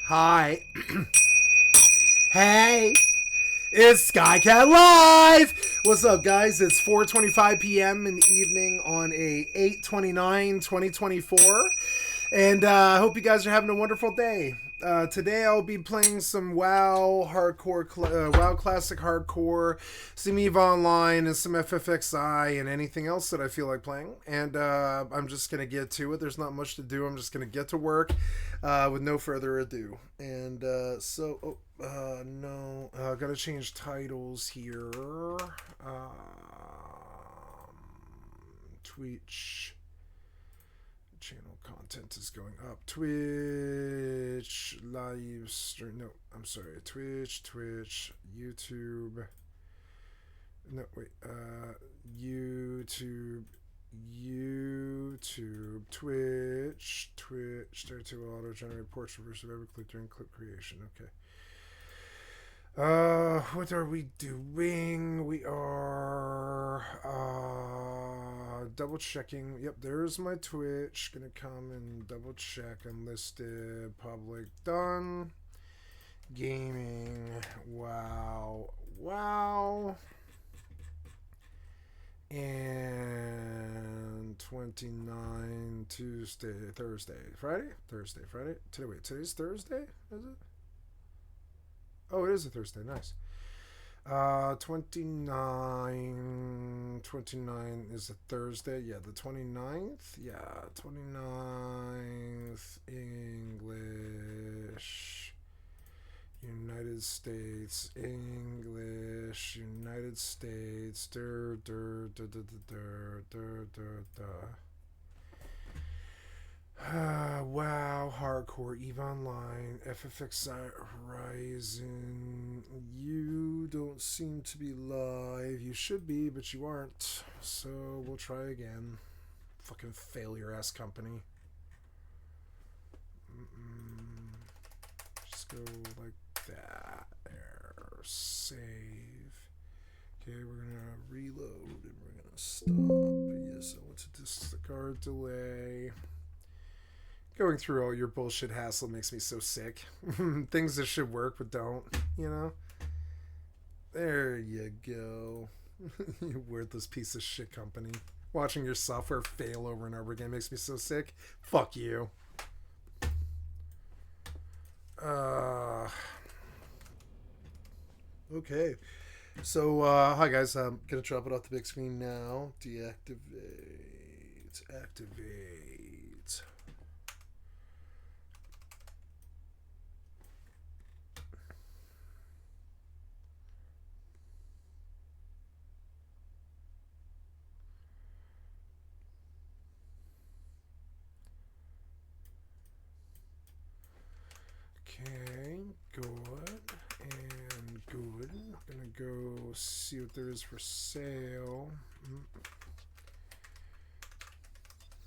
Hi. Hey. It's Skycat Live! What's up, guys? It's 4:25 p.m. in the evening on a 8/29/2024. And I hope you guys are having a wonderful day. Today I'll be playing some WoW hardcore, WoW classic hardcore, some EvE Online, and some FFXI, and anything else that I feel like playing. And I'm just gonna get to it. There's not much to do. I'm just gonna get to work with no further ado. And no, gotta change titles here. Twitch. Channel content is going up. Twitch live stream. No, I'm sorry. Twitch, YouTube. No, wait. YouTube, Twitch. Start to auto generate portrait versus every click during clip creation. Okay. What are we doing? We are double checking. Yep, there's my Twitch. Gonna come and double check unlisted, public, done. Gaming, wow. And 29 Friday. Today's Thursday, is it? Oh, it is a Thursday. Nice. 29 is a Thursday. Yeah, the 29th. Yeah, 29th English. United States. English. United States. WoW, Hardcore, EvE Online, FFXI, Horizon. You don't seem to be live. You should be, but you aren't. So we'll try again. Fucking failure ass company. Just go like that. There. Save. Okay, we're gonna reload and we're gonna stop. Yes, I want to discard delay. Going through all your bullshit hassle makes me so sick. Things that should work but don't, you know? There you go. You worthless piece of shit company. Watching your software fail over and over again makes me so sick. Fuck you. Okay. So, hi guys. I'm gonna drop it off the big screen now. Deactivate. Activate. Okay, good and good. I'm gonna go see what there is for sale. I'm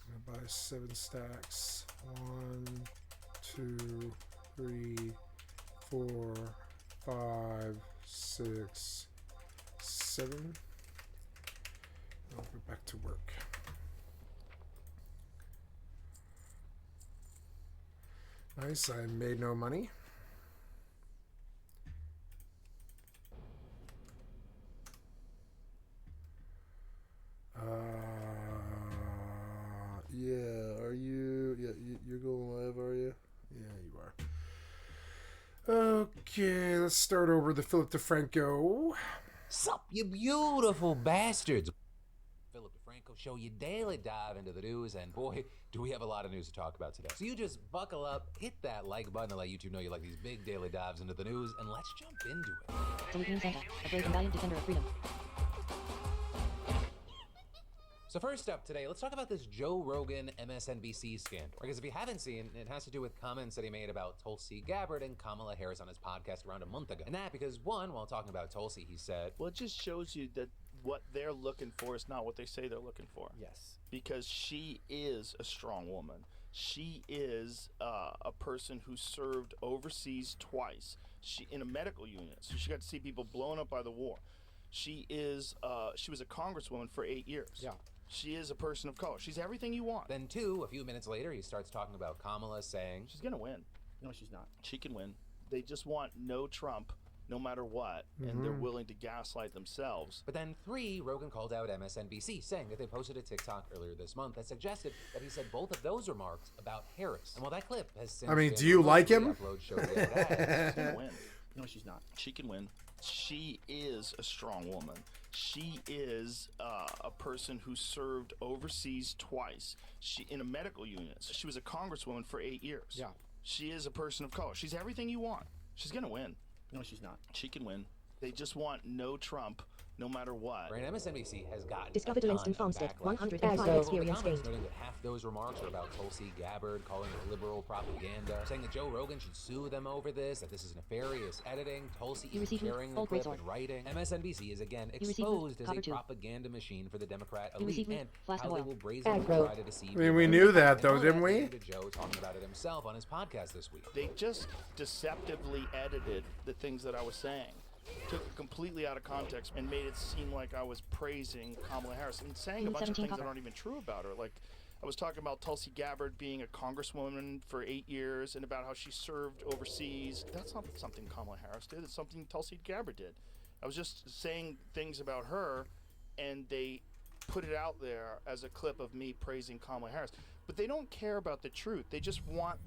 gonna buy 7 stacks. 1, 2, 3, 4, 5, 6, 7. I'll go back to work. Nice, I made no money. Yeah, are you? Yeah, you're going live, are you? Yeah, you are. Okay, let's start over the Philip DeFranco. Sup, you beautiful bastards. Philip DeFranco Show, you daily dive into the news, and boy, do we have a lot of news to talk about today. So you just buckle up, hit that like button to let YouTube know you like these big daily dives into the news, and let's jump into it. Salute Santa, a brave and valiant defender of freedom. So first up today, let's talk about this Joe Rogan MSNBC scandal. Because if you haven't seen, it has to do with comments that he made about Tulsi Gabbard and Kamala Harris on his podcast around a month ago. And that because, one, while talking about Tulsi, he said, well, it just shows you that what they're looking for is not what they say they're looking for. Yes. Because she is a strong woman. She is a person who served overseas twice. She in a medical unit, so she got to see people blown up by the war. She was a congresswoman for 8 years. Yeah. She is a person of color. She's everything you want. Then two, a few minutes later, he starts talking about Kamala saying, she's gonna win. No, she's not. She can win. They just want no Trump, no matter what, and they're willing to gaslight themselves. But then 3, Rogan called out MSNBC, saying that they posted a TikTok earlier this month that suggested that he said both of those remarks about Harris. And while that clip has since been do you like him? upload showed the other day, She's gonna win. No, she's not. She can win. She is a strong woman. She is a person who served overseas twice. She in a medical unit. She was a congresswoman for 8 years. Yeah. She is a person of color. She's everything you want. She's gonna win. No, she's not. She can win. They just want no Trump, no matter what. right, MSNBC has gotten Discovered a Winston ton of Farmstead, backlash. 105 So, experience comments gained. noting that half those remarks are about Tulsi Gabbard, calling it liberal propaganda, saying that Joe Rogan should sue them over this, that this is nefarious editing, Tulsi You even received sharing the full clip grade in writing. MSNBC is again You received exposed as a copper tube. propaganda machine for the Democrat You elite received and flask how of they oil. will brazenly Aggro. try to deceive We you. knew that, And though, all didn't that we? led to Joe talking about it himself on his podcast this week. They just deceptively edited the things that I was saying. Took it completely out of context and made it seem like I was praising Kamala Harris and saying a bunch of 17 things that copper. aren't even true about her. Like, I was talking about Tulsi Gabbard being a congresswoman for 8 years and about how she served overseas. That's not something Kamala Harris did. It's something Tulsi Gabbard did. I was just saying things about her, and they put it out there as a clip of me praising Kamala Harris. But they don't care about the truth. They just want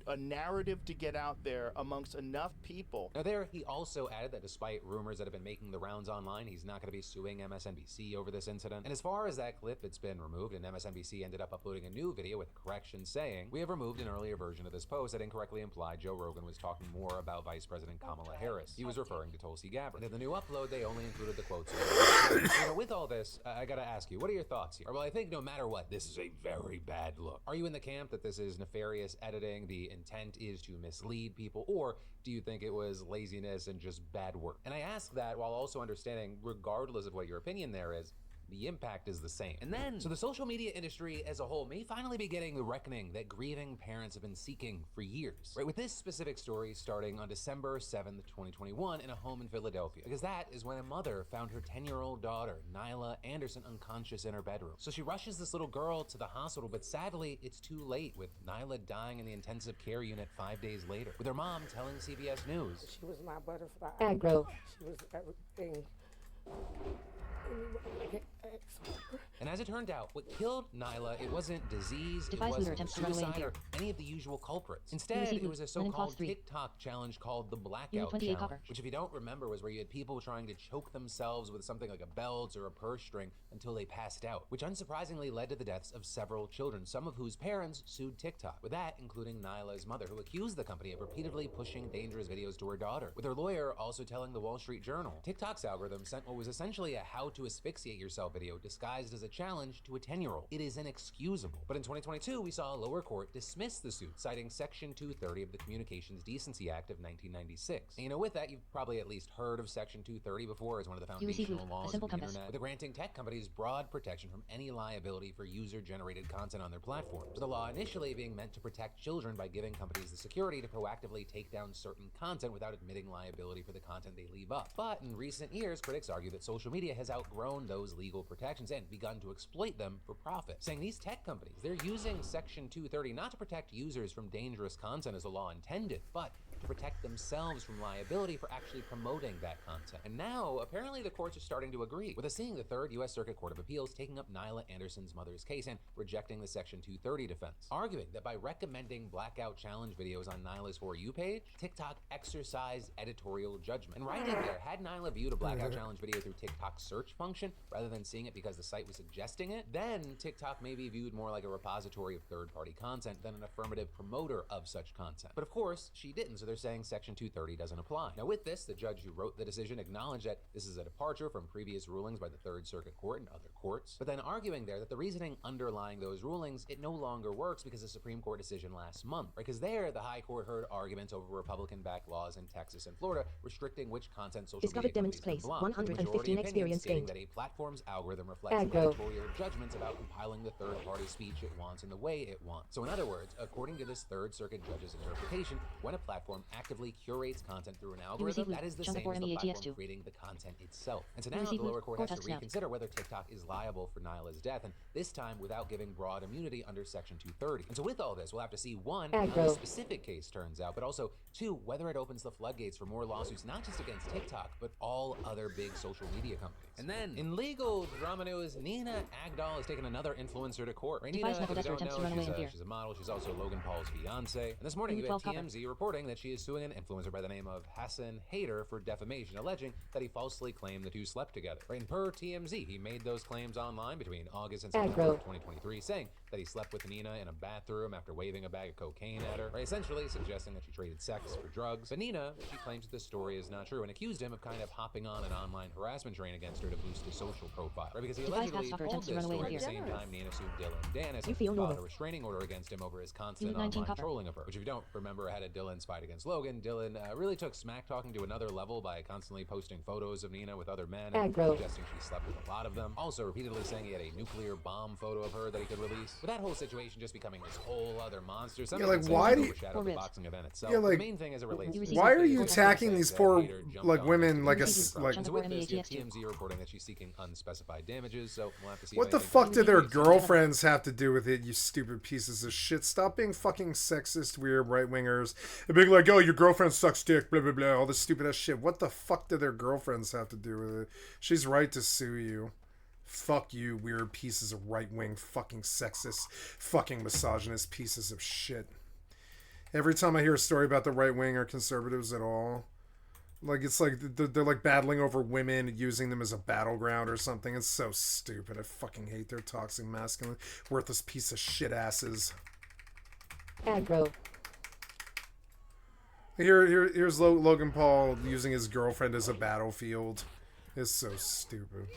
a narrative to get out there amongst enough people. Now there, he also added that despite rumors that have been making the rounds online, he's not going to be suing MSNBC over this incident. And as far as that clip, it's been removed, and MSNBC ended up uploading a new video with a correction saying, "We have removed an earlier version of this post that incorrectly implied Joe Rogan was talking more about Vice President Kamala Harris. He was referring to Tulsi Gabbard." And in the new upload, they only included the quotes. With all this, I gotta ask you, what are your thoughts here? Well, I think no matter what, this is a very bad look. Are you in the camp that this is nefarious editing, the intent is to mislead people, or do you think it was laziness and just bad work? And I ask that while also understanding, regardless of what your opinion there is, the impact is the same. And then, so the social media industry as a whole may finally be getting the reckoning that grieving parents have been seeking for years. Right, with this specific story starting on December 7th, 2021 in a home in Philadelphia. Because that is when a mother found her 10-year-old daughter, Nyla Anderson, unconscious in her bedroom. So she rushes this little girl to the hospital, but sadly, it's too late, with Nyla dying in the intensive care unit 5 days later. With her mom telling CBS News, She was my butterfly. Aggro. She was everything. and as it turned out, what killed Nyla, it wasn't disease, it Defies wasn't lunar attempts to run away in suicide, fear. or any of the usual culprits. Instead, received it was a Linen Cloth so-called 3. TikTok challenge called the Blackout Unit 28 Challenge, copper. which if you don't remember was where you had people trying to choke themselves with something like a belt or a purse string until they passed out, which unsurprisingly led to the deaths of several children, some of whose parents sued TikTok, with that including Nyla's mother, who accused the company of repeatedly pushing dangerous videos to her daughter, with her lawyer also telling the Wall Street Journal TikTok's algorithm sent what was essentially a how to asphyxiate yourself video disguised as a challenge to a 10-year-old. It is inexcusable. But in 2022, we saw a lower court dismiss the suit, citing Section 230 of the Communications Decency Act of 1996. And with that, you've probably at least heard of Section 230 before as one of the You received foundational a laws of simple the compass. internet, with granting tech companies broad protection from any liability for user-generated content on their platforms. The law initially being meant to protect children by giving companies the security to proactively take down certain content without admitting liability for the content they leave up. But in recent years, critics argue that social media has outgrown those legal protections and begun to exploit them for profit, saying these tech companies, they're using Section 230 not to protect users from dangerous content as the law intended, but to protect themselves from liability for actually promoting that content. And now, apparently the courts are starting to agree, with us seeing the Third U.S. Circuit Court of Appeals taking up Nyla Anderson's mother's case and rejecting the Section 230 defense, arguing that by recommending blackout challenge videos on Nyla's For You page, TikTok exercised editorial judgment. And writing there, had Nyla viewed a blackout challenge video through TikTok's search function rather than seeing it because the site was suggesting it, then TikTok may be viewed more like a repository of third-party content than an affirmative promoter of such content. But of course, she didn't, so they're saying Section 230 doesn't apply. Now with this, the judge who wrote the decision acknowledged that this is a departure from previous rulings by the Third Circuit Court and other courts, but then arguing there that the reasoning underlying those rulings, it no longer works because of the Supreme Court decision last month, right? Because there, the High Court heard arguments over Republican-backed laws in Texas and Florida restricting which content social Discovered media companies Demons can Place, block, with the 115 majority opinion experience stating gained. that a platform's algorithm algorithm reflects editorial judgments about compiling the third-party speech it wants in the way it wants. So in other words, according to this Third Circuit judge's interpretation, when a platform actively curates content through an algorithm, that is the same as the platform creating the content itself. And so now the lower court has to reconsider whether TikTok is liable for Nyla's death, and this time without giving broad immunity under Section 230. And so with all this, we'll have to see, one, how the specific case turns out, but also, two, whether it opens the floodgates for more lawsuits, not just against TikTok, but all other big social media companies. And then, in legal drama news, Nina Agdal has taken another influencer to court. Right, Nina, if you don't know, she's a model. She's also Logan Paul's fiancé. And this morning, you had TMZ reporting that she is suing an influencer by the name of Hassan Hayder for defamation, alleging that he falsely claimed the two slept together. Right, and per TMZ, he made those claims online between August and September of 2023, saying that he slept with Nina in a bathroom after waving a bag of cocaine at her, right, essentially suggesting that she traded sex for drugs. But Nina, she claims that this story is not true and accused him of kind of hopping on an online harassment train against her to boost his social profile, right, because he allegedly told this story at the same time Nina sued Dylan Dennis and filed a restraining order against him over his constant online trolling of her, which if you don't remember ahead of Dylan's fight against Logan, Dylan really took smack talking to another level by constantly posting photos of Nina with other men and suggesting she slept with a lot of them, also repeatedly saying he had a nuclear bomb photo of her that he could release, with that whole situation just becoming this whole other monster. Yeah, like, why do you... the boxing event itself. Yeah, like, the main thing as it relates to why are you attacking these poor, like, women like a... like? So with this, you have TMZ reporting that she's seeking unspecified damages, so we'll have to see. What the fuck do their girlfriends have to do with it, you stupid pieces of shit? Stop being fucking sexist, weird right-wingers, and being like, oh, your girlfriend sucks dick, blah, blah, blah, all this stupid ass shit. What the fuck do their girlfriends have to do with it? She's right to sue you. Fuck you, weird pieces of right-wing fucking sexist, fucking misogynist pieces of shit. Every time I hear a story about the right-wing or conservatives at all, like, it's like they're like battling over women, using them as a battleground or something. It's so stupid. I fucking hate their toxic masculine, worthless piece of shit asses. Aggro. Here's Logan Paul using his girlfriend as a battlefield. It's so stupid.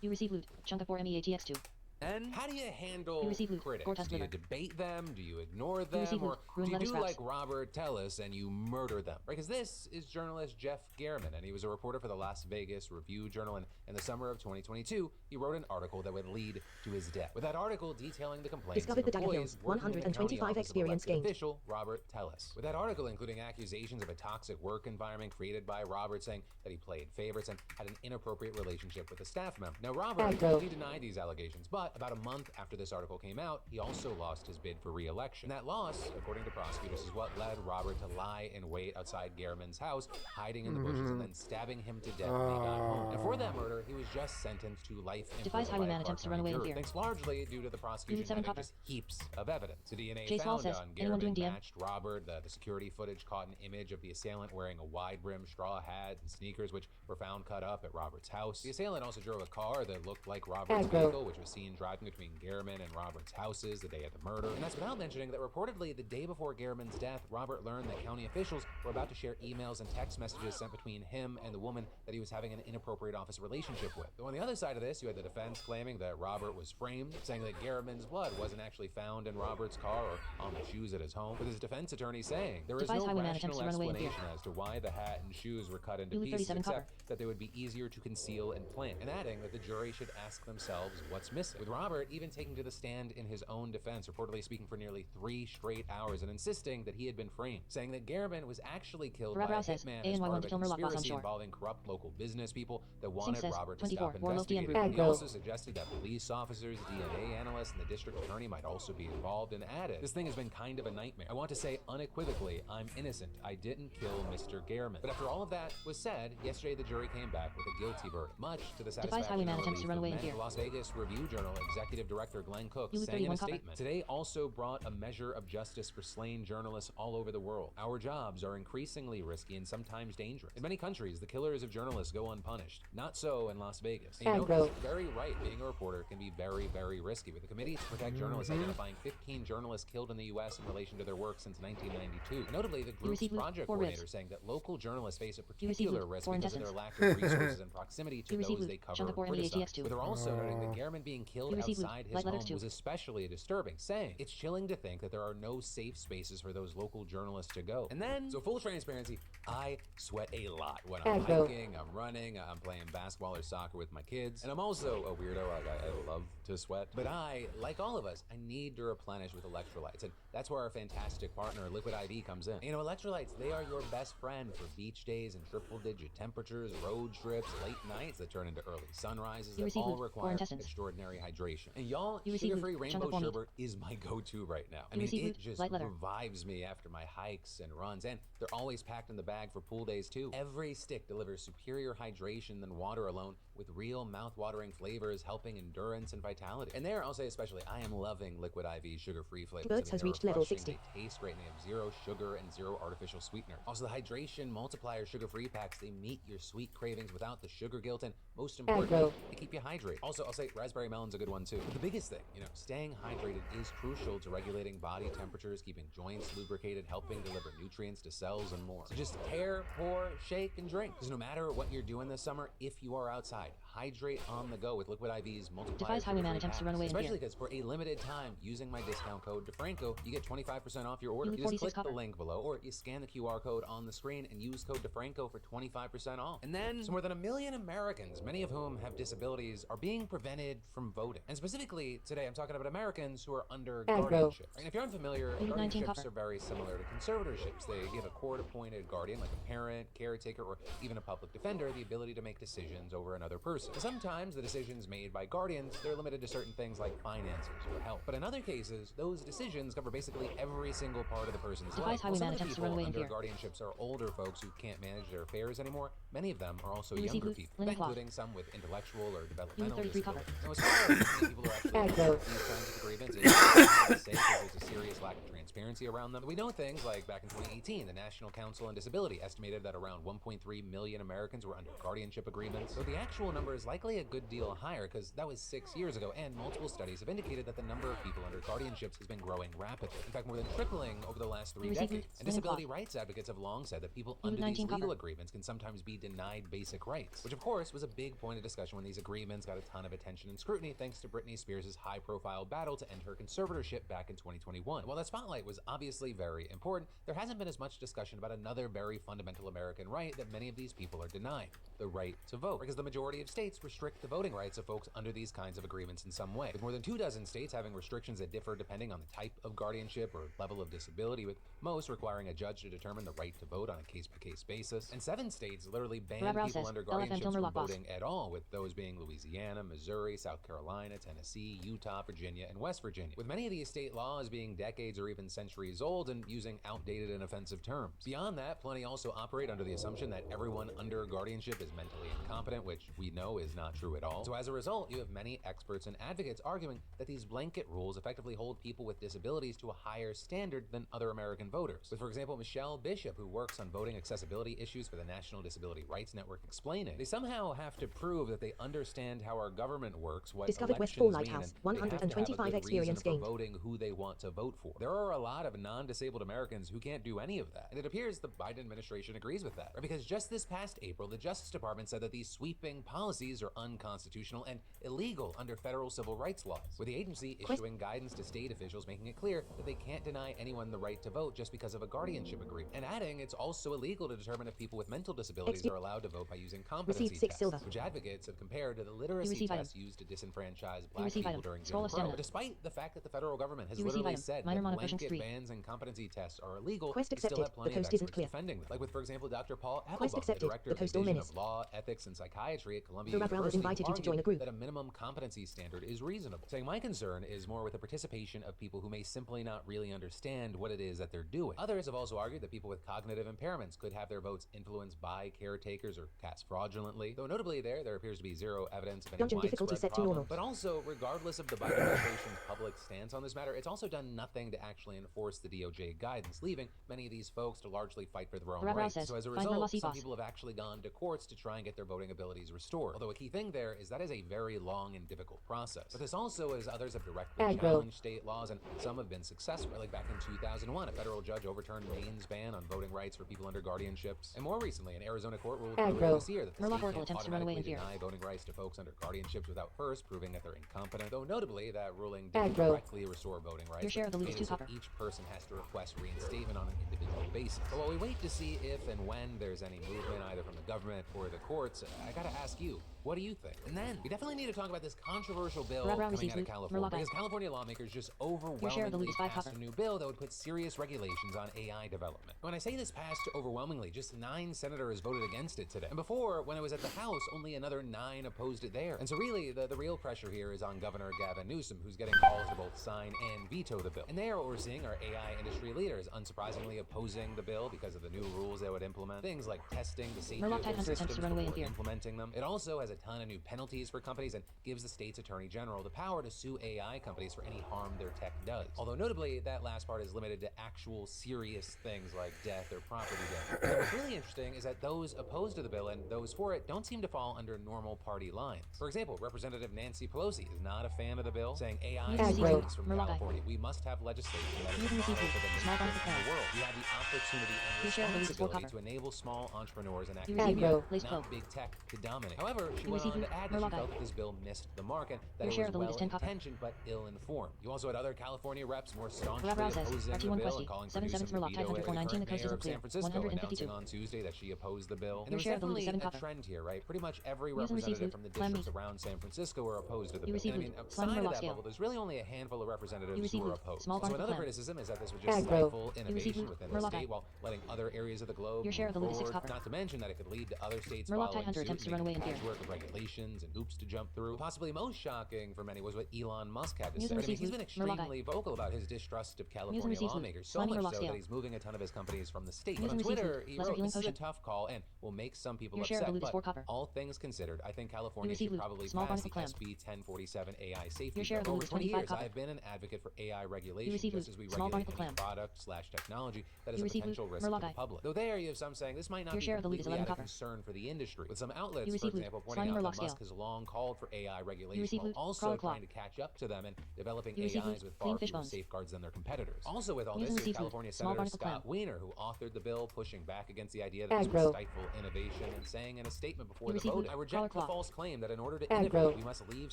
You receive loot. Chunk of 4 MEATX2. And how do you handle critics? Do you debate them? Do you ignore them? Or do you do like Robert Tellis and you murder them? Right, because this is journalist Jeff Gehrman, and he was a reporter for the Las Vegas Review-Journal, and in the summer of 2022, he wrote an article that would lead to his death. With that article detailing the complaints Discovered of the employees 125 experience gained. Official Robert Tellis. With that article including accusations of a toxic work environment created by Robert, saying that he played favorites and had an inappropriate relationship with a staff member. Now, Robert he denied these allegations, but about a month after this article came out, he also lost his bid for re-election. And that loss, according to prosecutors, is what led Robert to lie in wait outside Gehrman's house, hiding in the bushes and then stabbing him to death when he got home. And for that murder, he was just sentenced to life in Defies highway man attempts to run away in fear. Thanks largely due to the prosecution having just heaps of evidence. The DNA Chase found says, on anyone doing Gehrman DM? matched Robert. The security footage caught an image of the assailant wearing a wide-brimmed straw hat and sneakers, which were found cut up at Robert's house. The assailant also drove a car that looked like Robert's vehicle, which was seen driving between Gehrman and Robert's houses the day of the murder. And that's without mentioning that reportedly the day before Gehrman's death, Robert learned that county officials were about to share emails and text messages sent between him and the woman that he was having an inappropriate office relationship with. Though on the other side of this, you had the defense claiming that Robert was framed, saying that Gehrman's blood wasn't actually found in Robert's car or on the shoes at his home, with his defense attorney saying there is no rational explanation as to why the hat and shoes were cut into pieces, except that they would be easier to conceal and plant, and adding that the jury should ask themselves what's missing. With Robert even taking to the stand in his own defense, reportedly speaking for nearly 3 straight hours and insisting that he had been framed, saying that Gehrman was actually killed by a hitman as part of a conspiracy involving corrupt local business people that wanted Robert to stop investigating. He also suggested that police officers, DNA analysts, and the district attorney might also be involved, and added, this thing has been kind of a nightmare. I want to say unequivocally, I'm innocent. I didn't kill Mr. Gehrman. But after all of that was said, yesterday the jury came back with a guilty verdict, much to the satisfaction of the Las Vegas Review-Journal executive director Glenn Cook saying in a statement, today also brought a measure of justice for slain journalists all over the world. Our jobs are increasingly risky and sometimes dangerous. In many countries, the killers of journalists go unpunished. Not so in Las Vegas. And you know, he's very right. Being a reporter can be very, very risky. With the Committee to Protect Journalists identifying 15 journalists killed in the U.S. in relation to their work since 1992. Notably, the group's project coordinator saying that local journalists face a particular risk because of their lack of resources and proximity to those they cover or criticize. But they're also noting that Gehrman being killed killed You received outside loot. his Light home letters too. was especially disturbing, saying, "It's chilling to think that there are no safe spaces for those local journalists to go." And then, so full transparency, I sweat a lot when I'm Aggro. hiking, I'm running, I'm playing basketball or soccer with my kids. And I'm also a weirdo, like I love to sweat. But I, like all of us, I need to replenish with electrolytes. And that's where our fantastic partner, Liquid IV, comes in. You know, electrolytes, they are your best friend for beach days and triple-digit temperatures, road trips, late nights that turn into early sunrises You that receive all loot. Core require intestines. extraordinary hydration. And y'all, You receive sugar-free loot. Chunk rainbow of meat. sherbet is my go-to right now. I You mean, receive it loot. just Light leather. revives me after my hikes and runs. And they're always packed in the bag for pool days too. Every stick delivers superior hydration than water alone, with real mouth-watering flavors helping endurance and vitality. And there, I'll say especially, I am loving Liquid IV's sugar-free flavors. Birds has they're reached level refreshing, 60. They taste great, and they have zero sugar and zero artificial sweetener. Also, the hydration multiplier sugar-free packs, they meet your sweet cravings without the sugar guilt, and most importantly, Aggro. they keep you hydrated. Also, I'll say raspberry melon's a good one too. The biggest thing, you know, staying hydrated is crucial to regulating body temperatures, keeping joints lubricated, helping deliver nutrients to cells, and more. So just tear, pour, shake, and drink. Because no matter what you're doing this summer, if you are outside, hydrate on the go with Liquid IV's multiplier Defies highwayman sugar-free attempts to packs. run away in fear. Especially because for a limited time, using my discount code DeFranco, you get 25% off your order. You You lose just 46 click the copper. link below, or you scan the QR code on the screen and use code DeFranco for 25% off. And then, so more than 1 million Americans, many of whom have disabilities, are being prevented from voting. And specifically, today I'm talking about Americans who are under Aggro. guardianship. And if you're unfamiliar, You need 19 guardianships copper. are very similar to conservatorships. They give a court-appointed guardian, like a parent, caretaker, or even a public defender, the ability to make decisions over another person. And sometimes the decisions made by guardians, they're limited to certain things like finances or health. But in other cases, those decisions cover basically every single part of the person's Defies life. highwayman Some of the attempts to people run away in under fear. guardianships are older folks who can't manage their affairs anymore. Many of them are also You receive younger loot. people, Linen cloth. including some with intellectual or You developmental lose 33 copper. disabilities. Now, as far as how many people are actually Aggro. these kinds of agreements, it's hard to say because there's a serious lack of transparency around them. We know things like back in 2018, the National Council on Disability estimated that around 1.3 million Americans were under guardianship agreements. So the actual number is likely a good deal higher because that was 6 years ago, and multiple studies have indicated that the number of people under guardianships has been growing rapidly. In fact, more than tripling over the last 3 You receive decades. loot. And Linen disability cloth. rights advocates have long said that people You lose under these 19 legal copper. agreements can sometimes be denied basic rights, which of course was a big point of discussion when these agreements got a ton of attention and scrutiny thanks to Britney Spears' high-profile battle to end her conservatorship back in 2021. While that spotlight was obviously very important, there hasn't been as much discussion about another very fundamental American right that many of these people are denied: the right to vote. Because the majority of states restrict the voting rights of folks under these kinds of agreements in some way, with more than 24 states having restrictions that differ depending on the type of guardianship or level of disability, with most requiring a judge to determine the right to vote on a case-by-case basis. And 7 states literally ban Rabrow people says, under LFM guardianships Filmer from Lock Boss. voting at all, with those being Louisiana, Missouri, South Carolina, Tennessee, Utah, Virginia, and West Virginia, with many of these state laws being decades or even centuries old and using outdated and offensive terms. Beyond that, plenty also operate under the assumption that everyone under guardianship is mentally incompetent, which we know is not true at all. So as a result, you have many experts and advocates arguing that these blanket rules effectively hold people with disabilities to a higher standard than other American voters. With, for example, Michelle Bishop, who works on voting accessibility issues for the National Disability Rights Network, explaining they somehow have to prove that they understand how our government works, what Discovered elections Westfall mean, Lighthouse. and they have to have a 125 good experience reason gained. for voting who they want to vote for. There are a lot of non-disabled Americans who can't do any of that, and it appears the Biden administration agrees with that. Right? Because just this past April, the Justice Department said that these sweeping policies are unconstitutional and illegal under federal civil rights laws, with the agency issuing guidance to state officials making it clear that they can't deny anyone the right to vote just because of a guardianship agreement, and adding it's also illegal to determine if people with mental disabilities are allowed to vote by using competency Received 6 tests, silver. which advocates have compared to the literacy receive tests item. used to disenfranchise black receive people item. during Jim Scroll of Crow. stamina. But despite the fact that the federal government has You receive literally item. said Minor that monopotions blanket 3. bans and competency tests are illegal, Quest we still accepted. have plenty The of coast isn't experts clear. defending them. Like with, for example, Dr. Paul Quest Applebaum, the accepted. director The of the postal Division menace. of Law, Ethics, and Psychiatry at Columbia The Rabrow has University, invited you to argued join a group. that a minimum competency standard is reasonable, saying my concern is more with the participation of people who may simply not really understand what it is that they're doing. Others have also argued that people with cognitive impairments could have their votes influenced by caretakers or cast fraudulently, though notably there appears to be zero evidence of any Dungeon difficulty widespread set to problem. normal. But also, regardless of the Biden administration's public stance on this matter, it's also done nothing to actually enforce the DOJ guidance, leaving many of these folks to largely fight for their own rights. So as a result, some people have actually gone to courts to try and get their voting abilities restored. Although a key thing there is that is a very long and difficult process. But this also is others have directly challenged state laws, and some have been successful. Like back in 2001, a federal judge overturned Maine's ban on voting rights for people under guardianships. And more recently, an Arizona court ruled earlier this year that the state can't automatically deny voting rights to folks under guardianships without first proving that they're incompetent. Though notably, that ruling didn't directly restore voting rights. Your share of the loot is 2 copper. Each person has to request reinstatement on an individual basis. But while we wait to see if and when there's any movement either from the government or the courts, I gotta ask you, what do you think? And then, we definitely need to talk about this controversial bill coming out of California, because California lawmakers just overwhelmingly passed a new bill that would put serious regulations on AI development. When I say this passed overwhelmingly, just 9 senators voted against it today. And before, when it was at the House, only another 9 opposed it there. And so really, the real pressure here is on Governor Gavin Newsom, who's getting calls to both sign and veto the bill. And there, what we're seeing are AI industry leaders unsurprisingly opposing the bill because of the new rules they would implement. Things like testing the safety of their systems before implementing them. It also has a ton of new penalties for companies and gives the state's attorney general the power to sue AI companies for any harm their tech does. Although notably, that last part is limited to actual serious things like death or property damage. And what's really interesting is that those opposed to the bill and those for it don't seem to fall under normal party lines. For example, Representative Nancy Pelosi is not a fan of the bill, saying AI is from California. We must have legislation that is for the nation and the world. We have the opportunity and responsibility to enable small entrepreneurs and academia, not big tech, to dominate. However, she went on to add that she felt that this bill missed the mark and that it was well-intentioned but ill-informed. You also had other California reps more staunchly opposing the bill and calling for Newsom to veto it. The current mayor of San Francisco announcing on Tuesday that she opposed the bill. And there was definitely a trend here, right? Pretty much every representative from the districts around San Francisco are opposed to the bill. And I mean, outside of that bubble, there's really only a handful of representatives who are opposed. So another criticism is that this would just stifle innovation within the state while letting other areas of the globe move forward. Not to mention that it could lead to other states following suit, making a patchwork of regulations and hoops to jump through. Possibly most shocking for many was what Elon Musk had to say. I mean, he's been extremely vocal about his distrust of California lawmakers, so much so that he's moving a ton of his companies from the state. On Twitter, he wrote, "This is a tough call and will make some people upset, but all things considered, I think California should probably pass the SB 1047 AI safety bill. For over 20 years, I've been an advocate for AI regulation, just as we regulate any product/technology that is a potential risk to the public. Though there, you have some saying this might not be completely out of concern for the industry, with some outlets, for example, pointing out that Musk has long called for AI regulation while also trying to catch up to them and developing AIs with far fewer safeguards than their competitors. Also with all this is California Senator Scott Wiener, who authored the bill pushing back against the idea that this would stifle innovation and saying in a statement before the vote, "I reject the false claim that in order to innovate, we must leave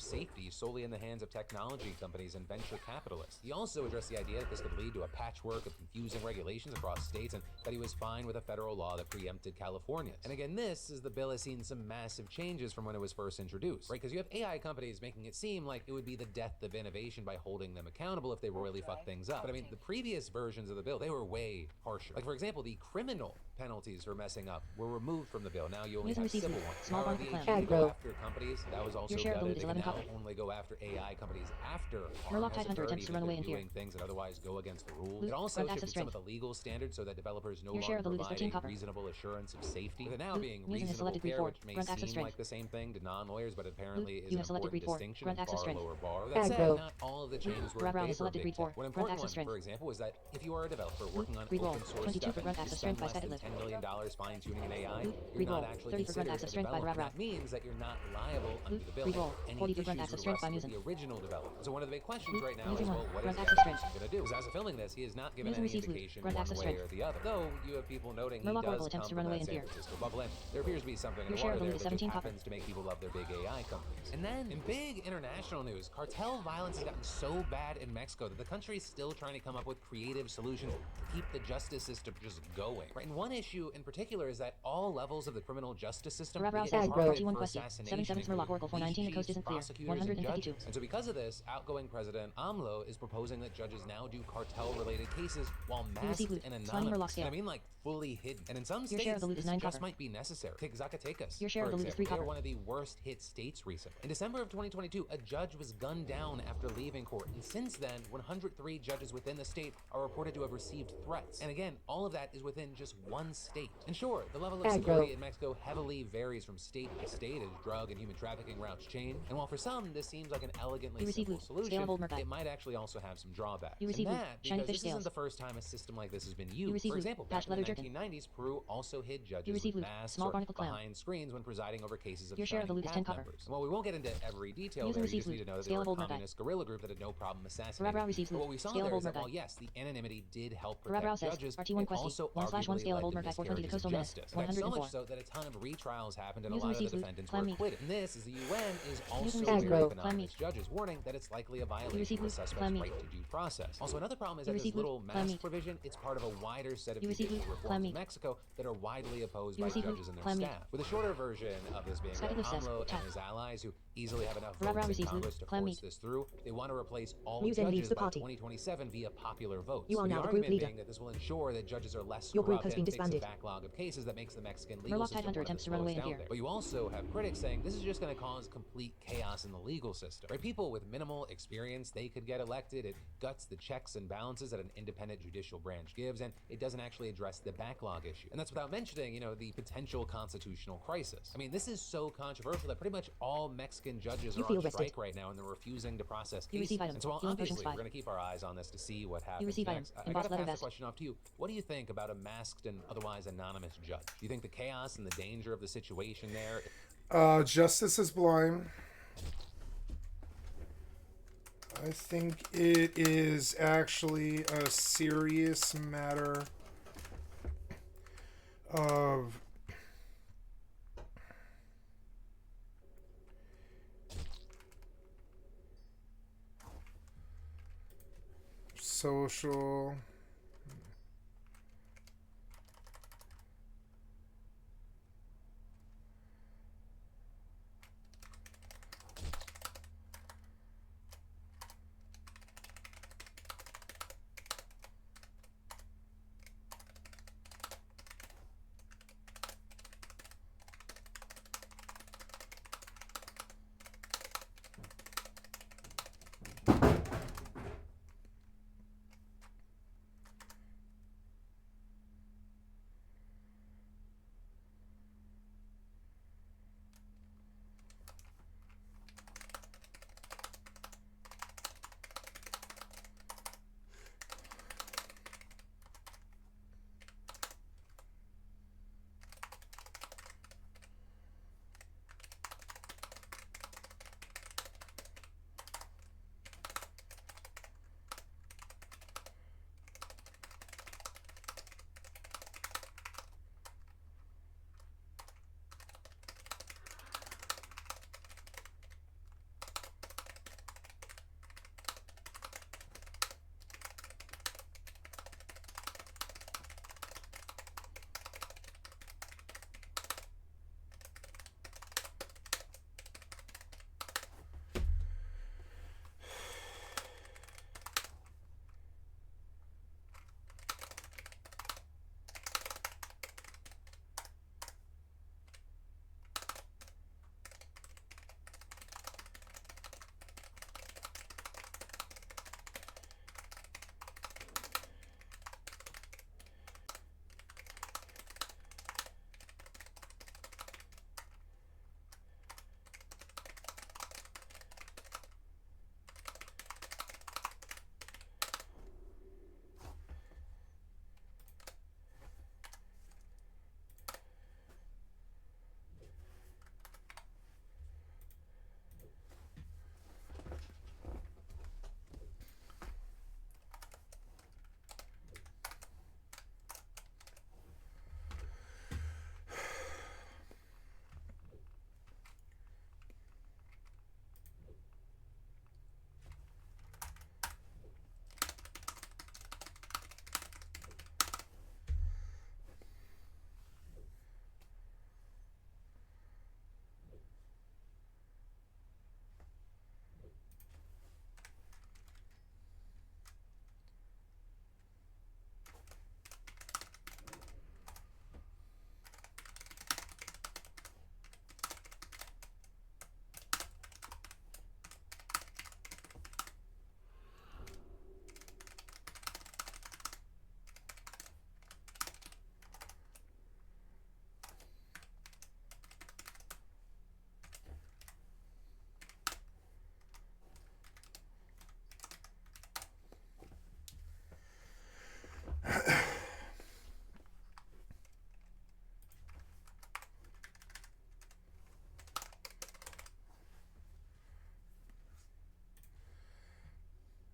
safety solely in the hands of technology companies and venture capitalists." He also addressed the idea that this could lead to a patchwork of confusing regulations across states and that he was fine with a federal law that preempted California's. And again, this is the bill has seen some massive changes from when it was first introduced, right? Because you have AI companies making it seem like it would be the death of innovation by holding them accountable if they really fuck things up. But I mean, the previous versions of the bill, they were way harsher. Like, for example, the criminal penalties for messing up were removed from the bill. Now you only have civil ones. However, the AG to go after companies, that was also gutted. They can now only go after AI companies after harm has occurred, even if they're doing things that otherwise go against the rules. It also shifted some of the legal standards so that developers no longer provide a reasonable assurance of safety. With it now being reasonable care, which may seem like the same thing to non-lawyers, but apparently is an important distinction and far lower bar. That said, not all of the changes were in favor of big tech. One important one, for example, is that if you are a developer working on open source stuff and you spend less than $10 million fine-tuning an AI, you're not actually considered a developer. And that means that you're not liable under the bill. Any issues would rest with the original developer. So one of the big questions right now is, well, what is Gavin Newsom going to do? Because as of filming this, he has not given any indication one way or the other. Though you have people noting he does come from that San Francisco bubble, and there appears to be something in the water there that just happens to make people love their big AI companies. And then, in big international news, cartel violence has gotten so bad in Mexico that the country is still trying to come up with creative solutions to keep the justice system just going. Right? And one issue in particular is that all levels of the criminal justice system get targeted for assassination, including prosecutors, and judges. And so because of this, outgoing President AMLO is proposing that judges now do cartel-related cases while masked and anonymous. And I mean, like, fully hidden. And in some states, this just might be necessary. Take Zacatecas, for example. They are one of of the worst hit states recently. In December of 2022, a judge was gunned down after leaving court, and since then, 103 judges within the state are reported to have received threats. And again, all of that is within just one state. And sure, the level of security in Mexico heavily varies from state to state as drug and human trafficking routes change. And while for some this seems like an elegantly simple solution, it might actually also have some drawbacks. And that because this isn't the first time a system like this has been used. For example, back in the 1990s, Peru also hid judges with masks or behind screens when presiding over cases of shining path members. And while we won't get into every detail there, you just need to know that they were a communist guerrilla group that had no problem assassinating. But what we saw there is that while yes, the anonymity did help protect judges, it also arguably led to miscarriages of justice. In fact, so much so that a ton of retrials happened and a lot of the defendants were acquitted. And this, as the UN is also wary of anonymous judges, warning that it's likely a violation of the suspect's right to due process. Also, another problem is that this little mask provision, it's part of a wider set of judicial reforms in Mexico that are widely opposed by judges and their staff. With a shorter version of this being that AMLO and his allies, who easily have enough votes in Congress to force this through, they want to replace all judges by 2027 via popular votes. You are now the group argument leader. being that this will ensure that judges are less Your group corrupt has been and fix a disbanded. backlog of cases that makes the Mexican legal Murloc system Tidehunter one of the attempts to run away slowest in out fear. there. But you also have critics saying this is just going to cause complete chaos in the legal system. Right? People with minimal experience, they could get elected. It guts the checks and balances that an independent judicial branch gives, and it doesn't actually address the backlog issue. And that's without mentioning, the potential constitutional crisis. I mean, this is so controversial that pretty much all Mexican judges are on strike right now, and they're refusing to process cases. And so obviously, we're going to keep our eyes on this to see what happens next. I got to pass the question off to you. What do you think about a masked and otherwise anonymous judge? Do you think the chaos and the danger of the situation there? Justice is blind. I think it is actually a serious matter of social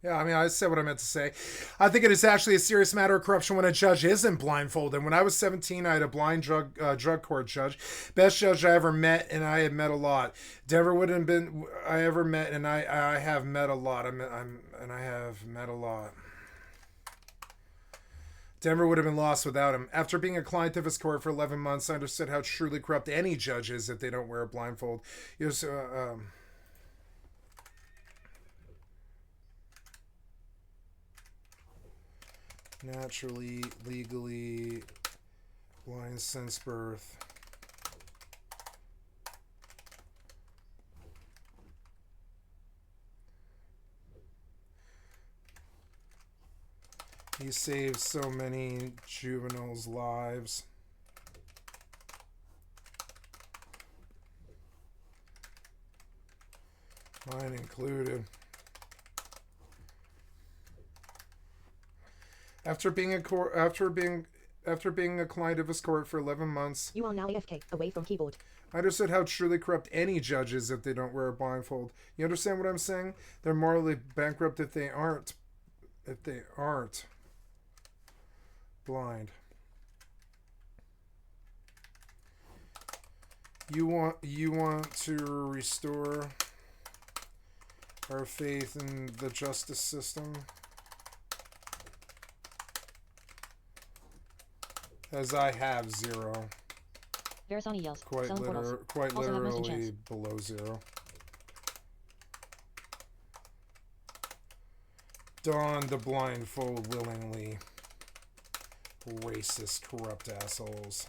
Yeah, I mean, I said what I meant to say. I think it is actually a serious matter of corruption when a judge isn't blindfolded. When I was 17, I had a blind drug court judge. Best judge I ever met, and I had met a lot. Denver wouldn't have been I ever met, and I have met a lot. I have met a lot. Denver would have been lost without him. After being a client of his court for 11 months, I understood how truly corrupt any judge is if they don't wear a blindfold. Naturally, legally, blind since birth. He saved so many juveniles' lives. Mine included. After being a client of his court for 11 months, You are now AFK, away from keyboard. I understood how truly corrupt any judge is if they don't wear a blindfold. You understand what I'm saying? They're morally bankrupt if they aren't blind. You want to restore our faith in the justice system? As I have zero. Verisani yells. Quite Selling portals. quite Also have merchant literally chance. below zero. Don the blindfold willingly. Racist, corrupt assholes.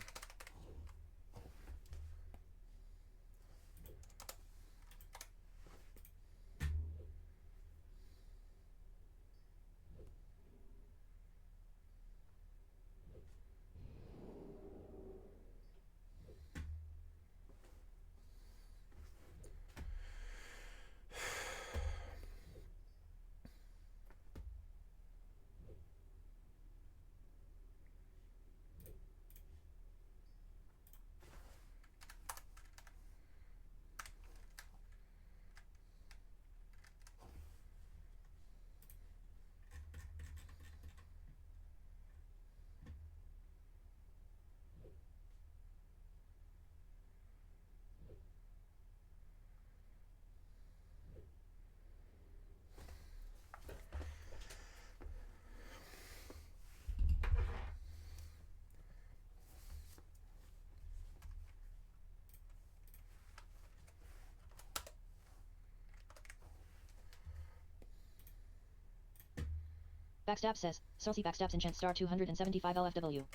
Backstab says, Cersei backstabs enchant star 275 LFW.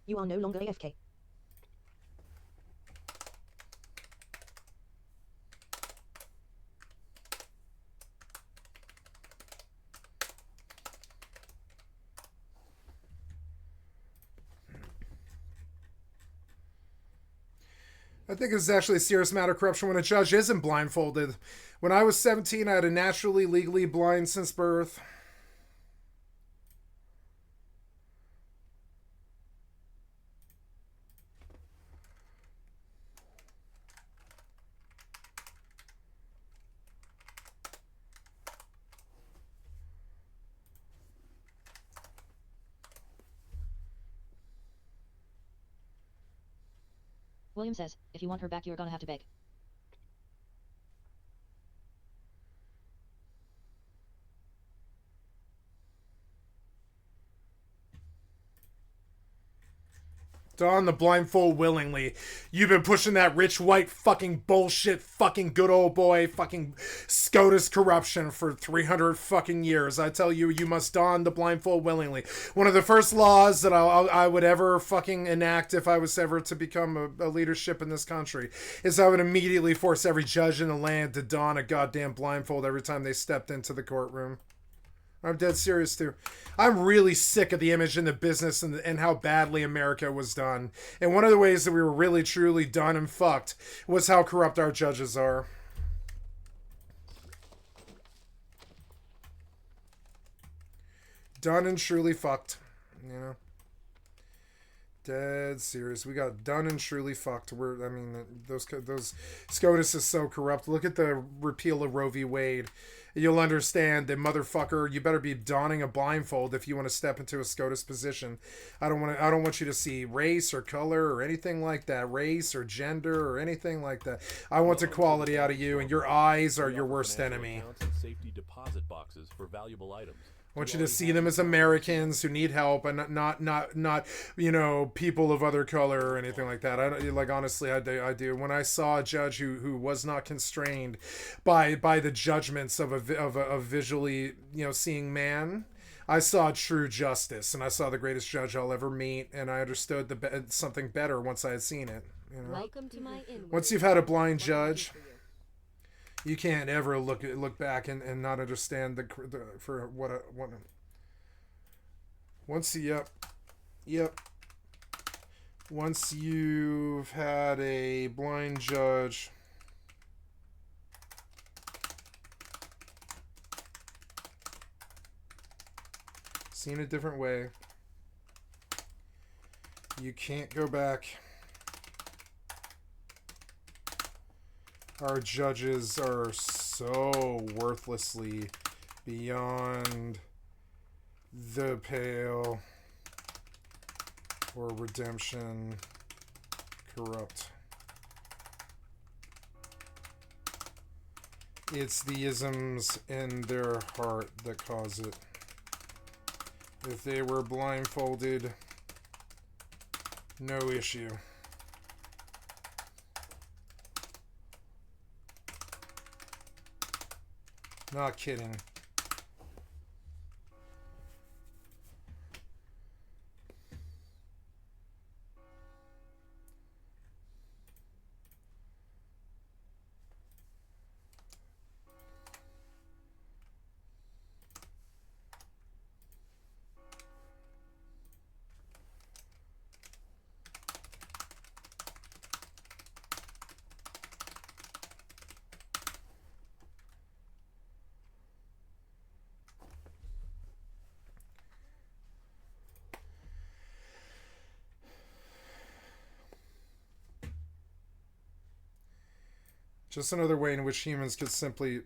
You are no longer AFK. I think it's actually a serious matter of corruption when a judge isn't blindfolded. When I was 17, I had a naturally, legally blind since birth. William says, if you want her back, you're gonna have to beg. Don the blindfold willingly. You've been pushing that rich white fucking bullshit fucking good old boy fucking SCOTUS corruption for 300 fucking years. I tell you, you must don the blindfold willingly. One of the first laws that I would ever fucking enact if I was ever to become a leadership in this country is I would immediately force every judge in the land to don a goddamn blindfold every time they stepped into the courtroom. I'm dead serious too. I'm really sick of the image in the business and how badly America was done. And one of the ways that we were really truly done and fucked was how corrupt our judges are. Done and truly fucked, you know. Dead serious. We got done and truly fucked. I mean, those SCOTUS is so corrupt. Look at the repeal of Roe v. Wade. You'll understand that, motherfucker. You better be donning a blindfold if you want to step into a SCOTUS position. I don't want you to see race or color or anything like that. Race or gender or anything like that. I want equality out of you, and your eyes are your worst enemy. Safety deposit boxes for valuable items. I want you to see them as Americans who need help, and not people of other color or anything like that. Honestly, I do. When I saw a judge who was not constrained by the judgments of a visually seeing man, I saw true justice, and I saw the greatest judge I'll ever meet, and I understood something better once I had seen it. Welcome to my Once you've had a blind judge, you can't ever look back and not understand once you've had a blind judge, seen a different way, you can't go back. Our judges are so worthlessly beyond the pale for redemption, corrupt. It's the isms in their heart that cause it. If they were blindfolded, no issue. Not kidding. Just another way in which humans could simply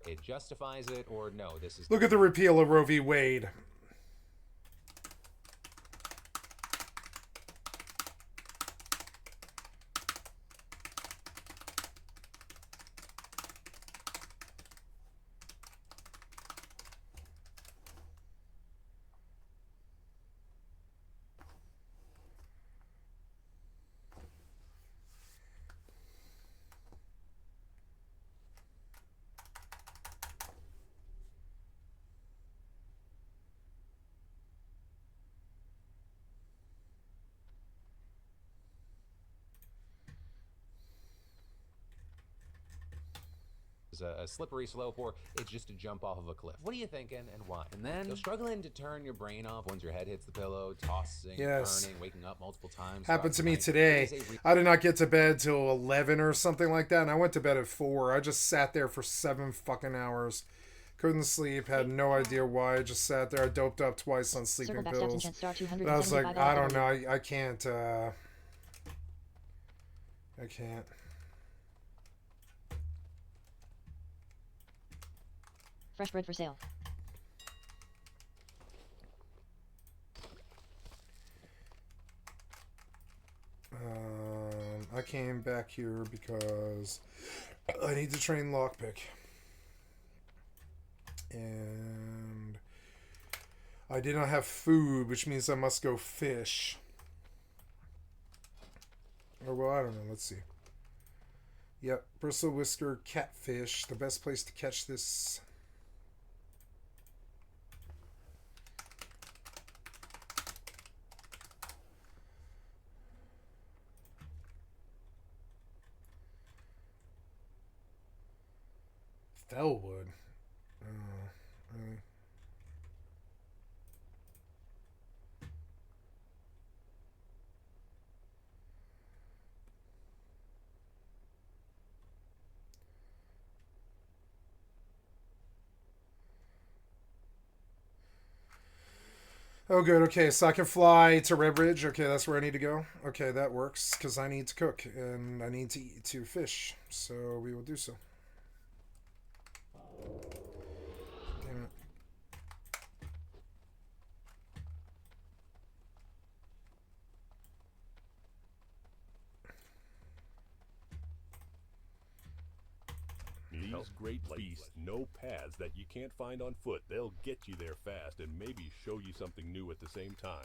It justifies it, or no, this is... look at the repeal of Roe v. Wade. a slippery slope, or it's just to jump off of a cliff. What are you thinking and why? And then you're struggling to turn your brain off once your head hits the pillow, tossing, Yes. turning, waking up multiple times. Happened to throughout me the night. today. It is a I did not get to bed till 11 or something like that, and I went to bed at 4. I just sat there for 7 fucking hours. Couldn't sleep, had no idea why. I just sat there. I doped up twice on sleeping Circle backstabs and pills. chance star And I was like, 275 I don't LFW. know. I can't. I can't. Fresh bread for sale. I came back here because I need to train lockpick. And I did not have food, which means I must go fish. Or, well, I don't know. Let's see. Yep, bristle whisker catfish. The best place to catch this. Fellwood. Oh, really? Oh, good. Okay, so I can fly to Redbridge. Okay, that's where I need to go. Okay, that works because I need to cook and I need to eat to fish. So we will do so. Damn it. These great beasts know paths that you can't find on foot. They'll get you there fast and maybe show you something new at the same time.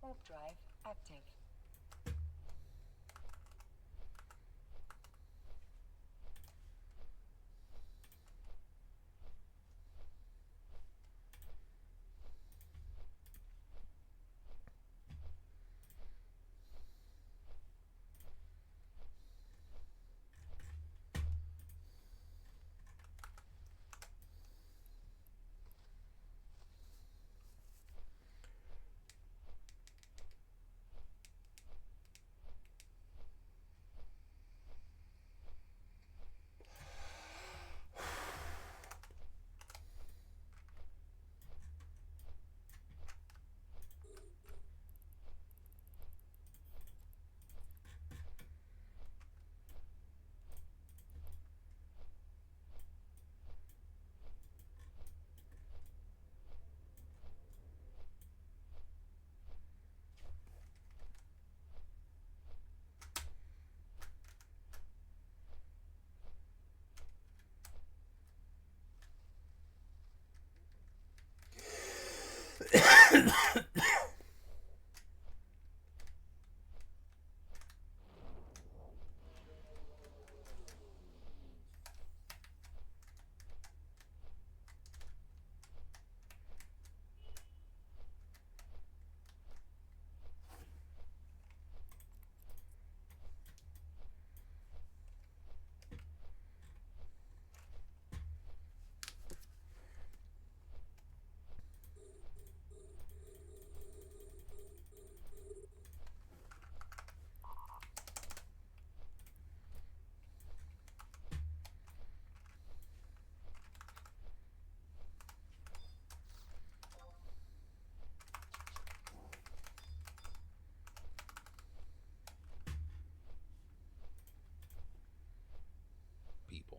Warp drive active.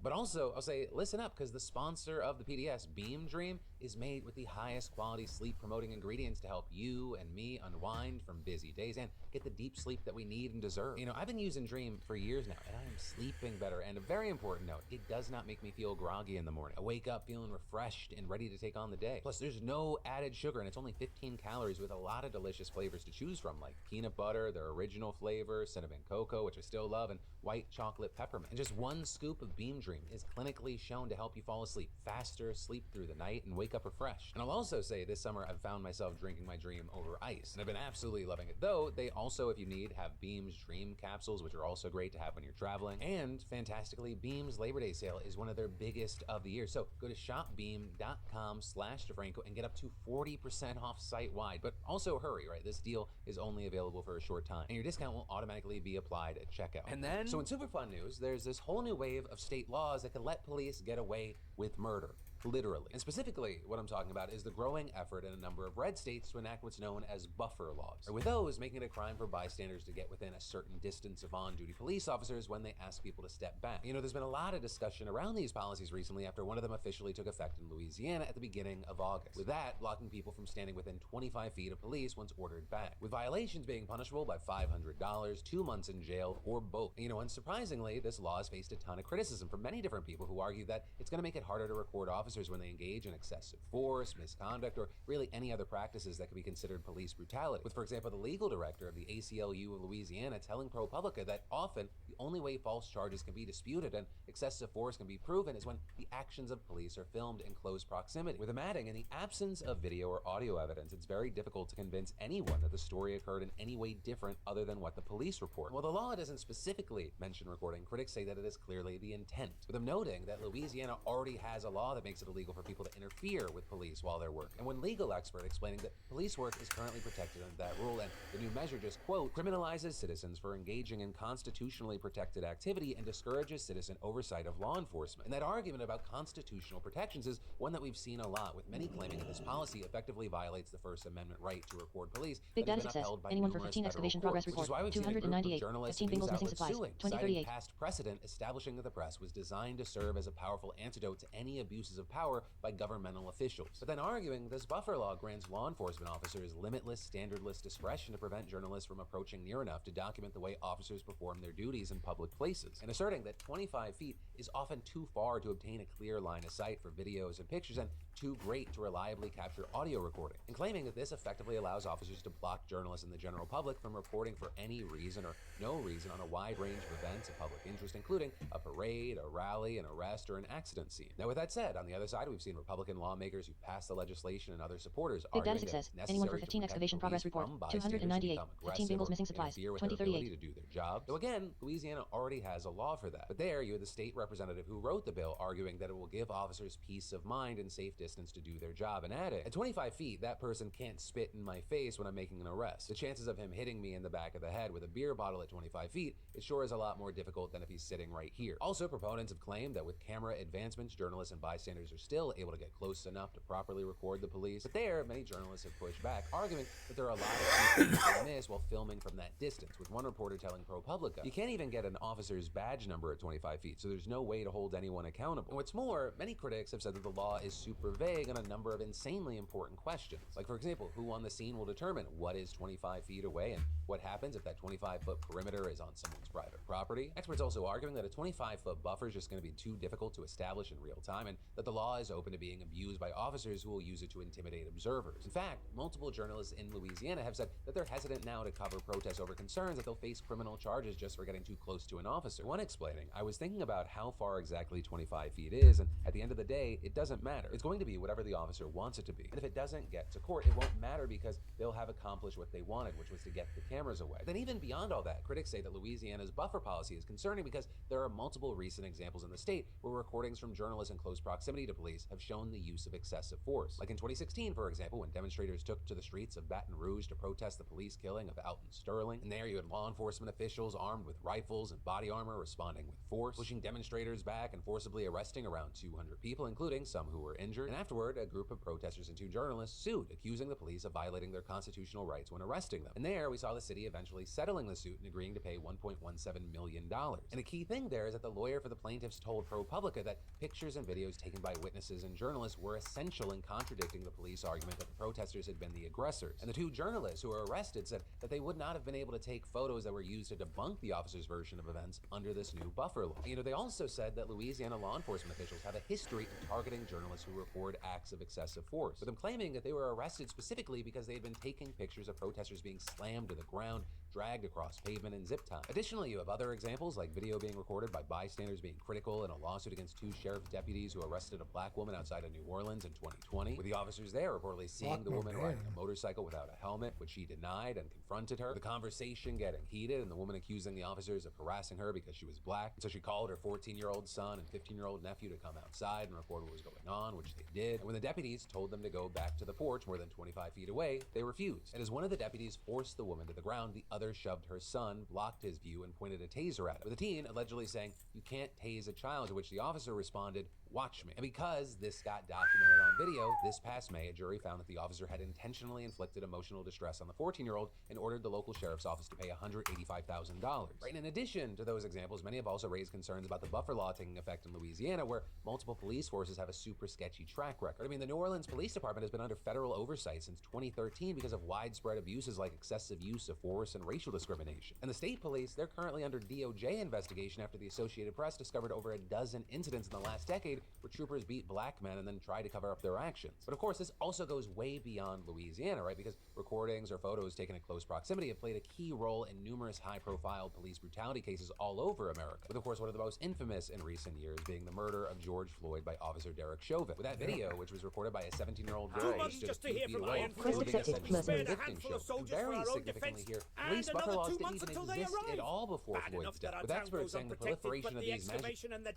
But also, I'll say, listen up, because the sponsor of the PDS, Beam Dream, is made with the highest quality sleep-promoting ingredients to help you and me unwind from busy days and get the deep sleep that we need and deserve. You know, I've been using Dream for years now, and I am sleeping better. And a very important note, it does not make me feel groggy in the morning. I wake up feeling refreshed and ready to take on the day. Plus, there's no added sugar, and it's only 15 calories with a lot of delicious flavors to choose from, like peanut butter, their original flavor, cinnamon cocoa, which I still love, and white chocolate peppermint. And just one scoop of Beam Dream is clinically shown to help you fall asleep faster, sleep through the night, and wake up refreshed. And I'll also say this summer I've found myself drinking my Dream over ice, and I've been absolutely loving it. Though they also, if you need, have Beam's Dream capsules, which are also great to have when you're traveling. And fantastically, Beam's Labor Day sale is one of their biggest of the year. So go to shopbeam.com/DeFranco and get up to 40% off site-wide. But also hurry, right? This deal is only available for a short time, and your discount will automatically be applied at checkout. And then, so in super fun news, there's this whole new wave of state laws that could let police get away with murder. Literally. And specifically, what I'm talking about is the growing effort in a number of red states to enact what's known as buffer laws. Or with those, making it a crime for bystanders to get within a certain distance of on-duty police officers when they ask people to step back. You know, there's been a lot of discussion around these policies recently after one of them officially took effect in Louisiana at the beginning of August. With that, blocking people from standing within 25 feet of police once ordered back. With violations being punishable by $500, 2 months in jail, or both. You know, unsurprisingly, this law has faced a ton of criticism from many different people who argue that it's going to make it harder to record officers when they engage in excessive force, misconduct, or really any other practices that could be considered police brutality. With, for example, the legal director of the ACLU of Louisiana telling ProPublica that often the only way false charges can be disputed and excessive force can be proven is when the actions of police are filmed in close proximity. With him adding, in the absence of video or audio evidence, it's very difficult to convince anyone that the story occurred in any way different other than what the police report. While the law doesn't specifically mention recording, critics say that it is clearly the intent, with them noting that Louisiana already has a law that makes it illegal for people to interfere with police while they're working. And one legal expert explaining that police work is currently protected under that rule, and the new measure just, quote, criminalizes citizens for engaging in constitutionally protected activity and discourages citizen oversight of law enforcement. And that argument about constitutional protections is one that we've seen a lot, with many claiming that this policy effectively violates the First Amendment right to record police. Big that has data been success. upheld by Anyone for numerous 15 federal excavation courts, progress which is report. why we've seen a group of 298. journalists 15 and news Bengals missing outlets supplies. suing, 2038. citing past precedent establishing that the press was designed to serve as a powerful antidote to any abuses of power by governmental officials. But then arguing this buffer law grants law enforcement officers limitless, standardless discretion to prevent journalists from approaching near enough to document the way officers perform their duties in public places, and asserting that 25 feet is often too far to obtain a clear line of sight for videos and pictures and too great to reliably capture audio recording, and claiming that this effectively allows officers to block journalists and the general public from reporting for any reason or no reason on a wide range of events of public interest, including a parade, a rally, an arrest, or an accident scene. Now, with that said, on the other side, we've seen Republican lawmakers who passed the legislation and other supporters Big data arguing that success. it's Anyone for necessary to 15 protect excavation police progress report. from bystanders who 298. become 15 aggressive Bengals or missing supplies. interfere with their ability 2038. to do their job. So again, Louisiana already has a law for that. But there, you had the state representative who wrote the bill arguing that it will give officers peace of mind and safe distance to do their job, and added, at 25 feet, that person can't spit in my face when I'm making an arrest. The chances of him hitting me in the back of the head with a beer bottle at 25 feet, it sure is a lot more difficult than if he's sitting right here. Also, proponents have claimed that with camera advancements, journalists and bystanders are still able to get close enough to properly record the police. But there, many journalists have pushed back, arguing that there are a lot of key things they miss while filming from that distance, with one reporter telling ProPublica, you can't even get an officer's badge number at 25 feet, so there's no way to hold anyone accountable. And what's more, many critics have said that the law is super vague on a number of insanely important questions. Like, for example, who on the scene will determine what is 25 feet away and what happens if that 25-foot perimeter is on someone's private property. Experts also arguing that a 25-foot buffer is just going to be too difficult to establish in real time, and that the law is open to being abused by officers who will use it to intimidate observers. In fact, multiple journalists in Louisiana have said that they're hesitant now to cover protests over concerns that they'll face criminal charges just for getting too close to an officer. One explaining, I was thinking about how far exactly 25 feet is, and at the end of the day, it doesn't matter. It's going to be whatever the officer wants it to be. And if it doesn't get to court, it won't matter because they'll have accomplished what they wanted, which was to get the cameras away. Then even beyond all that, critics say that Louisiana's buffer policy is concerning because there are multiple recent examples in the state where recordings from journalists in close proximity to police have shown the use of excessive force. Like in 2016, for example, when demonstrators took to the streets of Baton Rouge to protest the police killing of Alton Sterling. And there you had law enforcement officials armed with rifles rifles and body armor, responding with force, pushing demonstrators back and forcibly arresting around 200 people, including some who were injured. And afterward, a group of protesters and 2 journalists sued, accusing the police of violating their constitutional rights when arresting them. And there, we saw the city eventually settling the suit and agreeing to pay $1.17 million. And a key thing there is that the lawyer for the plaintiffs told ProPublica that pictures and videos taken by witnesses and journalists were essential in contradicting the police argument that the protesters had been the aggressors. And the 2 journalists who were arrested said that they would not have been able to take photos that were used to debunk the officers' version of events under this new buffer law. They also said that Louisiana law enforcement officials have a history of targeting journalists who report acts of excessive force, with them claiming that they were arrested specifically because they had been taking pictures of protesters being slammed to the ground, dragged across pavement, and zip tied. Additionally, you have other examples like video being recorded by bystanders being critical in a lawsuit against 2 sheriff deputies who arrested a black woman outside of New Orleans in 2020, with the officers there reportedly seeing the woman riding a motorcycle without a helmet, which she denied and confronted her. The conversation getting heated and the woman accusing the officers of harassing her because she was black. So she called her 14-year-old son and 15-year-old nephew to come outside and record what was going on, which they did. And when the deputies told them to go back to the porch more than 25 feet away, they refused. And as one of the deputies forced the woman to the ground, the other shoved her son, blocked his view, and pointed a taser at him, with the teen allegedly saying, "You can't tase a child," to which the officer responded, "Watch me." And because this got documented on video, this past May, a jury found that the officer had intentionally inflicted emotional distress on the 14-year-old and ordered the local sheriff's office to pay $185,000. Right? And in addition to those examples, many have also raised concerns about the buffer law taking effect in Louisiana, where multiple police forces have a super sketchy track record. The New Orleans Police Department has been under federal oversight since 2013 because of widespread abuses like excessive use of force and racial discrimination. And the state police, they're currently under DOJ investigation after the Associated Press discovered over a dozen incidents in the last decade where troopers beat black men and then tried to cover up their actions. But of course, this also goes way beyond Louisiana, right? Because recordings or photos taken in close proximity have played a key role in numerous high-profile police brutality cases all over America. With, of course, one of the most infamous in recent years being the murder of George Floyd by Officer Derek Chauvin. With that video, which was recorded by a 17-year-old girl who stood a few feet away, holding a sentencing victim show. Very significantly here, police buffer laws didn't even exist at all before Floyd's death, with experts saying the proliferation of these measures and the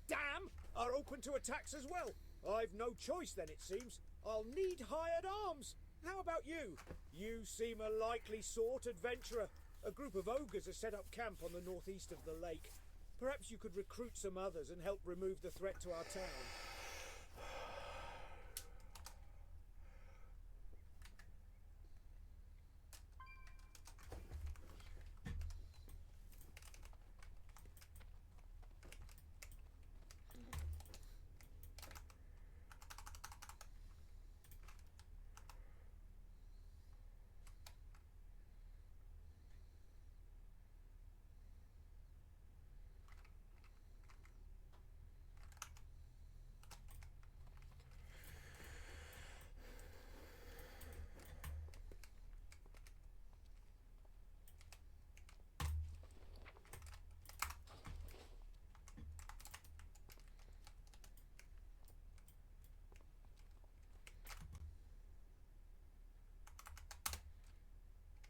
dam are open to attacks as well. I've no choice then, it seems. I'll need hired arms. How about you? You seem a likely sort adventurer. A group of ogres has set up camp on the northeast of the lake. Perhaps you could recruit some others and help remove the threat to our town.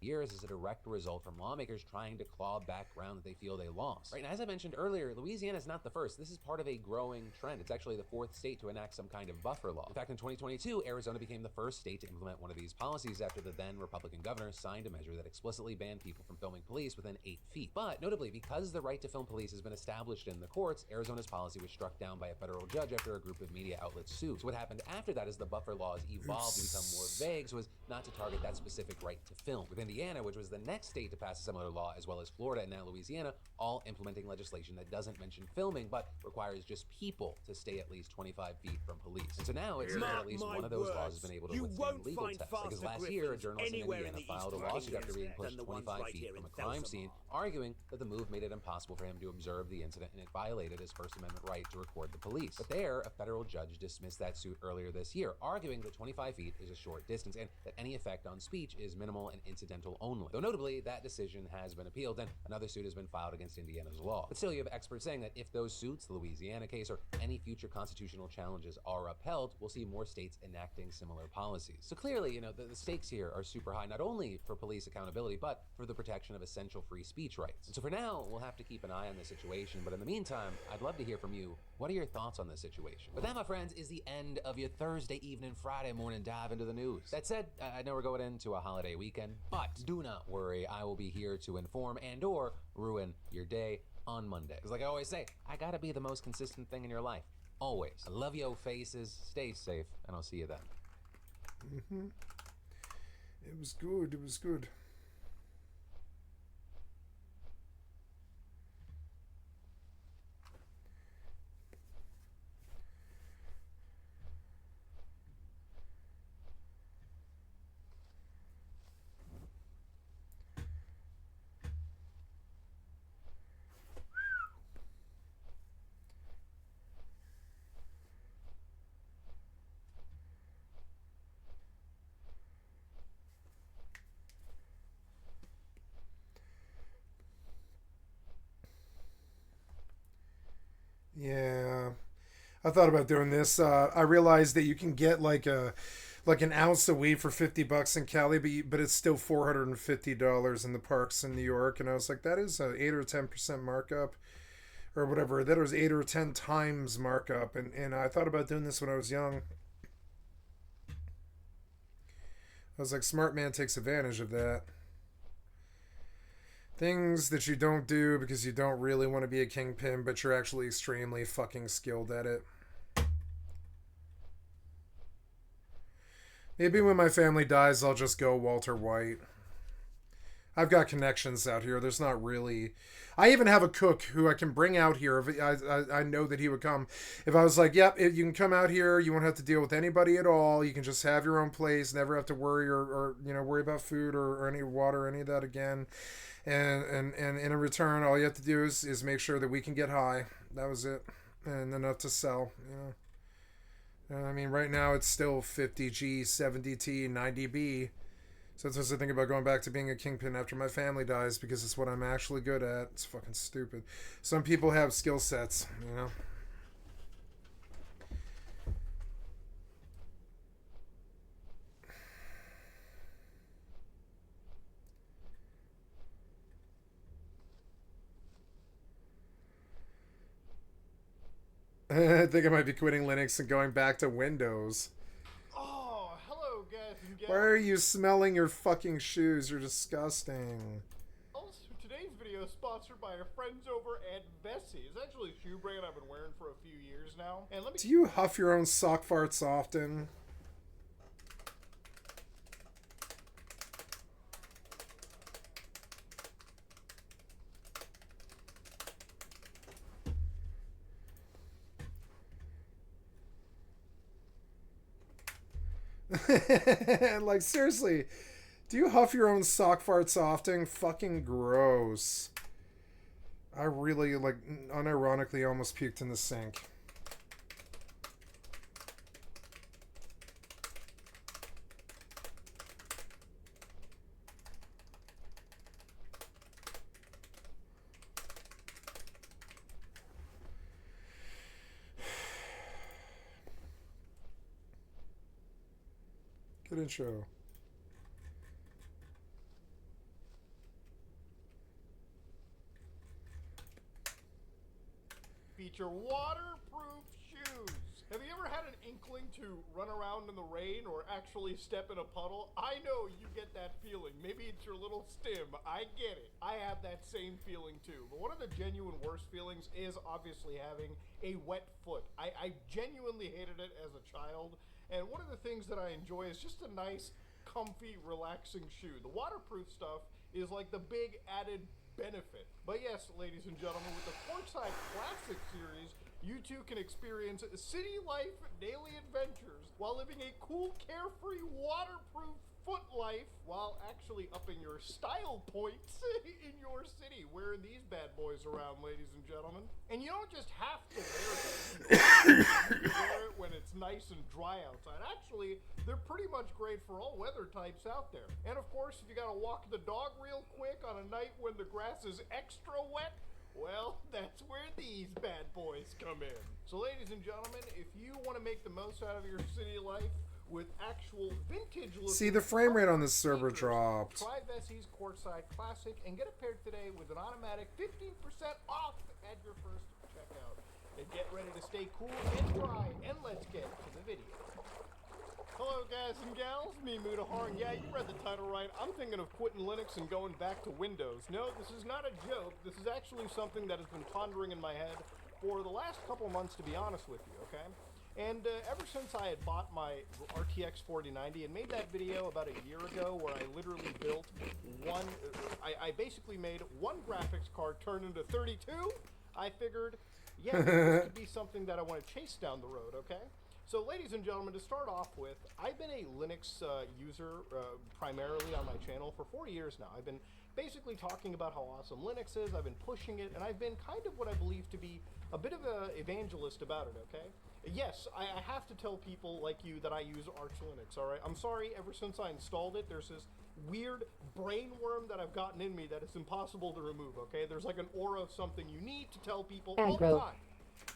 years is a direct result from lawmakers trying to claw back ground that they feel they lost. Right, and as I mentioned earlier, Louisiana is not the first. This is part of a growing trend. It's actually the 4th state to enact some kind of buffer law. In fact, in 2022, Arizona became the first state to implement one of these policies after the then Republican governor signed a measure that explicitly banned people from filming police within 8 feet. But notably, because the right to film police has been established in the courts, Arizona's policy was struck down by a federal judge after a group of media outlets sued. So what happened after that is the buffer laws evolved to become more vague, so as not to target that specific right to film. With Indiana, which was the next state to pass a similar law, as well as Florida and now Louisiana, all implementing legislation that doesn't mention filming, but requires just people to stay at least 25 feet from police. And so now it seems that at least one of those laws has been able to withstand legal tests. Because last year, a journalist in Indiana filed a lawsuit after being pushed 25 feet from a crime scene, arguing that the move made it impossible for him to observe the incident and it violated his First Amendment right to record the police. But there, a federal judge dismissed that suit earlier this year, arguing that 25 feet is a short distance and that any effect on speech is minimal and incidental only. Though notably, that decision has been appealed and another suit has been filed against Indiana's law. But still, you have experts saying that if those suits, the Louisiana case, or any future constitutional challenges are upheld, we'll see more states enacting similar policies. So clearly, the stakes here are super high, not only for police accountability, but for the protection of essential free speech rights. And so for now, we'll have to keep an eye on the situation, but in the meantime, I'd love to hear from you. What are your thoughts on this situation? But that, my friends, is the end of your Thursday evening, Friday morning dive into the news. That said, I know we're going into a holiday weekend, but do not worry. I will be here to inform and or ruin your day on Monday. Because like I always say, I gotta be the most consistent thing in your life. Always. I love yo faces. Stay safe, and I'll see you then. It was good. It was good. Yeah, I thought about doing this. I realized that you can get like an ounce of weed for $50 in Cali, but it's still $450 in the parks in New York. And I was like, that is a 8 or 10% markup, or whatever. That was 8 or 10 times markup. And I thought about doing this when I was young. I was like, smart man takes advantage of that. Things that you don't do because you don't really want to be a kingpin, but you're actually extremely fucking skilled at it. Maybe when my family dies, I'll just go Walter White. I've got connections out here. There's not really... I even have a cook who I can bring out here. If I know that he would come. If I was like, yep, you can come out here. You won't have to deal with anybody at all. You can just have your own place. Never have to worry or worry about food or any water or any of that again. And in return, all you have to do is make sure that we can get high. That was it. And enough to sell, I mean, right now it's still 50G, 70T, 90B. So that's what I think about going back to being a kingpin after my family dies, because it's what I'm actually good at. It's fucking stupid. Some people have skill sets, I think I might be quitting Linux and going back to Windows. Oh, hello, guys and gals. Why are you smelling your fucking shoes? You're disgusting. Also, today's video is sponsored by our friends over at Vessi. It's actually a shoe brand I've been wearing for a few years now. And let me... Do you huff your own sock farts often? Like, seriously, do you huff your own sock farts often? Fucking gross. I really, like, unironically almost puked in the sink. Good intro. Feature waterproof shoes. Have you ever had an inkling to run around in the rain or actually step in a puddle? I know you get that feeling. Maybe it's your little stim. I get it. I have that same feeling too. But one of the genuine worst feelings is obviously having a wet foot. I genuinely hated it as a child. And one of the things that I enjoy is just a nice, comfy, relaxing shoe. The waterproof stuff is like the big added benefit. But yes, ladies and gentlemen, with the Courtside Classic series, you too can experience city life daily adventures while living a cool, carefree, waterproof foot life while actually upping your style points in your city. Wearing these bad boys around, ladies and gentlemen. And you don't just have to wear them. You wear it when it's nice and dry outside. Actually, they're pretty much great for all weather types out there. And of course, if you gotta walk the dog real quick on a night when the grass is extra wet, well, that's where these bad boys come in. So ladies and gentlemen, if you want to make the most out of your city life with actual vintage looking... See, the frame rate on this server sneakers, dropped. try Vessi's Courtside Classic and get a pair today with an automatic 15% off at your first checkout. and get ready to stay cool and dry, and let's get to the video. Hello guys and gals, me Mudahar, and yeah, you read the title right. I'm thinking of quitting Linux and going back to Windows. No, this is not a joke. This is actually something that has been pondering in my head for the last couple months, to be honest with you, okay? And ever since I had bought my RTX 4090 and made that video about a year ago where I literally built one, I basically made one graphics card turn into 32, I figured, yeah, this could be something that I want to chase down the road, okay? So ladies and gentlemen, to start off with, I've been a Linux user primarily on my channel for 4 years now. I've been basically talking about how awesome Linux is, I've been pushing it, and I've been kind of what I believe to be a bit of an evangelist about it, okay? Yes, I have to tell people like you that I use Arch Linux, alright? I'm sorry, ever since I installed it, there's this weird brain worm that I've gotten in me that is impossible to remove, okay? There's like an aura of something you need to tell people all the time.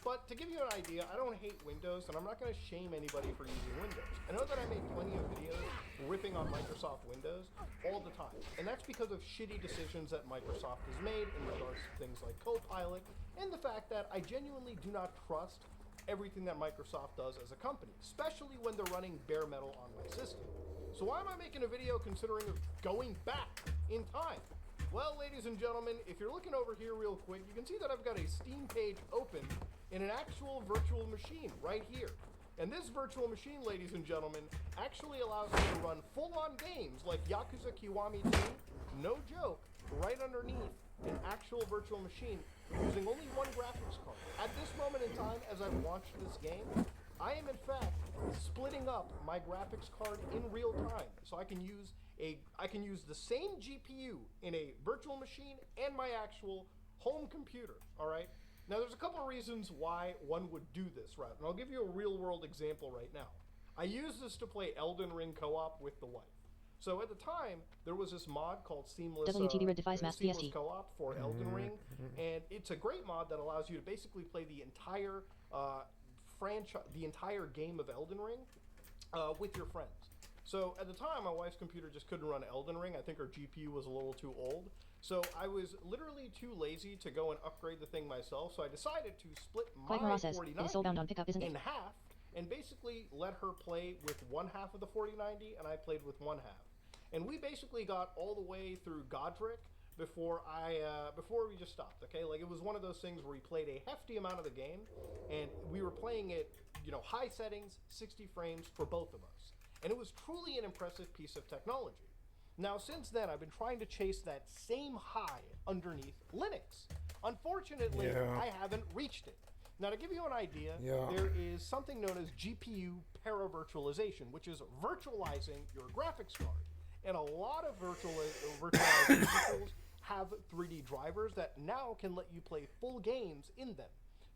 But to give you an idea, I don't hate Windows, and I'm not going to shame anybody for using Windows. I know that I make plenty of videos ripping on Microsoft Windows all the time, and that's because of shitty decisions that Microsoft has made in regards to things like Copilot, and the fact that I genuinely do not trust everything that Microsoft does as a company, especially when they're running bare metal on my system. So why am I making a video considering of going back in time? Well, ladies and gentlemen, if you're looking over here real quick, you can see that I've got a Steam page open in an actual virtual machine right here. And this virtual machine, ladies and gentlemen, actually allows me to run full-on games like Yakuza Kiwami 2, no joke, right underneath an actual virtual machine using only one graphics card. At this moment in time, as I've launched this game, I am in fact splitting up my graphics card in real time, so I can use the same GPU in a virtual machine and my actual home computer, all right? Now, there's a couple of reasons why one would do this route, and I'll give you a real-world example right now. I use this to play Elden Ring co-op with the wife. So at the time, there was this mod called Seamless Co-op for Elden Ring, and it's a great mod that allows you to basically play the entire the entire game of Elden Ring with your friends. So at the time, my wife's computer just couldn't run Elden Ring. I think her GPU was a little too old. So I was literally too lazy to go and upgrade the thing myself. So I decided to split my 4090 in half and basically let her play with one half of the 4090 and I played with one half. And we basically got all the way through Godric before we just stopped, okay? Like, it was one of those things where we played a hefty amount of the game and we were playing it, you know, high settings, 60 frames for both of us. And it was truly an impressive piece of technology. Now, since then, I've been trying to chase that same high underneath Linux. Unfortunately, I haven't reached it. Now, to give you an idea, there is something known as GPU paravirtualization, which is virtualizing your graphics card. And a lot of virtualization tools have 3D drivers that now can let you play full games in them.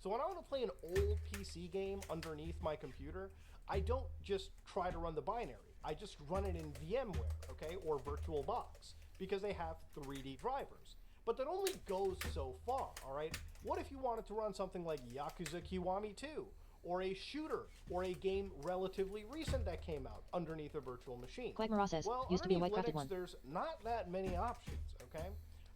So when I want to play an old PC game underneath my computer, I don't just try to run the binary. I just run it in VMware, okay, or VirtualBox, because they have 3D drivers. But that only goes so far, all right? What if you wanted to run something like Yakuza Kiwami 2, or a shooter, or a game relatively recent that came out underneath a virtual machine? Well, used to be a white-crafted one. There's not that many options, okay?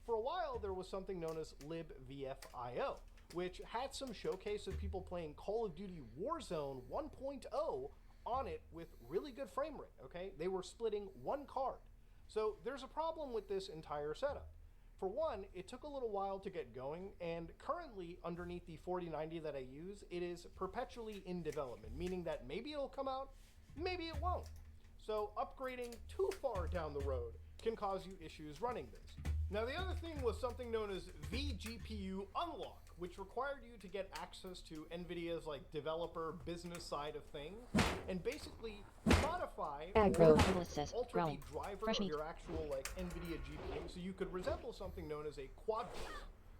For a while, there was something known as libvfio, which had some showcase of people playing Call of Duty Warzone 1.0 on it with really good frame rate, okay? They were splitting one card. So there's a problem with this entire setup. For one, it took a little while to get going, and currently underneath the 4090 that I use, it is perpetually in development, meaning that maybe it'll come out, maybe it won't. So upgrading too far down the road can cause you issues running this. Now, the other thing was something known as vGPU Unlock, which required you to get access to NVIDIA's like developer business side of things and basically modify or alter the driver of your actual like NVIDIA GPU so you could resemble something known as a quadverse.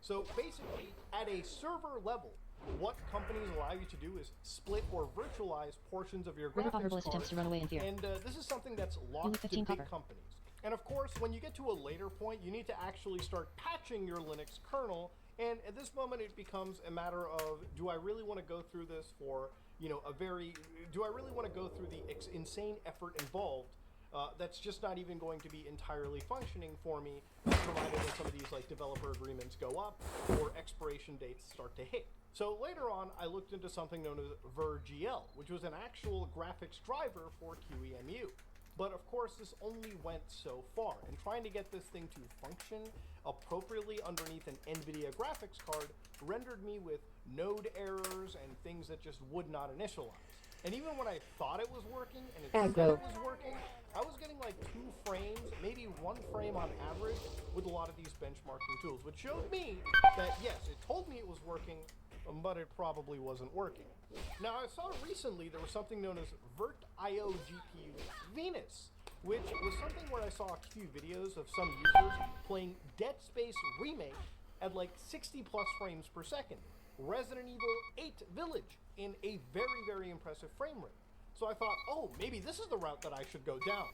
So basically, at a server level, what companies allow you to do is split or virtualize portions of your graphics card, and this is something that's locked to big companies. And of course, when you get to a later point, you need to actually start patching your Linux kernel. And at this moment, it becomes a matter of, do I really want to go through this for, you know, do I really want to go through the insane effort involved that's just not even going to be entirely functioning for me, provided that some of these like developer agreements go up or expiration dates start to hit. So later on, I looked into something known as VerGL, which was an actual graphics driver for QEMU. But of course, this only went so far, and trying to get this thing to function appropriately underneath an NVIDIA graphics card rendered me with node errors and things that just would not initialize. And even when I thought it was working, and it said it was working, I was getting like 2 frames, maybe 1 frame on average, with a lot of these benchmarking tools, which showed me that yes, it told me it was working, but it probably wasn't working. Now, I saw recently there was something known as VirtIO GPU Venus, which was something where I saw a few videos of some users playing Dead Space Remake at like 60 plus frames per second, Resident Evil 8 Village in a very, very impressive frame rate. So I thought, oh, maybe this is the route that I should go down.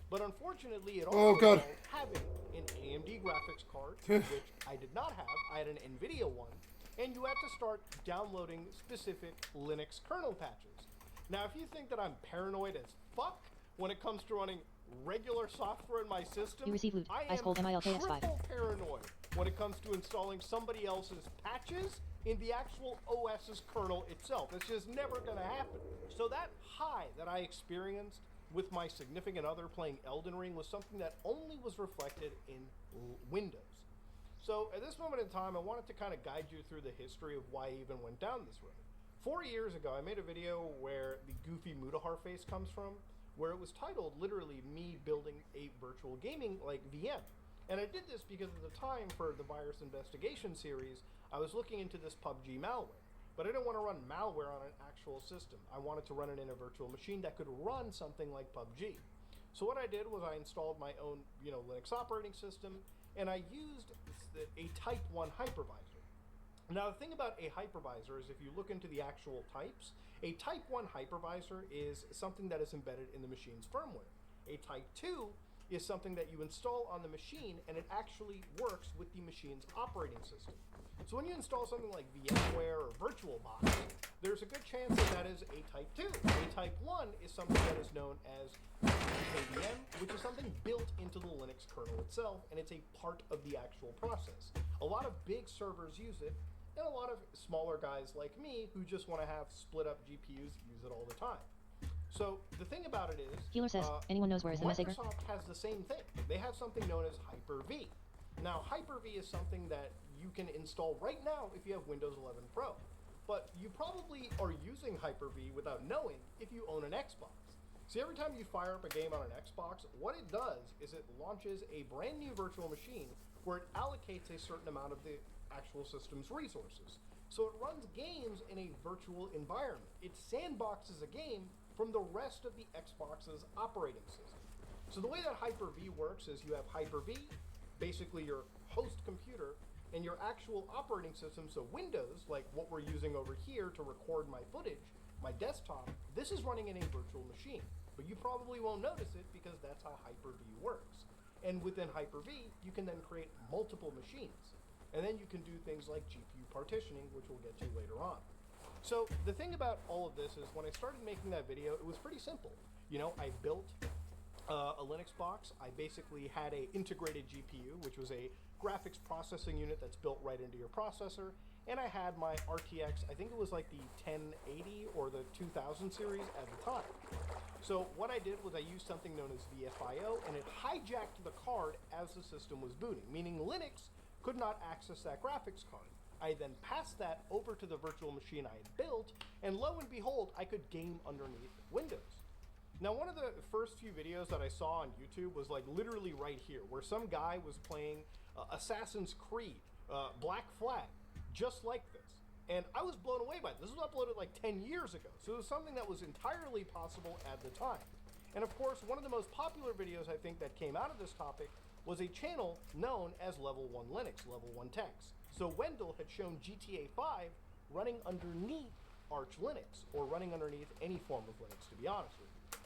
But unfortunately, it also involved having an AMD graphics card, which I did not have. I had an NVIDIA one. And you had to start downloading specific Linux kernel patches. Now, if you think that I'm paranoid as fuck when it comes to running regular software in my system, You receive loot. I Ice am cold MILKX5. triple paranoid when it comes to installing somebody else's patches in the actual OS's kernel itself. It's just never going to happen. So that high that I experienced with my significant other playing Elden Ring was something that only was reflected in Windows. So at this moment in time, I wanted to kind of guide you through the history of why I even went down this road. 4 years ago, I made a video where the goofy Mutahar face comes from, where it was titled literally me building a virtual gaming like VM. And I did this because at the time for the virus investigation series, I was looking into this PUBG malware. But I didn't want to run malware on an actual system. I wanted to run it in a virtual machine that could run something like PUBG. So what I did was I installed my own, Linux operating system, and I used a Type 1 hypervisor. Now, the thing about a hypervisor is if you look into the actual types, a Type 1 hypervisor is something that is embedded in the machine's firmware. A Type 2 is something that you install on the machine, and it actually works with the machine's operating system. So when you install something like VMware or VirtualBox, there's a good chance that is a Type 2. A Type 1 is something that is known as KVM, which is something built into the Linux kernel itself, and it's a part of the actual process. A lot of big servers use it, and a lot of smaller guys like me who just want to have split up GPUs use it all the time. So the thing about it is, Healer says, anyone knows where is the Messager? Microsoft has the same thing. They have something known as Hyper-V. Now, Hyper-V is something that you can install right now if you have Windows 11 Pro. But you probably are using Hyper-V without knowing if you own an Xbox. See, every time you fire up a game on an Xbox, what it does is it launches a brand new virtual machine where it allocates a certain amount of the actual system's resources. So it runs games in a virtual environment. It sandboxes a game from the rest of the Xbox's operating system. So the way that Hyper-V works is you have Hyper-V, basically your host computer, and your actual operating system, so Windows, like what we're using over here to record my footage, my desktop, this is running in a virtual machine. But you probably won't notice it because that's how Hyper-V works. And within Hyper-V, you can then create multiple machines. And then you can do things like GPU partitioning, which we'll get to later on. So the thing about all of this is when I started making that video, it was pretty simple. I built a Linux box. I basically had a integrated GPU, which was a graphics processing unit that's built right into your processor. And I had my RTX, I think it was like the 1080 or the 2000 series at the time. So what I did was I used something known as VFIO, and it hijacked the card as the system was booting, meaning Linux could not access that graphics card. I then passed that over to the virtual machine I had built, and lo and behold, I could game underneath Windows. Now, one of the first few videos that I saw on YouTube was like literally right here, where some guy was playing Assassin's Creed, Black Flag, just like this. And I was blown away by it. This was uploaded like 10 years ago, so it was something that was entirely possible at the time. And of course, one of the most popular videos I think that came out of this topic was a channel known as Level 1 Linux, Level 1 Techs. So Wendell had shown GTA 5 running underneath Arch Linux, or running underneath any form of Linux, to be honest with you.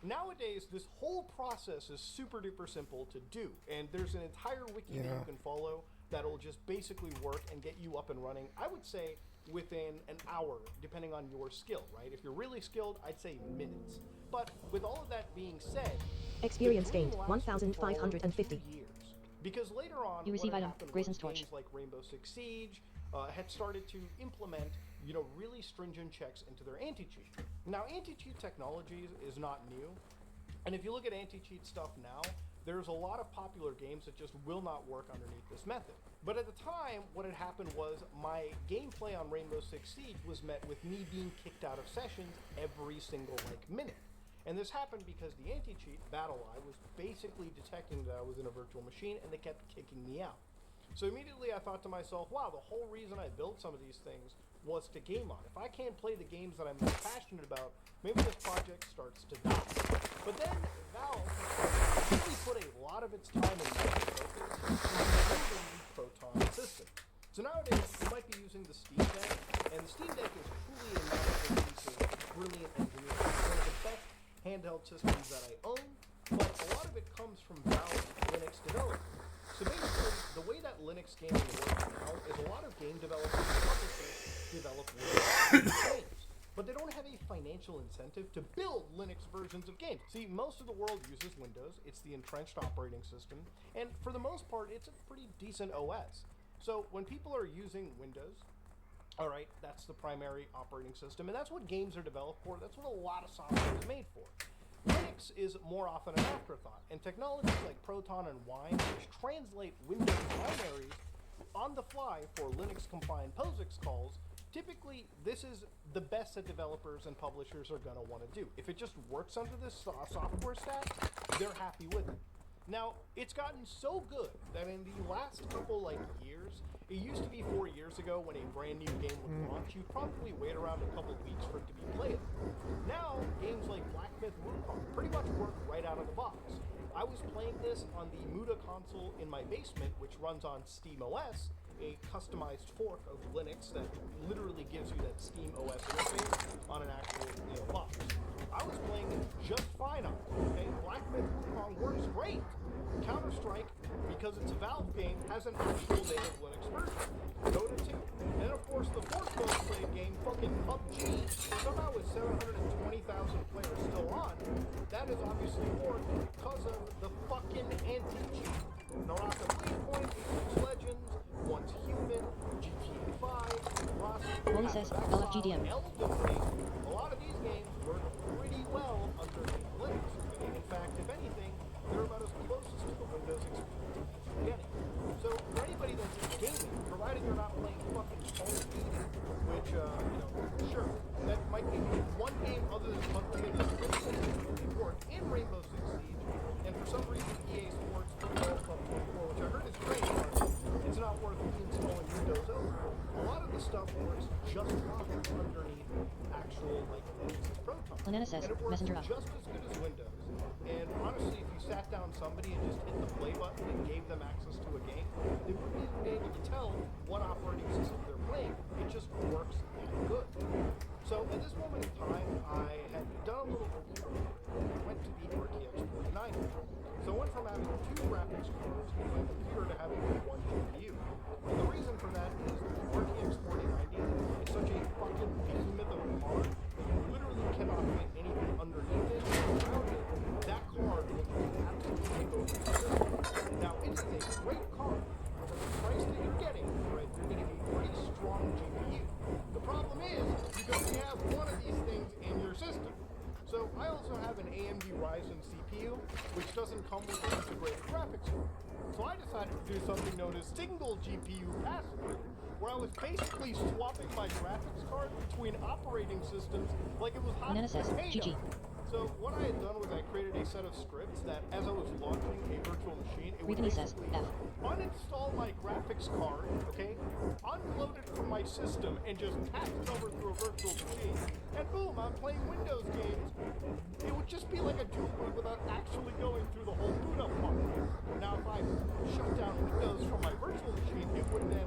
Nowadays, this whole process is super duper simple to do, and there's an entire wiki that you can follow that'll just basically work and get you up and running, I would say, within an hour, depending on your skill, right? If you're really skilled, I'd say minutes. But with all of that being said, experience gained 1,550 years. Because later on, You receive what item, happened Grayson's was torch. games like Rainbow Six Siege, had started to implement, really stringent checks into their anti-cheat. Now, anti-cheat technology is not new, and if you look at anti-cheat stuff now, there's a lot of popular games that just will not work underneath this method. But at the time, what had happened was my gameplay on Rainbow Six Siege was met with me being kicked out of sessions every single minute. And this happened because the anti-cheat, BattleEye, was basically detecting that I was in a virtual machine, and they kept kicking me out. So immediately I thought to myself, wow, the whole reason I built some of these things was to game on. If I can't play the games that I'm most passionate about, maybe this project starts to die. But then Valve really put a lot of its time and money focus into building the Proton system. So nowadays, you might be using the Steam Deck, and the Steam Deck is truly a magical piece of brilliant engineering. It's one of the best handheld systems that I own, but a lot of it comes from Valve Linux development. So basically, the way that Linux gaming works now is a lot of game developers and publishers develop Linux games, but they don't have a financial incentive to build Linux versions of games. See, most of the world uses Windows. It's the entrenched operating system, and for the most part, it's a pretty decent OS. So when people are using Windows, all right, that's the primary operating system, and that's what games are developed for. That's what a lot of software is made for. Linux is more often an afterthought, and technologies like Proton and Wine, which translate Windows binaries on the fly for Linux-compliant POSIX calls, typically this is the best that developers and publishers are going to want to do. If it just works under this software stack, they're happy with it. Now, it's gotten so good that in the last couple years, it used to be 4 years ago when a brand new game would launch, you'd probably wait around a couple weeks for it to be playable. Now, games like Black Myth Wukong pretty much work right out of the box. I was playing this on the Muda console in my basement, which runs on SteamOS, a customized fork of Linux that literally gives you that SteamOS interface on an actual box. I was playing it just fine on it, okay? Black Myth Wukong works great. Counter-Strike, because it's a Valve game, has an actual native Linux version. Dota 2. And of course, the fourth most played game, fucking PUBG, somehow with 720,000 players still on, that is obviously worked because of the fucking anti-cheat. Naraka Bleedpoint, Apex Legends, Once Human, GTA 5, Rust, Wally says, LFGDM. Elden Ring. A lot of these games work pretty well under Linux. In fact, if anything, they're about as closest to the Windows experience as you're getting. So for anybody that's gaming, provided you're not playing fucking Call of Duty, which, sure, that might be one game other than Unlimited work in Rainbow Six Siege, and for some reason EA Sports Football Club 24, which I heard is great, but it's not worth installing Windows over. A lot of the stuff works just fine underneath actual Linux Proton. Lanana says, and it works Messenger up. just as good as Windows. And honestly, if you sat down somebody and just hit the play button and gave them access to a game, they wouldn't even be able to tell what operating system they're playing. It just works that good. So at this moment in time, I had done a little computer upgrade. I went to the RTX 4090. So I went from having 2 graphics cards in my computer to having 1 GPU. And the reason for that is the RTX 4090 is such a fucking behemoth of a card that you literally cannot fit anything underneath it or around it. That card will just absolutely take over the system. Now, it is a great card, but for the price that you're getting, right, you're getting a pretty strong GPU. The problem is, you only have one of these things in your system. So I also have an AMD Ryzen CPU, which doesn't come with an integrated graphics card. So I decided to do something known as single GPU pass-through, where I was basically swapping my graphics card between operating systems like it was hot Banana says, potato. GG. So what I had done was I created a set of scripts that, as I was launching a virtual machine, it would Weekly says, basically F. uninstall my graphics card, okay, unload it from my system, and just pass it over through a virtual machine. And boom, I'm playing Windows games. It would just be like a dual boot without actually going through the whole boot up part. Now, if I shut down Windows from my virtual machine, it would then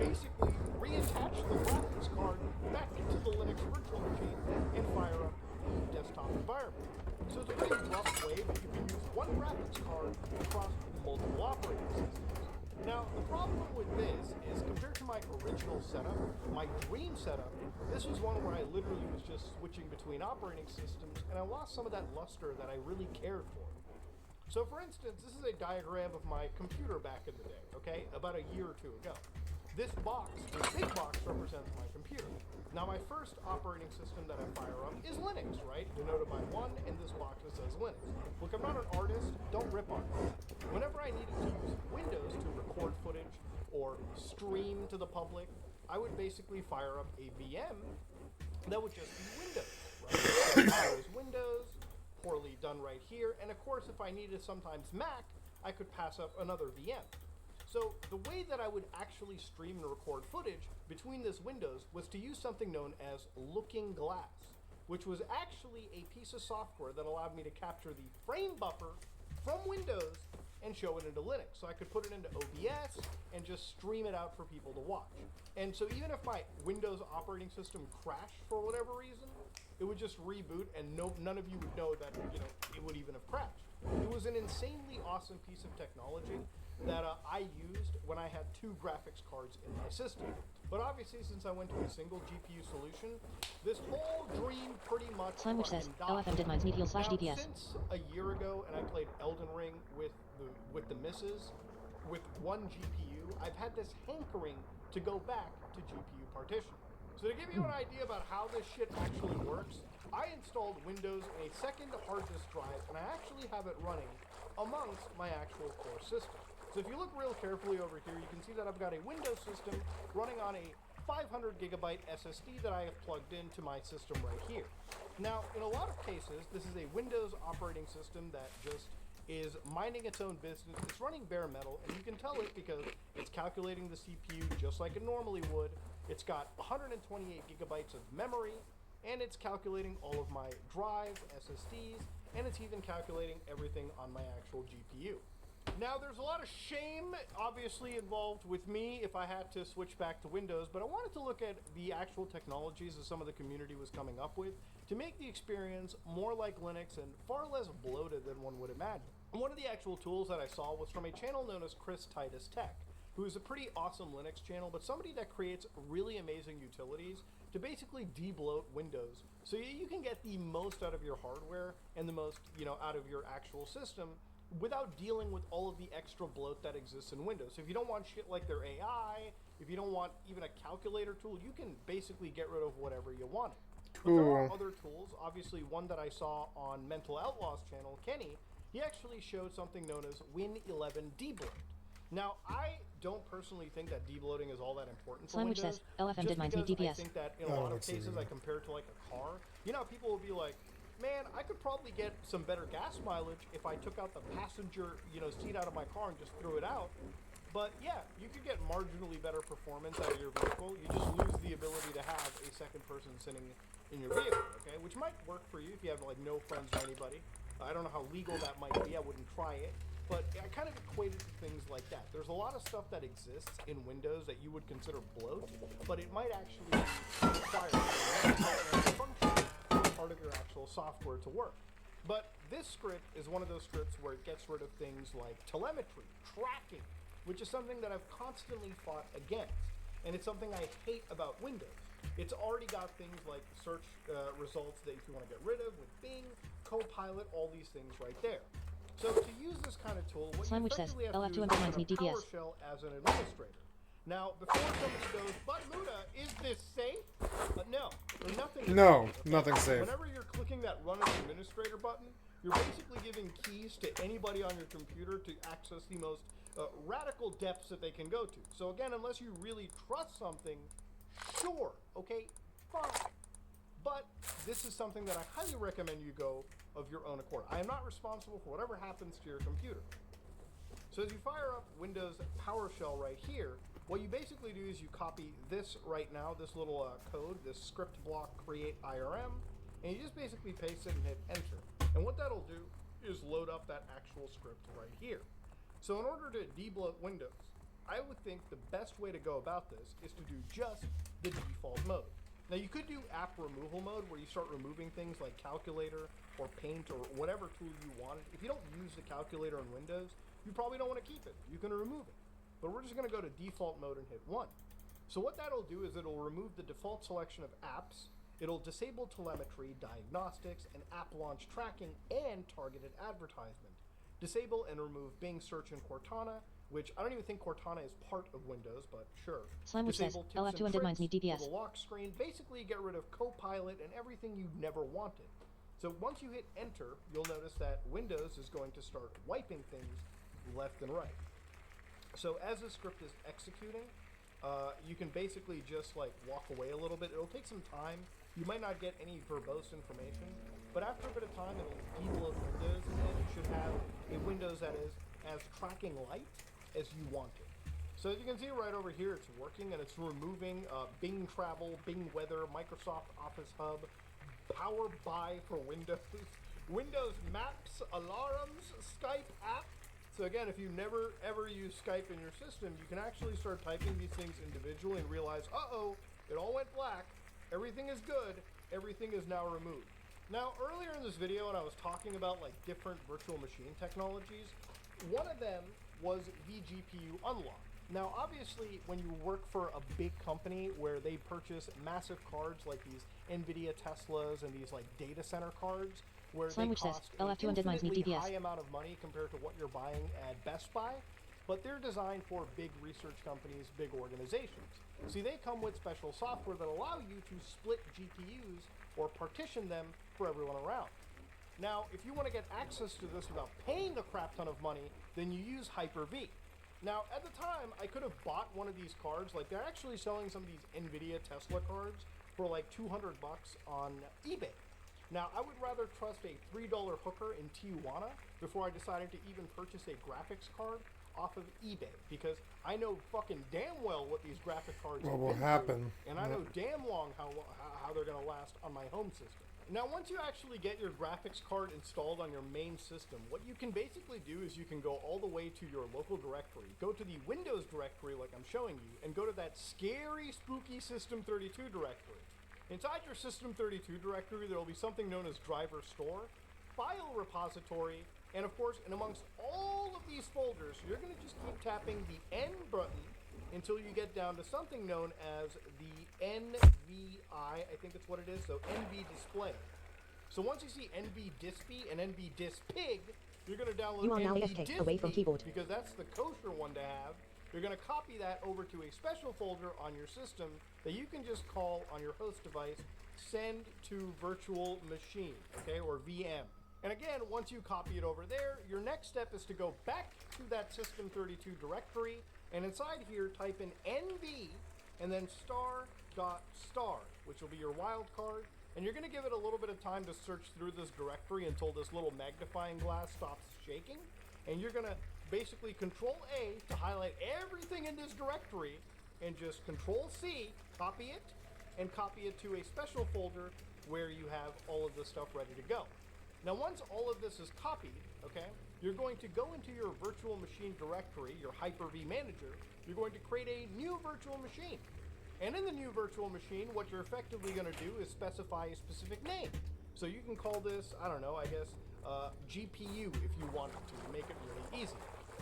basically reattach the graphics card back into the Linux virtual machine and fire up the desktop environment. So it's a pretty rough way, but you can use one graphics card across multiple operating systems. Now, the problem with this is, compared to my original setup, my dream setup, this was one where I literally was just switching between operating systems, and I lost some of that luster that I really cared for. So, for instance, this is a diagram of my computer back in the day, okay, about a year or 2 ago. This big box represents my computer. Now my first operating system that I fire up is Linux, right? Denoted by 1, and this box that says Linux. Look, I'm not an artist, don't rip on me. Whenever I needed to use Windows to record footage or stream to the public, I would basically fire up a VM that would just be Windows, right? Always Windows, poorly done right here, and of course if I needed sometimes Mac, I could pass up another VM. So the way that I would actually stream and record footage between this Windows was to use something known as Looking Glass, which was actually a piece of software that allowed me to capture the frame buffer from Windows and show it into Linux. So I could put it into OBS and just stream it out for people to watch. And so even if my Windows operating system crashed for whatever reason, it would just reboot and none of you would know that, it would even have crashed. It was an insanely awesome piece of technology that I used when I had 2 graphics cards in my system. But obviously, since I went to a single GPU solution, this whole dream pretty much Time which says, Oh, LFM did mine's medial slash now, DPS. since a year ago, and I played Elden Ring with the misses, with 1 GPU, I've had this hankering to go back to GPU partition. So to give you an idea about how this shit actually works, I installed Windows in a second hard disk drive, and I actually have it running amongst my actual core system. So if you look real carefully over here, you can see that I've got a Windows system running on a 500 gigabyte SSD that I have plugged into my system right here. Now, in a lot of cases, this is a Windows operating system that just is minding its own business. It's running bare metal, and you can tell it because it's calculating the CPU just like it normally would. It's got 128 gigabytes of memory, and it's calculating all of my drive, SSDs, and it's even calculating everything on my actual GPU. Now, there's a lot of shame, obviously, involved with me if I had to switch back to Windows, but I wanted to look at the actual technologies that some of the community was coming up with to make the experience more like Linux and far less bloated than one would imagine. And one of the actual tools that I saw was from a channel known as Chris Titus Tech, who is a pretty awesome Linux channel, but somebody that creates really amazing utilities to basically de-bloat Windows so you can get the most out of your hardware and the most, out of your actual system without dealing with all of the extra bloat that exists in Windows. So if you don't want shit like their AI, if you don't want even a calculator tool, you can basically get rid of whatever you want. But there are other tools. Obviously, one that I saw on Mental Outlaws channel, Kenny, he actually showed something known as Win11 debloat. Now, I don't personally think that debloating is all that important for Time which Windows. says, LFM did mine's just because I DPS. think that in a lot of cases, I compare it to like a car. People will be like, man, I could probably get some better gas mileage if I took out the passenger, seat out of my car and just threw it out. But yeah, you could get marginally better performance out of your vehicle. You just lose the ability to have a second person sitting in your vehicle, okay? Which might work for you if you have like no friends or anybody. I don't know how legal that might be. I wouldn't try it. But I kind of equate it to things like that. There's a lot of stuff that exists in Windows that you would consider bloat, but it might actually require a function part of your actual software to work. But this script is one of those scripts where it gets rid of things like telemetry, tracking, which is something that I've constantly fought against. And it's something I hate about Windows. It's already got things like search results that if you want to get rid of with Bing, Copilot, all these things right there. So to use this kind of tool, what you effectively have to do is run a PowerShell as an administrator. Now, before somebody goes, but Muda, is this safe? No, nothing. No, nothing's safe. Whenever you're clicking that Run as Administrator button, you're basically giving keys to anybody on your computer to access the most radical depths that they can go to. So again, unless you really trust something, sure, okay, fine. But this is something that I highly recommend you go of your own accord. I am not responsible for whatever happens to your computer. So as you fire up Windows PowerShell right here, what you basically do is you copy this right now, this little code, this script block create IRM, and you just basically paste it and hit enter. And what that'll do is load up that actual script right here. So in order to debloat Windows, I would think the best way to go about this is to do just the default mode. Now you could do app removal mode where you start removing things like calculator or paint or whatever tool you wanted. If you don't use the calculator in Windows, you probably don't want to keep it. You can remove it. But we're just going to go to default mode and hit 1. So what that'll do is it'll remove the default selection of apps, it'll disable telemetry, diagnostics, and app launch tracking, and targeted advertisement. Disable and remove Bing Search and Cortana, which I don't even think Cortana is part of Windows, but sure. Slimewich says, Disable tips LF and 200 mines tricks need for DPS. the lock screen. Basically, get rid of Copilot and everything you never wanted. So once you hit enter, you'll notice that Windows is going to start wiping things left and right. So as the script is executing, you can basically just like walk away a little bit. It'll take some time. You might not get any verbose information, but after a bit of time, it'll deload Windows, and you should have a Windows that is as tracking light as you want it. So as you can see right over here, it's working, and it's removing Bing Travel, Bing Weather, Microsoft Office Hub, Power Buy for Windows, Windows Maps, Alarms, Skype app. So again, if you never ever use Skype in your system, you can actually start typing these things individually and realize, uh-oh, it all went black, everything is good, everything is now removed. Now, earlier in this video, when I was talking about like different virtual machine technologies, one of them was vGPU unlock. Now, obviously, when you work for a big company where they purchase massive cards like these NVIDIA Teslas and these like data center cards, where they Slimewich says, cost LF an 200 mines need infinitely DPS. high amount of money compared to what you're buying at Best Buy, but they're designed for big research companies, big organizations. See, they come with special software that allow you to split GPUs or partition them for everyone around. Now, if you want to get access to this without paying a crap ton of money, then you use Hyper-V. Now, at the time, I could have bought one of these cards. Like, they're actually selling some of these NVIDIA Tesla cards for like $200 on eBay. Now, I would rather trust a $3 hooker in Tijuana before I decided to even purchase a graphics card off of eBay, because I know fucking damn well what these graphic cards What have will been through, happen. and I know damn long how they're going to last on my home system. Now, once you actually get your graphics card installed on your main system, what you can basically do is you can go all the way to your local directory, go to the Windows directory like I'm showing you, and go to that scary, spooky System32 directory. Inside your System32 directory, there will be something known as Driver Store, File Repository, and of course, and amongst all of these folders, you're going to just keep tapping the N button until you get down to something known as the NVI, I think that's what it is, so NV Display. So once you see NV Dispy and NV Dispig, you're going to download You are now NV AFK, away from Dispy, keyboard. because that's the kosher one to have. You're going to copy that over to a special folder on your system that you can just call on your host device, send to virtual machine, okay, or VM. And again, once you copy it over there, your next step is to go back to that System32 directory, and inside here type in NV and then star.star, which will be your wildcard, and you're going to give it a little bit of time to search through this directory until this little magnifying glass stops shaking, and you're going to basically Control A to highlight everything in this directory, and just Control C, copy it, and copy it to a special folder where you have all of this stuff ready to go. Now, once all of this is copied, okay, you're going to go into your virtual machine directory, your Hyper-V manager. You're going to create a new virtual machine. And in the new virtual machine, what you're effectively going to do is specify a specific name. So you can call this, I don't know, I guess, GPU if you wanted to make it really easy.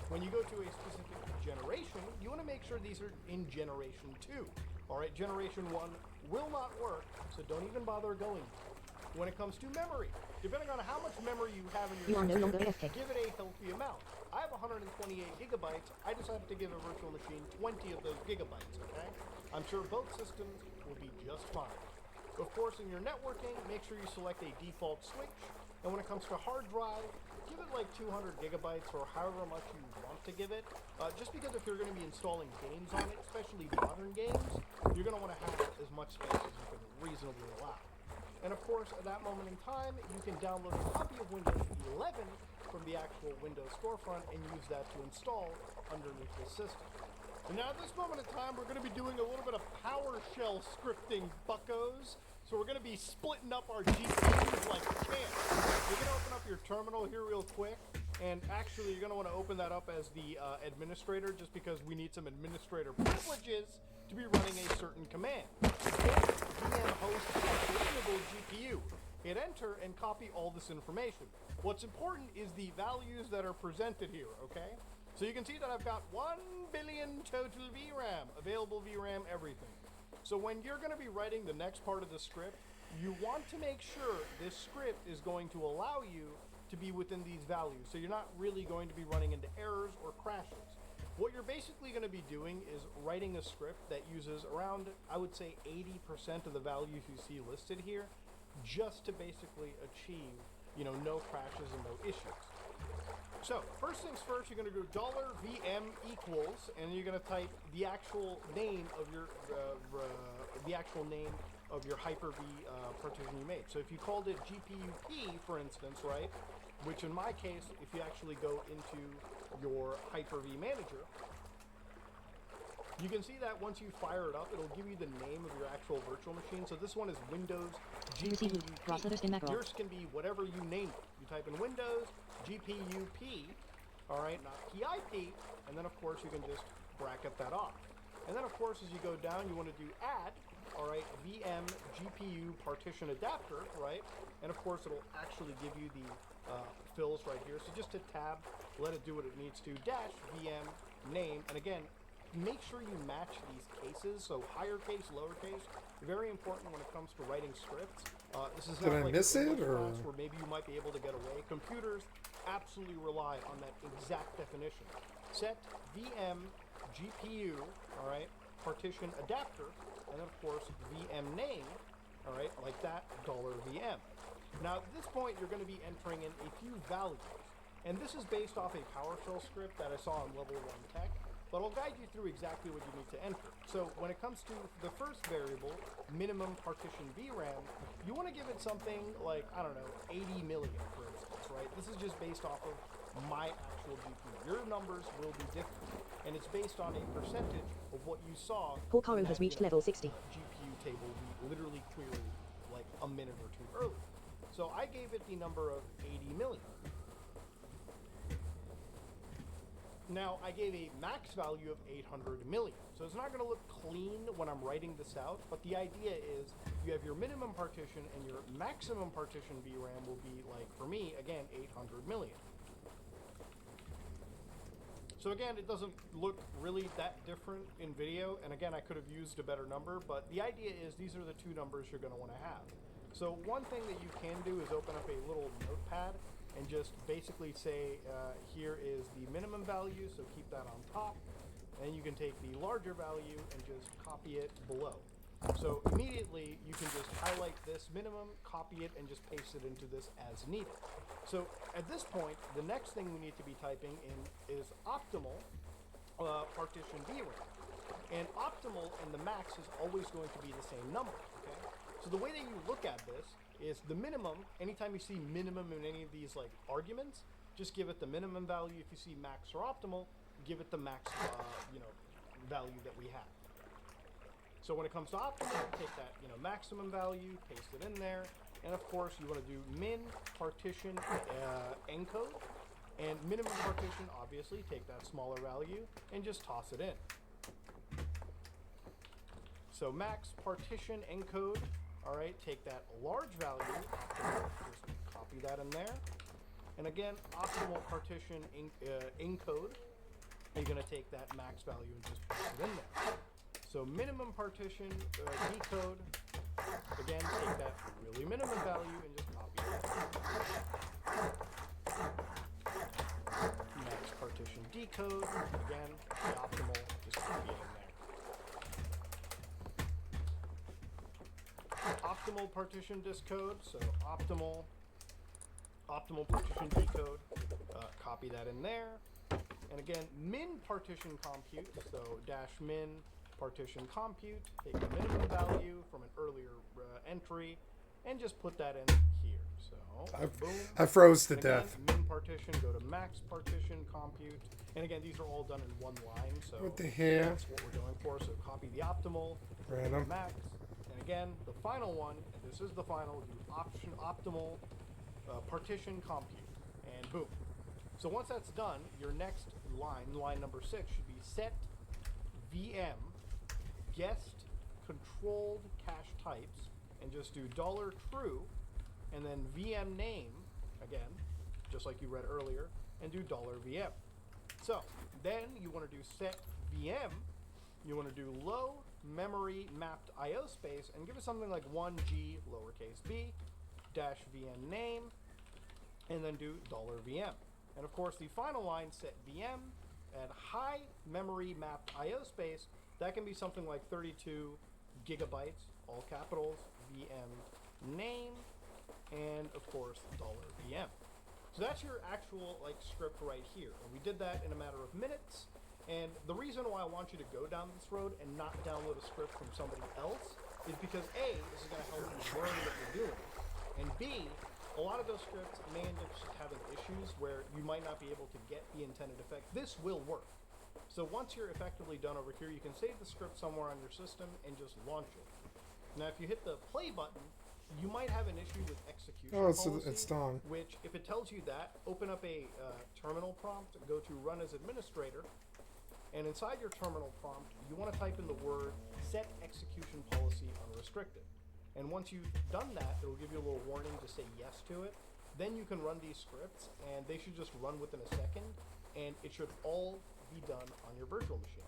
When you go to a specific generation, you want to make sure these are in generation 2. All right, generation 1 will not work, so don't even bother going there. When it comes to memory, depending on how much memory you have in You your are no system, longer AFK. give it a healthy amount. I have 128 gigabytes. I decided to give a virtual machine 20 of those gigabytes, okay? I'm sure both systems will be just fine. Of course, in your networking, make sure you select a default switch. And when it comes to hard drive, give it like 200 gigabytes or however much you want to give it. Just because if you're going to be installing games on it, especially modern games, you're going to want to have as much space as you can reasonably allow. And of course, at that moment in time, you can download a copy of Windows 11 from the actual Windows storefront and use that to install underneath the system. And now at this moment in time, we're going to be doing a little bit of PowerShell scripting, buckos. So we're going to be splitting up our GPUs like champs. You're going to open up your terminal here real quick. And actually, you're going to want to open that up as the administrator, just because we need some administrator privileges to be running a certain command. VM host available GPU. Hit enter and copy all this information. What's important is the values that are presented here, okay? So you can see that I've got 1 billion total VRAM, available VRAM, everything. So when you're going to be writing the next part of the script, you want to make sure this script is going to allow you to be within these values. So you're not really going to be running into errors or crashes. What you're basically going to be doing is writing a script that uses around, I would say, 80% of the values you see listed here, just to basically achieve, you know, no crashes and no issues. So, first things first, you're going to go $VM equals, and you're going to type the actual name of your Hyper-V partition you made. So if you called it GPU-P, for instance, right, which in my case, if you actually go into your Hyper-V manager, you can see that once you fire it up, it'll give you the name of your actual virtual machine. So this one is Windows GPU-P. Yours can be whatever you name it. You type in Windows GPU-P, all right, not PIP, and then of course you can just bracket that off. And then of course as you go down, you want to do add, all right, VM GPU partition adapter, right? And of course it'll actually give you the fills right here. So just hit tab, let it do what it needs to, dash VM name, and again, make sure you match these cases. So higher case, lower case, very important when it comes to writing scripts. This is Did not I like miss a it, or class where maybe you might be able to get away. Computers absolutely rely on that exact definition. Set VM GPU, all right, partition adapter, and then of course VM name, all right, like that, $VM. Now at this point you're going to be entering in a few values, and this is based off a PowerShell script that I saw on level 1 tech, but I'll guide you through exactly what you need to enter. So when it comes to the first variable, minimum partition VRAM, you want to give it something like, I don't know, 80 million, for instance, right? This is just based off of my actual GPU. Your numbers will be different, and it's based on a percentage of what you saw. Porcaro has reached level 60. GPU table we literally queried like a minute or two earlier. So I gave it the number of 80 million. Now, I gave a max value of 800 million. So it's not going to look clean when I'm writing this out, but the idea is you have your minimum partition and your maximum partition VRAM will be, like, for me, again, 800 million. So again, it doesn't look really that different in video, and again, I could have used a better number, but the idea is these are the two numbers you're going to want to have. So one thing that you can do is open up a little notepad and just basically say, here is the minimum value, so keep that on top. And you can take the larger value and just copy it below. So immediately you can just highlight this minimum, copy it, and just paste it into this as needed. So at this point, the next thing we need to be typing in is optimal partition VRAM. And optimal and the max is always going to be the same number, okay? So the way that you look at this is the minimum, anytime you see minimum in any of these like arguments, just give it the minimum value. If you see max or optimal, give it the max value that we have. So when it comes to optimal, take that maximum value, paste it in there, and of course you want to do min partition encode, and minimum partition, obviously take that smaller value and just toss it in. So max partition encode, all right, take that large value, optimal, just copy that in there. And again, optimal partition encode, you're going to take that max value and just put it in there. So minimum partition decode, again, take that really minimum value and just copy it. Max partition decode, again, the optimal, just copy it in there. Optimal partition discode, so optimal partition decode, copy that in there. And again, min partition compute, so dash min partition compute, take the minimum value from an earlier entry, and just put that in here. So boom. I froze to And again, death. Min partition, go to max partition compute, and again, these are all done in one line. So What the hell? that's what we're going for. So copy the optimal, Random. max, and again, the final one, and this is the final, do optimal partition compute, and boom. So once that's done, your next line number 6, should be set VM guest controlled cache types, and just do $true, and then VM name, again, just like you read earlier, and do $VM. So then you want to do set VM, you want to do low memory mapped IO space, and give it something like 1G lowercase b dash VM name, and then do $VM. And of course the final line, set VM, at high memory map IO space, that can be something like 32 gigabytes, all capitals, VM name, and of course $VM. So that's your actual like script right here. And we did that in a matter of minutes. And the reason why I want you to go down this road and not download a script from somebody else is because A, this is going to help you learn what you're doing. And B, a lot of those scripts may end up just having issues where you might not be able to get the intended effect. This will work. So once you're effectively done over here, you can save the script somewhere on your system and just launch it. Now, if you hit the play button, you might have an issue with execution policy, it's done. which, if it tells you that, open up a terminal prompt, go to Run as Administrator, and inside your terminal prompt, you want to type in the word Set Execution Policy Unrestricted. And once you've done that, it will give you a little warning to say yes to it. Then you can run these scripts, and they should just run within a second, and it should all be done on your virtual machine.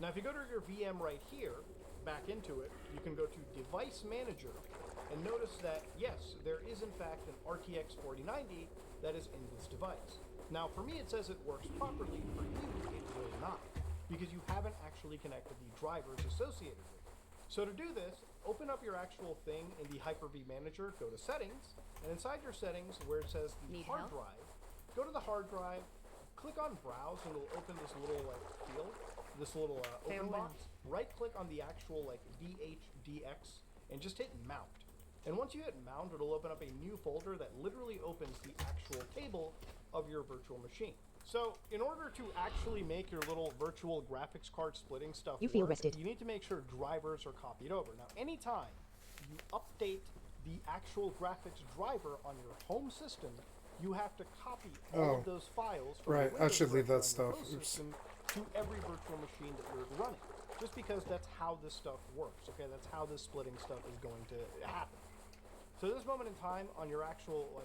Now, if you go to your VM right here, back into it, you can go to Device Manager, and notice that, yes, there is in fact an RTX 4090 that is in this device. Now, for me, it says it works properly. For you, it will not, because you haven't actually connected the drivers associated with it. So to do this, open up your actual thing in the Hyper-V Manager, go to Settings, and inside your settings, where it says the hard drive, go to the hard drive, click on Browse, and it'll open this little field, this little open box. Right-click on the actual DHDX, and just hit Mount. And once you hit Mount, it'll open up a new folder that literally opens the actual table of your virtual machine. So, in order to actually make your little virtual graphics card splitting stuff You feel work, rested. you need to make sure drivers are copied over. Now, anytime you update the actual graphics driver on your home system, you have to copy all of those files from Right, the I Windows should leave directory that on your stuff. host Oops. system to every virtual machine that you're running. Just because that's how this stuff works, okay? That's how this splitting stuff is going to happen. So this moment in time, on your actual,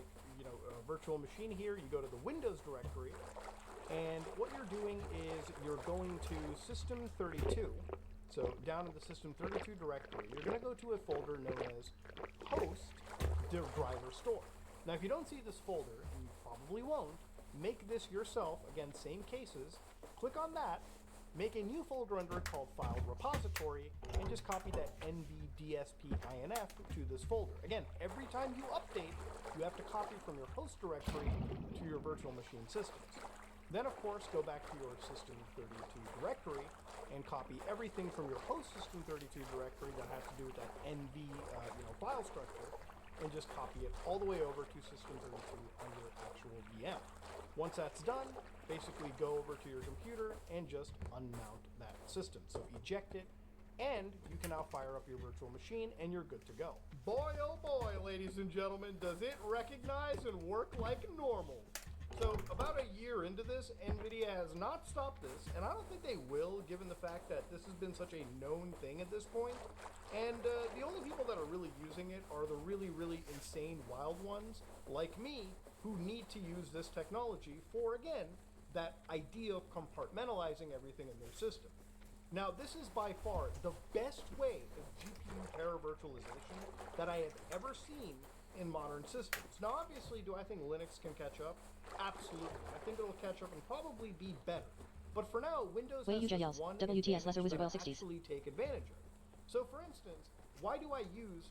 virtual machine here, you go to the Windows directory, and what you're doing is you're going to System32. So down in the System32 directory, you're going to go to a folder known as Host Driver Store. Now, if you don't see this folder, and you probably won't, make this yourself. Again, same cases. Click on that. Make a new folder under it called File Repository, and just copy that NVDSPINF to this folder. Again, every time you update, you have to copy from your host directory to your virtual machine systems. Then, of course, go back to your System32 directory and copy everything from your host System32 directory that has to do with that NV file structure, and just copy it all the way over to System32 on your actual VM. Once that's done, basically go over to your computer and just unmount that system. So eject it, and you can now fire up your virtual machine, and you're good to go. Boy, oh boy, ladies and gentlemen, does it recognize and work like normal. So about a year into this, NVIDIA has not stopped this, and I don't think they will, given the fact that this has been such a known thing at this point. And the only people that are really using it are the really, really insane wild ones, like me, who need to use this technology for, again, that idea of compartmentalizing everything in their system. Now, this is by far the best way of GPU para-virtualization that I have ever seen in modern systems. Now, obviously, do I think Linux can catch up? Absolutely. I think it'll catch up and probably be better. But for now, Windows has this one WTS Lesser advantage Wizard that I Well 60s. actually take advantage of. So, for instance, why do I use,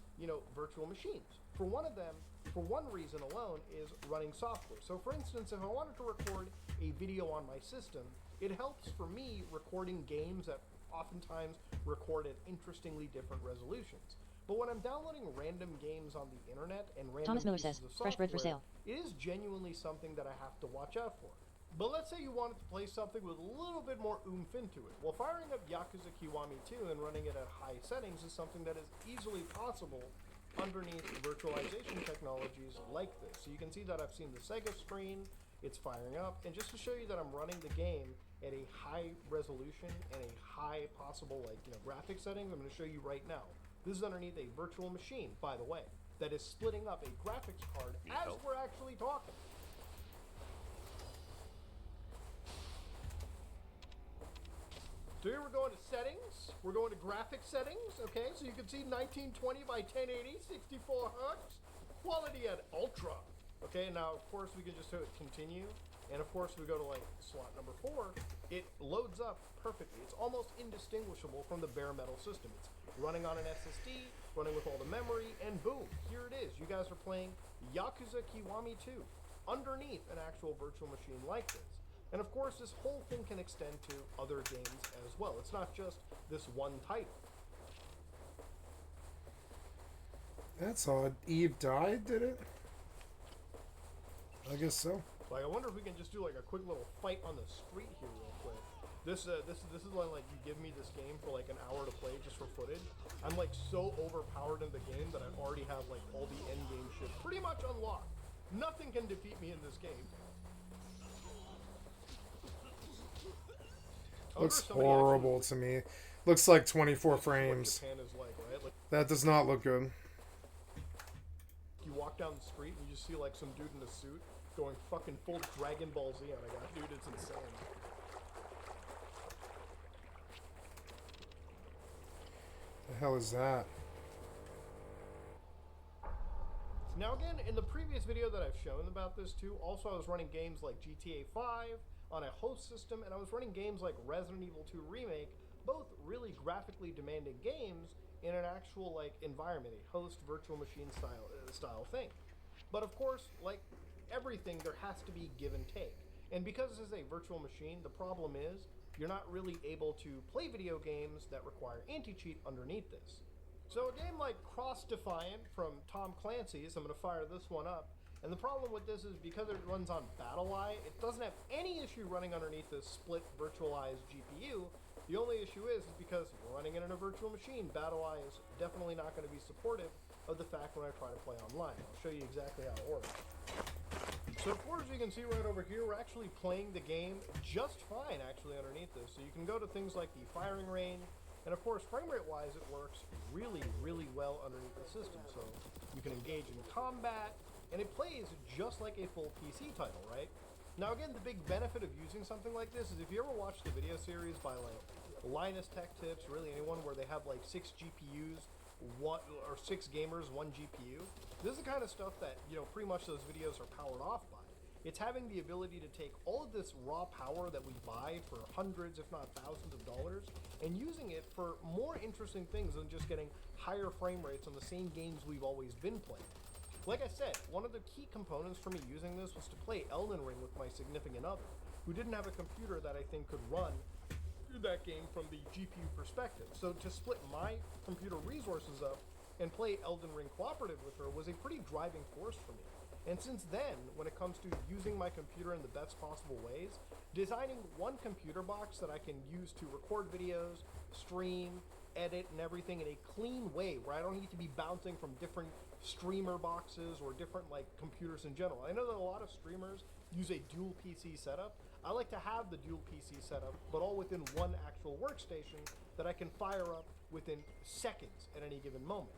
virtual machines? For one reason alone, is running software. So, for instance, if I wanted to record a video on my system, it helps for me recording games that oftentimes record at interestingly different resolutions. But when I'm downloading random games on the internet and random Thomas Miller pieces says, of fresh bread for software, sale. it is genuinely something that I have to watch out for. But let's say you wanted to play something with a little bit more oomph into it. Well, firing up Yakuza Kiwami 2 and running it at high settings is something that is easily possible underneath virtualization technologies like this. So you can see that I've seen the Sega screen, it's firing up, and just to show you that I'm running the game at a high resolution and a high possible graphics settings, I'm going to show you right now. This is underneath a virtual machine, by the way, that is splitting up a graphics card as we're actually talking. So here we're going to settings, we're going to graphics settings, okay? So you can see 1920 by 1080, 64 hertz, quality at ultra. Okay, now of course we can just hit continue, And of course, we go to like slot number 4, it loads up perfectly. It's almost indistinguishable from the bare metal system. It's running on an SSD, running with all the memory, and boom, here it is. You guys are playing Yakuza Kiwami 2 underneath an actual virtual machine like this. And of course, this whole thing can extend to other games as well. It's not just this one title. That's odd. EvE died, did it? I guess so. Like, I wonder if we can just do like a quick little fight on the street here real quick. This is when like you give me this game for like an hour to play just for footage. I'm like so overpowered in the game that I already have like all the end game shit pretty much unlocked. Nothing can defeat me in this game. Looks horrible to me. Looks like 24 frames. Japan is like, right? Like, That does not look good. you walk down the street and you just see like some dude in a suit going fucking full Dragon Ball Z on a guy. Dude, it's insane. The hell is that? Now again, in the previous video that I've shown about this too, also I was running games like GTA 5 on a host system, and I was running games like Resident Evil 2 Remake, both really graphically demanding games in an actual like environment, a host virtual machine style thing. But of course, like everything, there has to be give and take. And because this is a virtual machine, the problem is you're not really able to play video games that require anti-cheat underneath this. So a game like Cross Defiant from Tom Clancy's, I'm going to fire this one up, and the problem with this is because it runs on BattleEye, it doesn't have any issue running underneath this split virtualized GPU. The only issue is because you're running it in a virtual machine, BattleEye is definitely not going to be supportive of the fact when I try to play online. I'll show you exactly how it works. So of course you can see right over here, we're actually playing the game just fine actually underneath this. So you can go to things like the firing range, and of course frame rate wise it works really, really well underneath the system. So you can engage in combat, and it plays just like a full PC title, right? Now again, the big benefit of using something like this is if you ever watch the video series by like Linus Tech Tips, really anyone where they have like 6 GPUs, 6 gamers, 1 GPU. This is the kind of stuff that, you know, pretty much those videos are powered off by. It's having the ability to take all of this raw power that we buy for hundreds, if not thousands of dollars, and using it for more interesting things than just getting higher frame rates on the same games we've always been playing. Like I said, one of the key components for me using this was to play Elden Ring with my significant other, who didn't have a computer that I think could run that game from the GPU perspective. So to split my computer resources up and play Elden Ring cooperative with her was a pretty driving force for me. And since then, when it comes to using my computer in the best possible ways, designing one computer box that I can use to record videos, stream, edit, and everything in a clean way where I don't need to be bouncing from different streamer boxes or different like computers in general. I know that a lot of streamers use a dual PC setup. I like to have the dual PC setup, but all within one actual workstation that I can fire up within seconds at any given moment.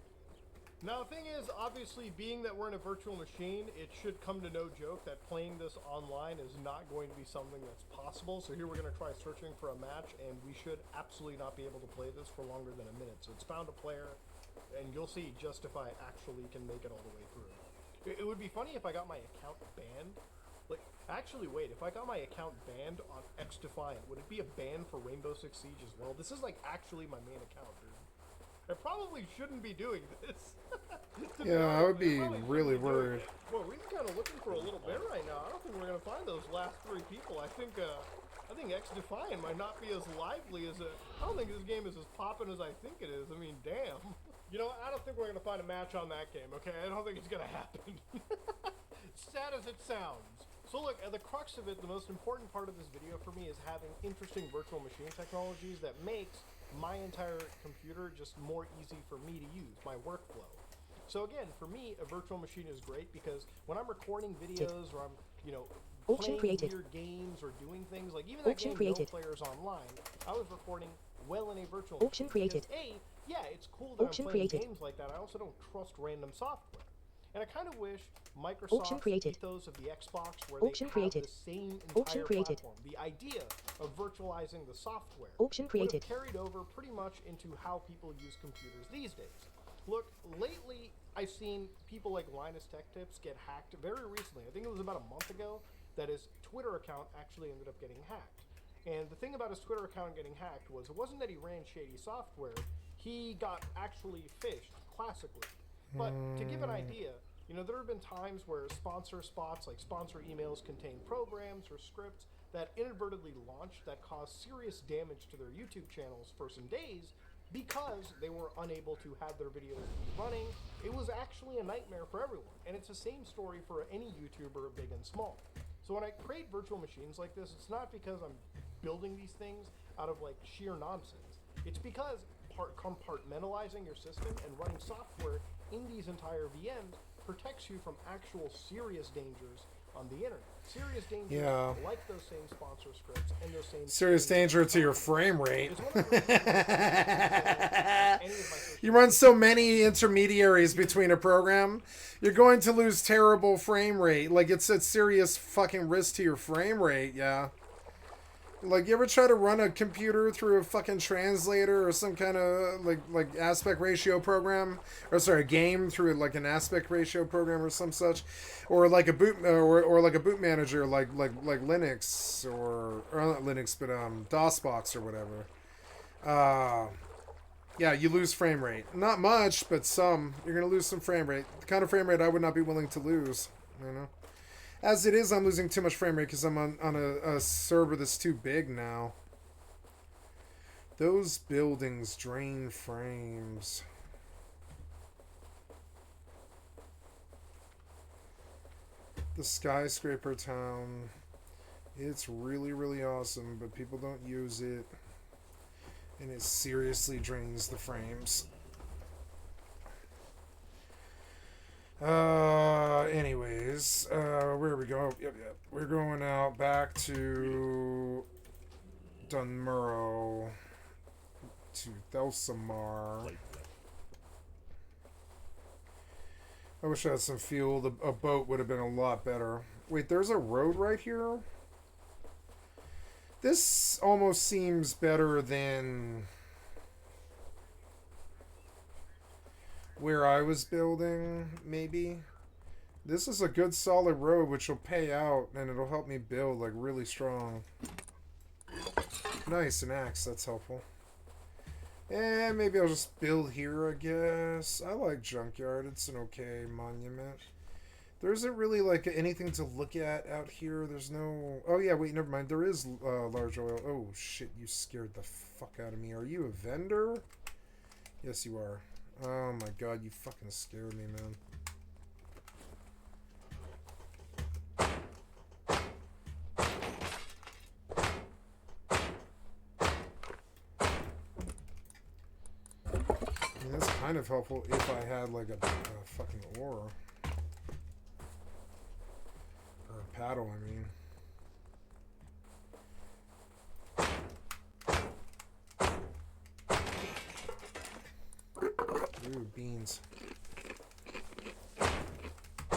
Now the thing is, obviously, being that we're in a virtual machine, it should come to no joke that playing this online is not going to be something that's possible. So here we're going to try searching for a match, and we should absolutely not be able to play this for longer than a minute. So it's found a player, and you'll see just if I actually can make it all the way through. It would be funny if I got my account banned. Like, actually, wait, if I got my account banned on X Defiant, would it be a ban for Rainbow Six Siege as well? This is like actually my main account, dude. I probably shouldn't be doing this. Yeah, I would be really worried. Well, we're kind of looking for a little bit right now. I don't think we're going to find those last 3 people. I think X Defiant might not be as lively as I don't think this game is as poppin' as I think it is. I mean, damn. You know, I don't think we're going to find a match on that game, okay? I don't think it's going to happen. Sad as it sounds. So look, at the crux of it, the most important part of this video for me is having interesting virtual machine technologies that makes my entire computer just more easy for me to use, my workflow. So again, for me, a virtual machine is great because when I'm recording videos or I'm, you know, playing weird games or doing things, like even that game No Players Online, I was recording well in a virtual machine. Because yeah, it's cool that I'm playing games like that. I also don't trust random software. And I kind of wish Microsoft's ethos of the Xbox, where they have the same entire platform, the idea of virtualizing the software, would have carried over pretty much into how people use computers these days. Look, lately, I've seen people like Linus Tech Tips get hacked very recently. I think it was about a month ago that his Twitter account actually ended up getting hacked. And the thing about his Twitter account getting hacked was it wasn't that he ran shady software, he got actually phished classically. But to give an idea, you know, there have been times where sponsor spots, like sponsor emails, contain programs or scripts that inadvertently launched that caused serious damage to their YouTube channels for some days because they were unable to have their videos be running. It was actually a nightmare for everyone. And it's the same story for any YouTuber, big and small. So when I create virtual machines like this, it's not because I'm building these things out of like sheer nonsense. It's because compartmentalizing your system and running software in these entire VMs protects you from actual serious dangers on the internet. Serious dangers like those same sponsor scripts and those same serious danger to your frame rate. It's one of the reasons any of my social You run so many intermediaries between a program, you're going to lose terrible frame rate. Like, it's a serious fucking risk to your frame rate, yeah. Like, you ever try to run a computer through a fucking translator or some kind of like aspect ratio program, or sorry, a game through like an aspect ratio program or some such, or like a boot or like a boot manager like Linux or not Linux but DOSBox or whatever. Yeah, you lose frame rate. Not much, but some. You're gonna lose some frame rate. The kind of frame rate I would not be willing to lose. You know. As it is, I'm losing too much frame rate because I'm on a server that's too big now. Those buildings drain frames. The skyscraper town. It's really, really awesome, but people don't use it. And it seriously drains the frames. Anyways, where we go? Yep. We're going out back to Dunmurrow to Thelsamar. I wish I had some fuel. A boat would have been a lot better. Wait, there's a road right here? This almost seems better than where I was building, maybe. This is a good solid road which will pay out and it'll help me build like really strong. Nice, an axe, that's helpful. And maybe I'll just build here, I guess. I like Junkyard, it's an okay monument. There isn't really like anything to look at out here. There's no... Oh yeah, wait, never mind. There is large oil. Oh shit, you scared the fuck out of me. Are you a vendor? Yes, you are. Oh my god, you fucking scared me, man. I mean, that's kind of helpful if I had like a fucking oar. Or a paddle, I mean. Ooh, beans. What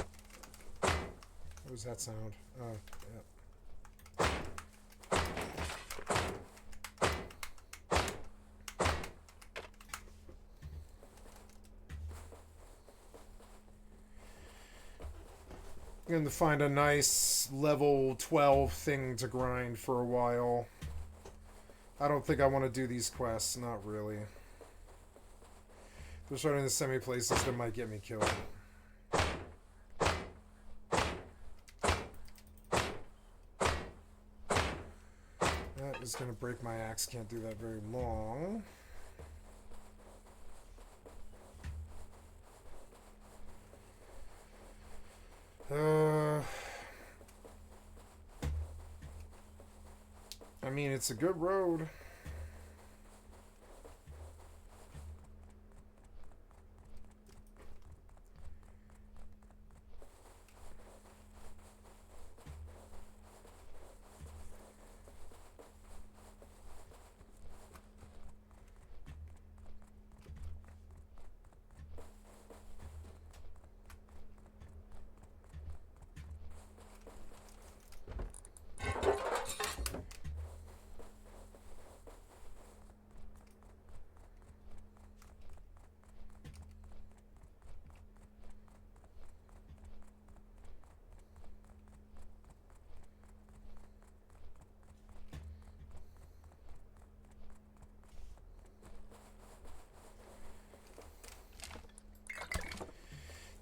was that sound? Oh, yeah. I'm going to find a nice level 12 thing to grind for a while. I don't think I want to do these quests, not really. They're starting to send me places that might get me killed. That is going to break my axe. Can't do that very long. I mean, it's a good road.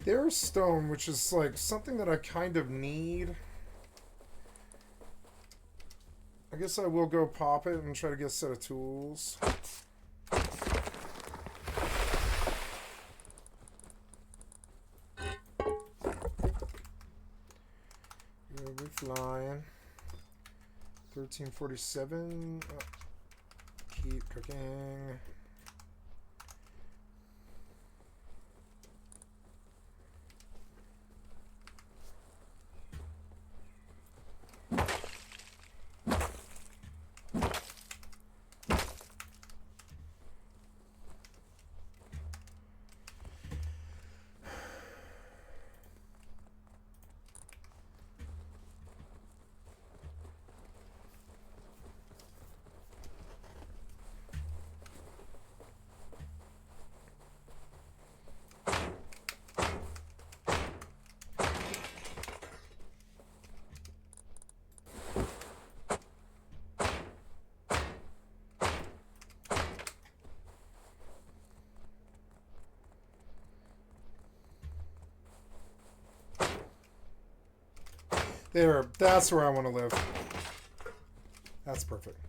There's stone, which is like something that I kind of need. I guess I will go pop it and try to get a set of tools. Good, we're flying. 1347. Oh, keep cooking. There, that's where I want to live. That's perfect.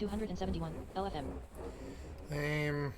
$271 LFM. Aim.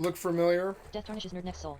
Look familiar. Death tarnishes nerd next soul.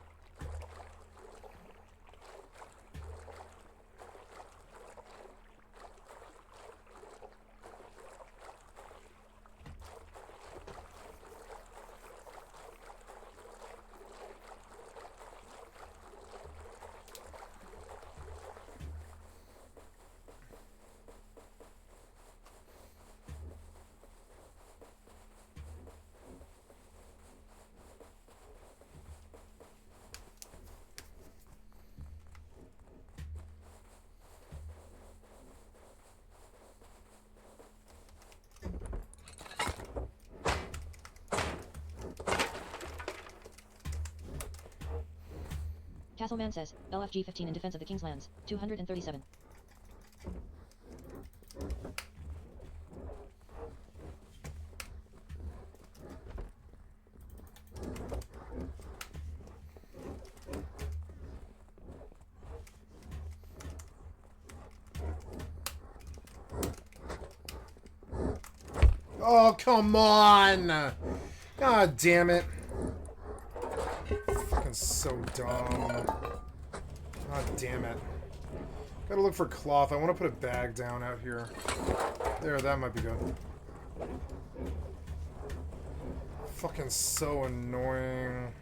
Castleman says, LFG 15 in defense of the King's lands. 237. Oh, come on! God damn it. Fucking so dumb. God damn it. Gotta look for cloth. I want to put a bag down out here. There, that might be good. Fucking so annoying.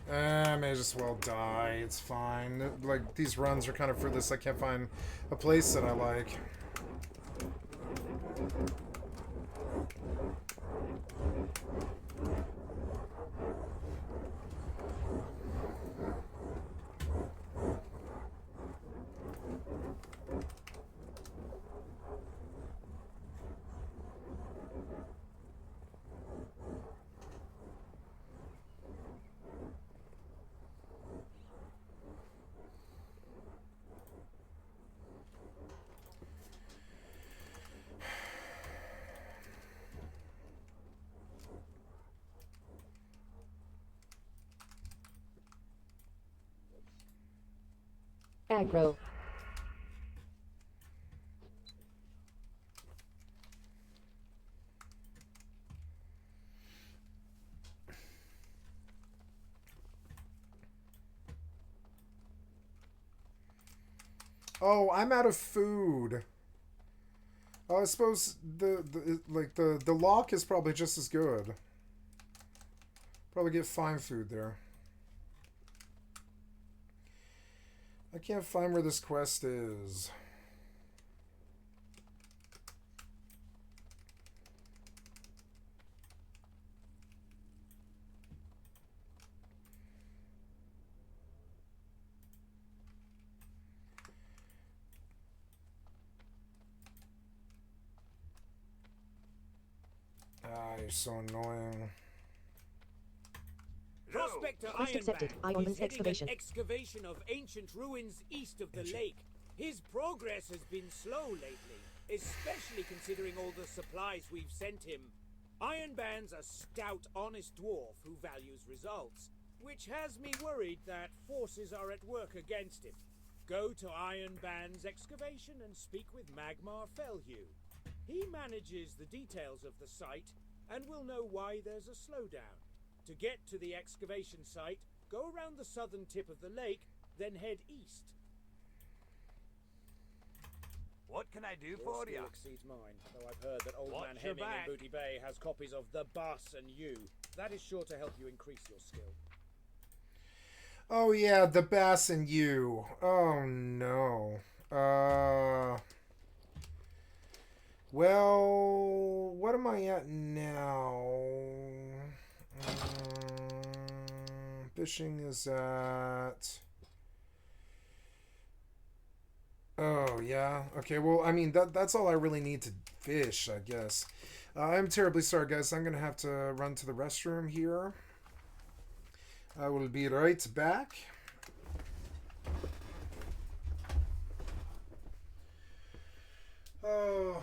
I may just well die. It's fine. Like, these runs are kind of fruitless. I can't find a place that I like. Aggro. Oh, I'm out of food. I suppose the lock is probably just as good. Probably get fine food there. I can't find where this quest is. Ah, you're so annoying. Prospector Quest accepted. Ironband Ironman's is heading excavation. an excavation of ancient ruins east of the lake. His progress has been slow lately, especially considering all the supplies we've sent him. Ironband's a stout, honest dwarf who values results, which has me worried that forces are at work against him. Go to Ironband's excavation and speak with Magmar Fellhue. He manages the details of the site and will know why there's a slowdown. To get to the excavation site, go around the southern tip of the lake, then head east. What can I do Your for skill you? exceeds mine, though I've heard that Old Watch Man your Hemming back. in Booty Bay has copies of The Bus and You. That is sure to help you increase your skill. Oh yeah, the bass and you. Oh no. Well, what am I at now? Fishing is at... Oh, yeah. Okay, well, I mean, that's all I really need to fish, I guess. I'm terribly sorry, guys. I'm going to have to run to the restroom here. I will be right back. Oh...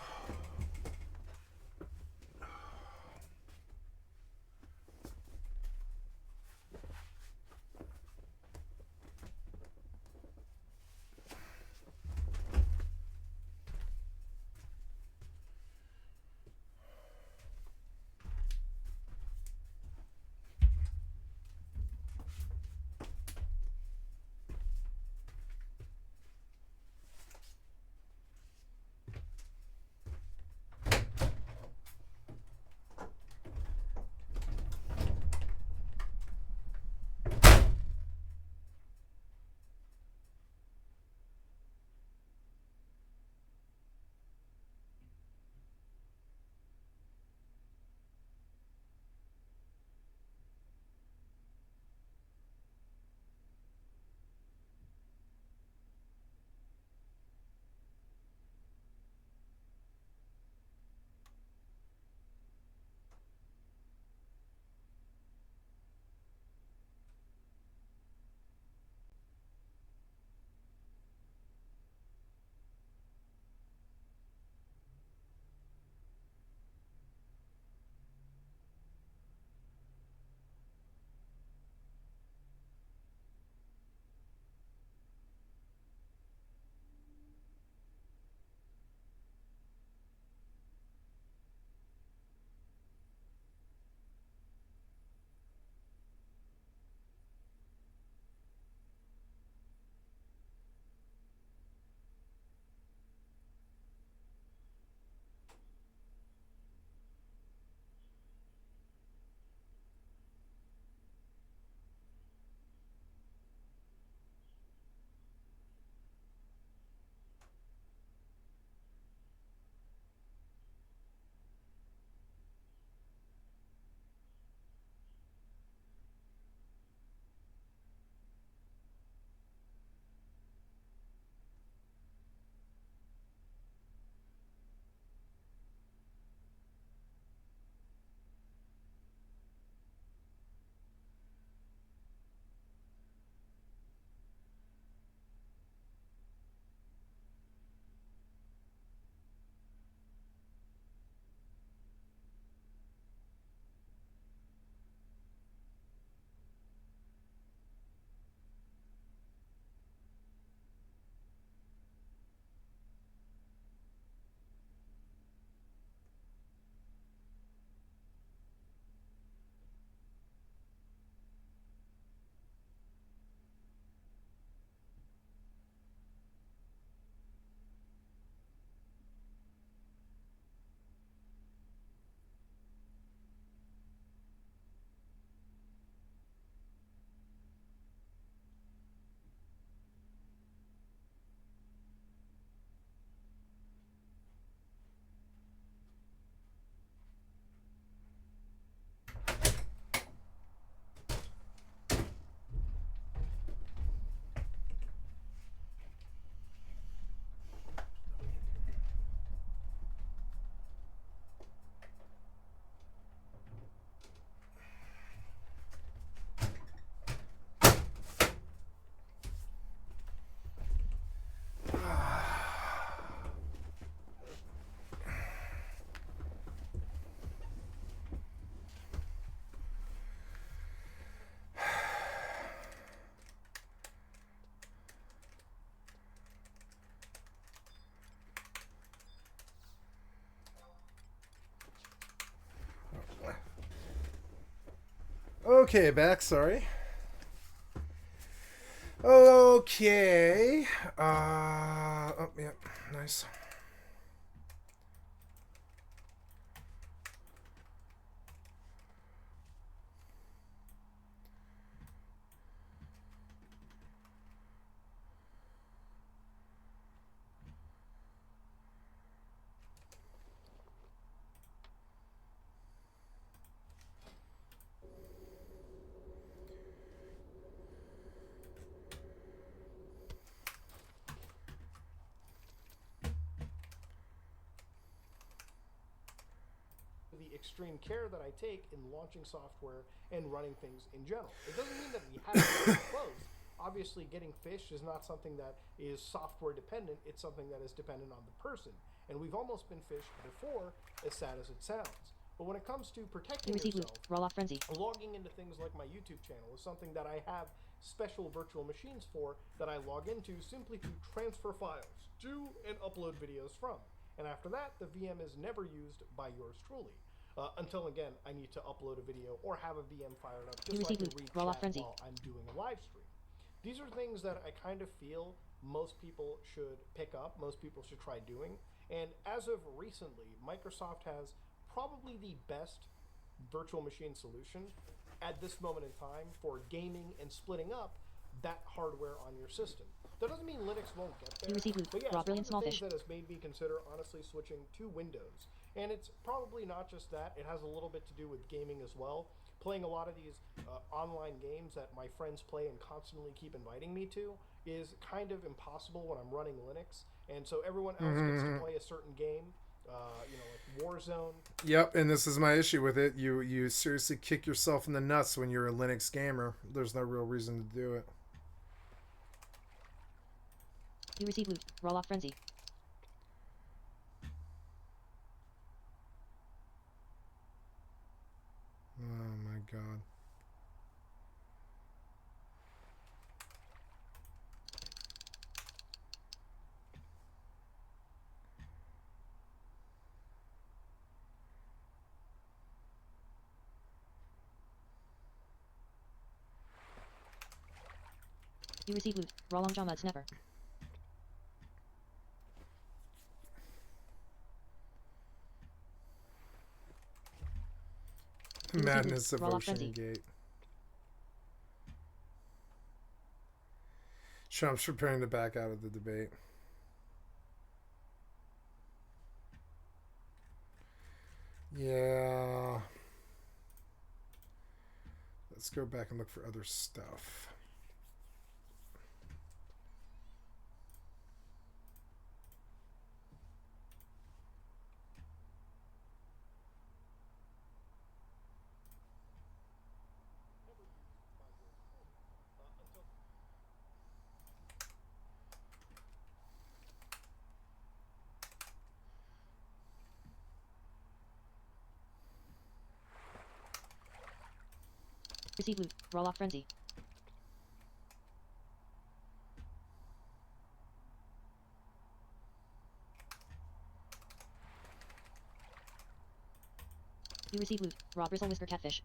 Okay, back. Sorry. Okay. Oh, yeah. Nice. The extreme care that I take in launching software and running things in general. It doesn't mean that we have to be closed. Obviously, getting fished is not something that is software dependent. It's something that is dependent on the person. And we've almost been fished before, as sad as it sounds. But when it comes to protecting yourself, Roll off frenzy. logging into things like my YouTube channel is something that I have special virtual machines for that I log into simply to transfer files to and upload videos from. And after that, the VM is never used by yours truly. Until again, I need to upload a video or have a VM fired up just so I can read chat while I'm doing a live stream. These are things that I kind of feel most people should pick up, most people should try doing. And as of recently, Microsoft has probably the best virtual machine solution at this moment in time for gaming and splitting up that hardware on your system. That doesn't mean Linux won't get there. But yeah, it's one of the things that has made me consider honestly switching to Windows. And it's probably not just that, it has a little bit to do with gaming as well. Playing a lot of these online games that my friends play and constantly keep inviting me to is kind of impossible when I'm running Linux. And so everyone else gets to play a certain game, like Warzone. Yep, and this is my issue with it. You seriously kick yourself in the nuts when you're a Linux gamer. There's no real reason to do it. You receive loot. Roll off frenzy. Oh my god. You receive loot. Roll on Jama never. Madness of Ocean Gate. Trump's preparing to back out of the debate. Yeah. Let's go back and look for other stuff. Receive loot. Roll off frenzy. You receive loot. Raw bristle whisker catfish.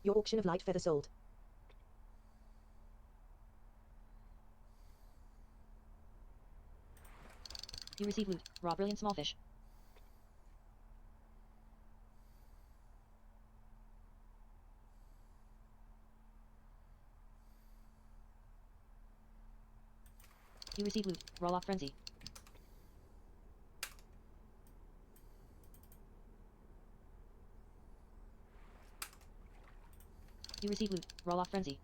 Your auction of light feather sold. You receive loot. Raw brilliant small fish. You receive loot. Roll off frenzy. You receive loot. Roll off frenzy.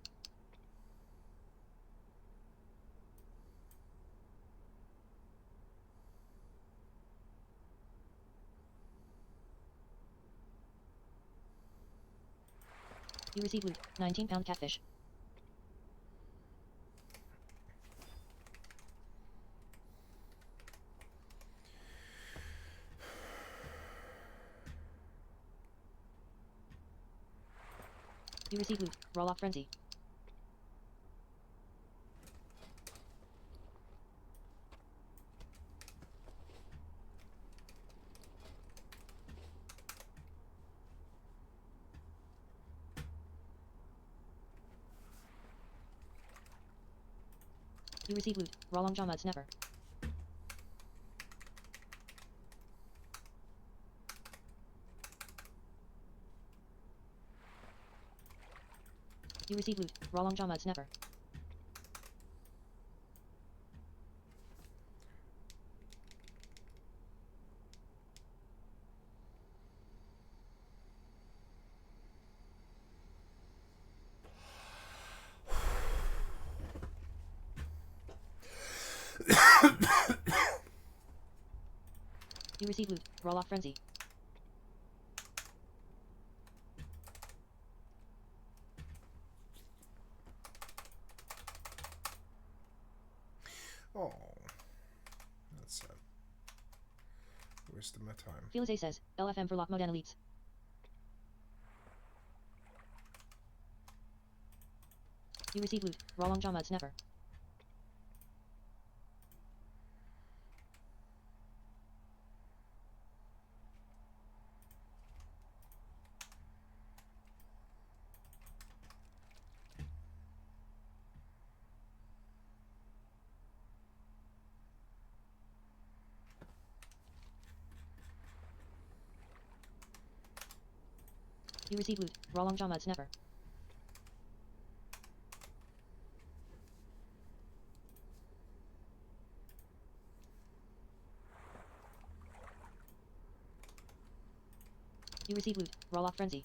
You receive loot. 19-pound catfish. You receive loot. Roll off frenzy. You receive loot. Raw long jaw mud snapper. You receive loot. Raw long jaw mud snapper. You receive loot. Raw lock frenzy. Oh, that's sad. Wasted my time. Felix A says, LFM for lock mode and elites. You receive loot. Raw long jaw mud snapper. You receive loot. Raw long jaw mud snapper. You receive loot. Raw lock frenzy.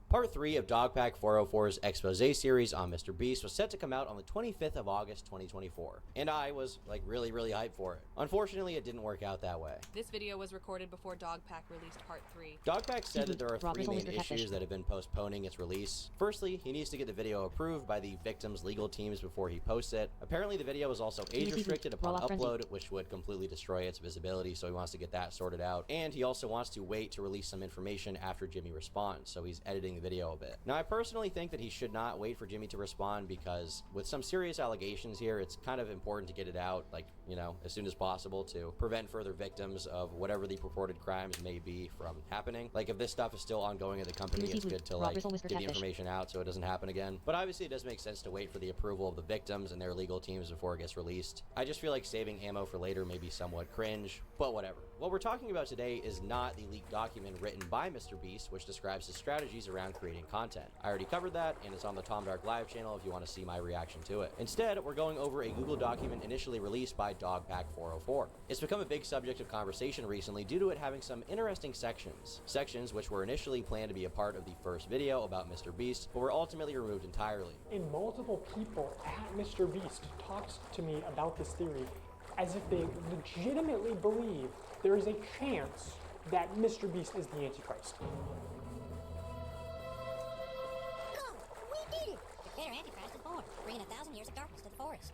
Part 3 of Dogpack 404's expose series on Mr. Beast was set to come out on the 25th of August 2024, and I was like really hyped for it. Unfortunately, it didn't work out that way. This video was recorded before Dogpack released Part 3. Dogpack said that there are 3 main issues that have been postponing its release. Firstly, he needs to get the video approved by the victim's legal teams before he posts it. Apparently, the video is also age restricted upon upload, which would completely destroy its visibility, so he wants to get that sorted out. And he also wants to wait to release some information after Jimmy responds, so he's editing the video a bit. Now, I personally think that he should not wait for Jimmy to respond because with some serious allegations here, it's kind of important to get it out, like, you know, as soon as possible to prevent further victims of whatever the purported crimes may be from happening. Like, if this stuff is still ongoing at the company, it's good to, like, get the information out so it doesn't happen again. But obviously, it does make sense to wait for the approval of the victims and their legal teams before it gets released. I just feel like saving ammo for later may be somewhat cringe, but whatever. What we're talking about today is not the leaked document written by Mr. Beast, which describes his strategies around creating content. I already covered that, and it's on the Tom Dark Live channel if you want to see my reaction to it. Instead, we're going over a Google document initially released by Dogpack 404. It's become a big subject of conversation recently due to it having some interesting sections. Sections which were initially planned to be a part of the first video about Mr. Beast, but were ultimately removed entirely. And multiple people at Mr. Beast talked to me about this theory as if they legitimately believe there is a chance that Mr. Beast is the Antichrist. We did it! The bitter Antichrist is born, bringing 1,000 years of darkness to the forest.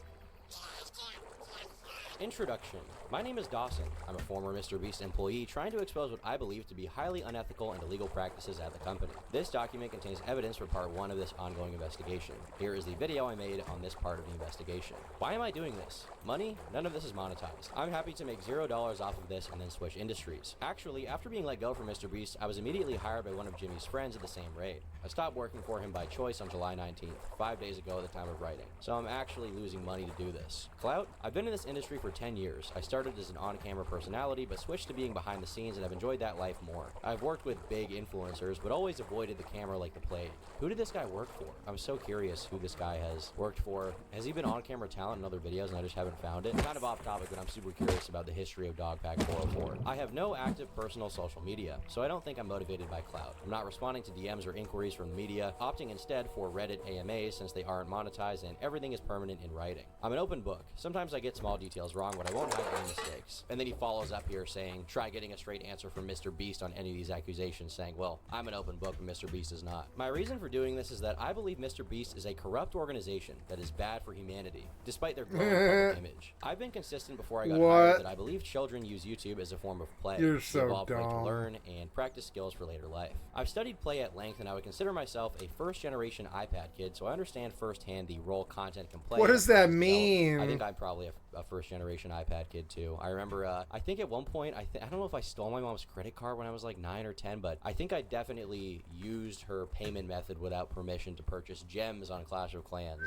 Introduction. My name is Dawson. I'm a former Mr. Beast employee trying to expose what I believe to be highly unethical and illegal practices at the company. This document contains evidence for part 1 of this ongoing investigation. Here is the video I made on this part of the investigation. Why am I doing this? Money? None of this is monetized. I'm happy to make $0 off of this and then switch industries. Actually, after being let go from Mr. Beast, I was immediately hired by one of Jimmy's friends at the same raid. I stopped working for him by choice on July 19th, 5 days ago at the time of writing. So I'm actually losing money to do this. Clout? I've been in this industry for 10 years. I started as an on-camera personality, but switched to being behind the scenes and have enjoyed that life more. I've worked with big influencers, but always avoided the camera like the plague. Who did this guy work for? I'm so curious who this guy has worked for. Has he been on-camera talent in other videos and I just haven't found it? Kind of off topic, but I'm super curious about the history of Dogpack 404. I have no active personal social media, so I don't think I'm motivated by clout. I'm not responding to DMs or inquiries from the media, opting instead for Reddit AMAs since they aren't monetized and everything is permanent in writing. I'm an open book. Sometimes I get small details was wrong, but I won't hide any mistakes. And then he follows up here saying, try getting a straight answer from Mr. Beast on any of these accusations, saying, well, I'm an open book, but Mr. Beast is not. My reason for doing this is that I believe Mr. Beast is a corrupt organization that is bad for humanity, despite their growing public image. I've been consistent before I got hired that I believe children use YouTube as a form of play. You're so evolve right to dumb. learn and practice skills for later life. I've studied play at length, and I would consider myself a first-generation iPad kid, so I understand firsthand the role content can play. What does that mean? I think I'm probably a first-generation iPad kid too. I remember, I think at one point, I don't know if I stole my mom's credit card when I was like 9 or 10, but I think I definitely used her payment method without permission to purchase gems on Clash of Clans.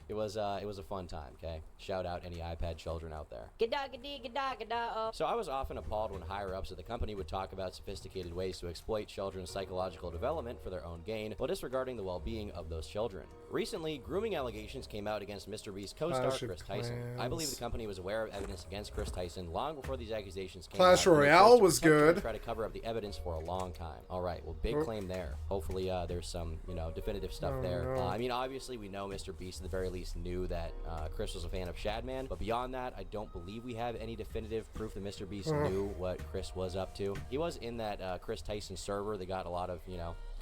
It was a fun time. Okay, shout out any iPad children out there. So I was often appalled when higher-ups of the company would talk about sophisticated ways to exploit children's psychological development for their own gain, while disregarding the well-being of those children. Recently, grooming allegations came out against Mr. Beast's co-star Chris Tyson. I believe the company was aware of evidence against Chris Tyson long before these accusations came out. Clash Royale was good. Try to cover up the evidence for a long time. All right, well, big claim there. Hopefully, there's some, definitive stuff there. I mean, obviously, we know Mr. Beast at the very least knew that Chris was a fan of Shadman, but beyond that, I don't believe we have any definitive proof that Mr. Beast knew what Chris was up to. He was in that Chris Tyson server. They got a lot of,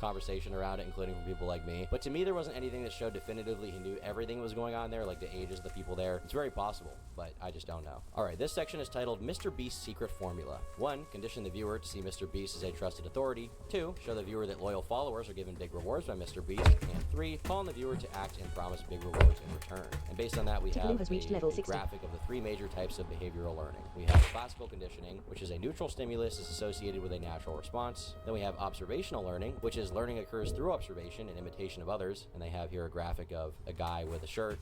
conversation around it, including from people like me. But to me, there wasn't anything that showed definitively he knew everything that was going on there, like the ages of the people there. It's very possible, but I just don't know. All right, this section is titled Mr. Beast's Secret Formula. 1. Condition the viewer to see Mr. Beast as a trusted authority. 2. Show the viewer that loyal followers are given big rewards by Mr. Beast. And 3. Call on the viewer to act and promise big rewards in return. And based on that, we have a graphic of the 3 major types of behavioral learning. We have classical conditioning, which is a neutral stimulus is associated with a natural response. Then we have observational learning, which is learning occurs through observation and imitation of others. And they have here a graphic of a guy with a shirt,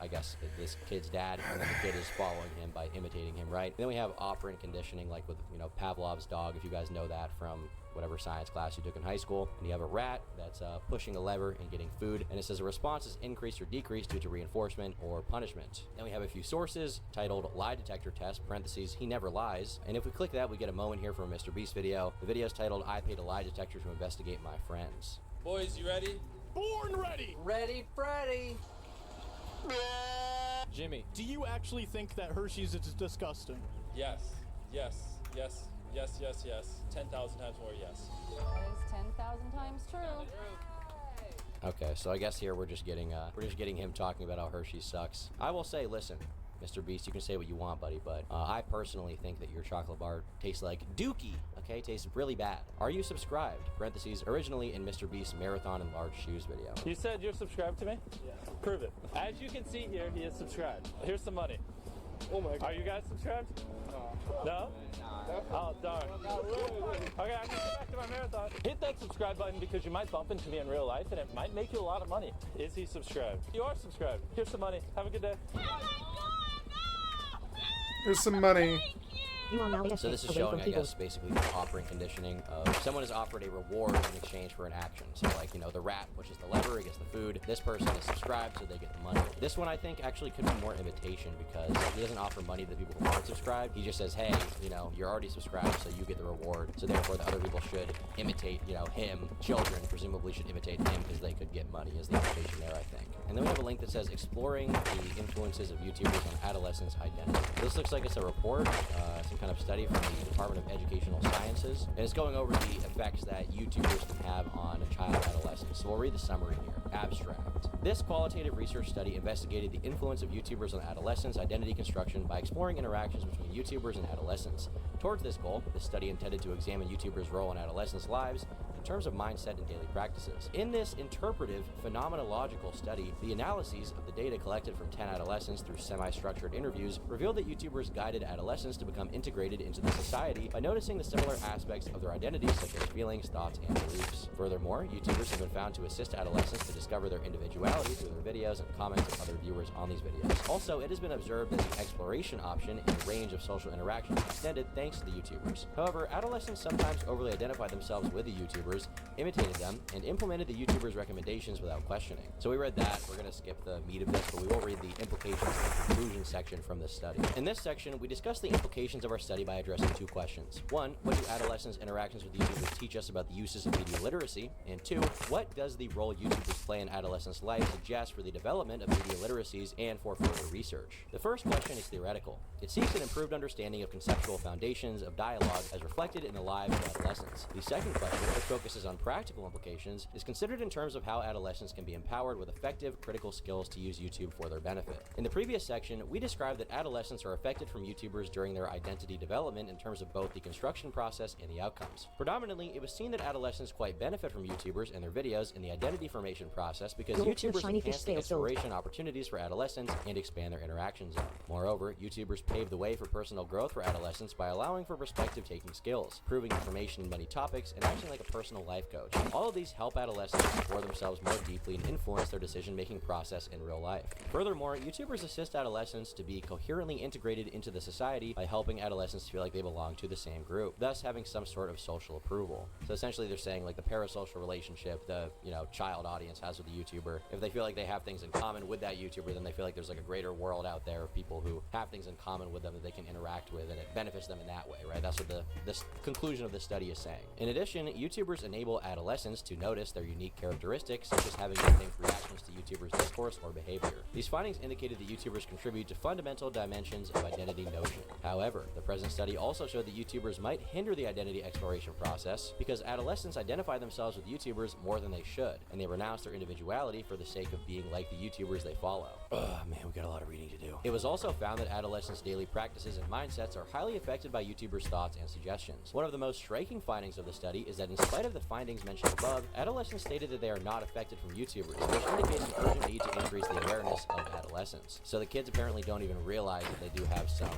I guess this kid's dad, and then the kid is following him by imitating him, right? And then we have operant conditioning, like with, Pavlov's dog, if you guys know that from whatever science class you took in high school. And you have a rat that's pushing a lever and getting food, and it says a response is increased or decreased due to reinforcement or punishment. Then we have a few sources titled lie detector test, parentheses, he never lies. And if we click that, we get a moment here from a Mr. Beast video. The video is titled I paid a lie detector to investigate my friends. Boys, you ready? Born ready! Ready, Freddy! Jimmy, do you actually think that Hershey's is disgusting? Yes, yes, yes, yes, yes, yes. 10,000 times more yes. That is 10,000 times true. Okay, so I guess here we're just getting him talking about how Hershey sucks. I will say, listen, Mr. Beast, you can say what you want, buddy, but I personally think that your chocolate bar tastes like Dookie. Okay, tastes really bad. Are you subscribed? Parentheses, originally in Mr. Beast's Marathon in Large Shoes video. You said you're subscribed to me? Yeah. Prove it. As you can see here, he is subscribed. Here's some money. Oh my God. Are you guys subscribed? No. No? Oh, darn. Okay, I'm gonna go back to my marathon. Hit that subscribe button because you might bump into me in real life and it might make you a lot of money. Is he subscribed? You are subscribed. Here's some money. Have a good day. Here's some money. So this is showing, I guess, basically the operant conditioning of someone is offered a reward in exchange for an action. So like, the rat pushes the lever, he gets the food. This person is subscribed, so they get the money. This one, I think, actually could be more imitation because he doesn't offer money to the people who aren't subscribed. He just says, hey, you're already subscribed, so you get the reward. So therefore, the other people should imitate, him. Children presumably should imitate him because they could get money is the implication there, I think. And then we have a link that says exploring the influences of YouTubers on adolescents' identity. This looks like it's a report, some kind of study from the Department of Educational Sciences, and it's going over the effects that YouTubers can have on a child adolescent. So we'll read the summary here. Abstract. This qualitative research study investigated the influence of YouTubers on adolescents' identity construction by exploring interactions between YouTubers and adolescents. Towards this goal, this study intended to examine YouTubers' role in adolescents' lives in terms of mindset and daily practices. In this interpretive, phenomenological study, the analyses of the data collected from 10 adolescents through semi-structured interviews revealed that YouTubers guided adolescents to become integrated into the society by noticing the similar aspects of their identities, such as feelings, thoughts, and beliefs. Furthermore, YouTubers have been found to assist adolescents to discover their individuality through their videos and comments of other viewers on these videos. Also, it has been observed that the exploration option and the range of social interactions extended thanks to the YouTubers. However, adolescents sometimes overly identify themselves with the YouTubers YouTubers, imitated them, and implemented the YouTubers' recommendations without questioning. So we read that. We're going to skip the meat of this, but we will read the implications and conclusion section from this study. In this section, we discuss the implications of our study by addressing two questions. One, what do adolescents' interactions with YouTubers teach us about the uses of media literacy? And two, what does the role YouTubers play in adolescents' lives suggest for the development of media literacies and for further research? The first question is theoretical. It seeks an improved understanding of conceptual foundations of dialogue as reflected in the lives of adolescents. The second question, which focuses on practical implications, is considered in terms of how adolescents can be empowered with effective critical skills to use YouTube for their benefit. In the previous section, we described that adolescents are affected from YouTubers during their identity development in terms of both the construction process and the outcomes. Predominantly, it was seen that adolescents quite benefit from YouTubers and their videos in the identity formation process because YouTubers enhance the exploration opportunities for adolescents and expand their interaction zone. Moreover, YouTubers pave the way for personal growth for adolescents by allowing for perspective-taking skills, proving information in many topics, and acting like a personal life coach. All of these help adolescents explore themselves more deeply and influence their decision-making process in real life. Furthermore, YouTubers assist adolescents to be coherently integrated into the society by helping adolescents feel like they belong to the same group, thus having some sort of social approval. So essentially they're saying like the parasocial relationship the, child audience has with the YouTuber, if they feel like they have things in common with that YouTuber, then they feel like there's like a greater world out there of people who have things in common with them that they can interact with, and it benefits them in that way, right? That's what this conclusion of this study is saying. In addition, YouTubers enable adolescents to notice their unique characteristics, such as having distinct reactions to YouTubers' discourse or behavior. These findings indicated that YouTubers contribute to fundamental dimensions of identity notion. However, the present study also showed that YouTubers might hinder the identity exploration process because adolescents identify themselves with YouTubers more than they should, and they renounce their individuality for the sake of being like the YouTubers they follow. Ugh, man, we got a lot of reading to do. It was also found that adolescents' daily practices and mindsets are highly affected by YouTubers' thoughts and suggestions. One of the most striking findings of the study is that in spite of the findings mentioned above, adolescents stated that they are not affected from YouTubers, which indicates an urgent need to increase the awareness of adolescents. So the kids apparently don't even realize that they do have some,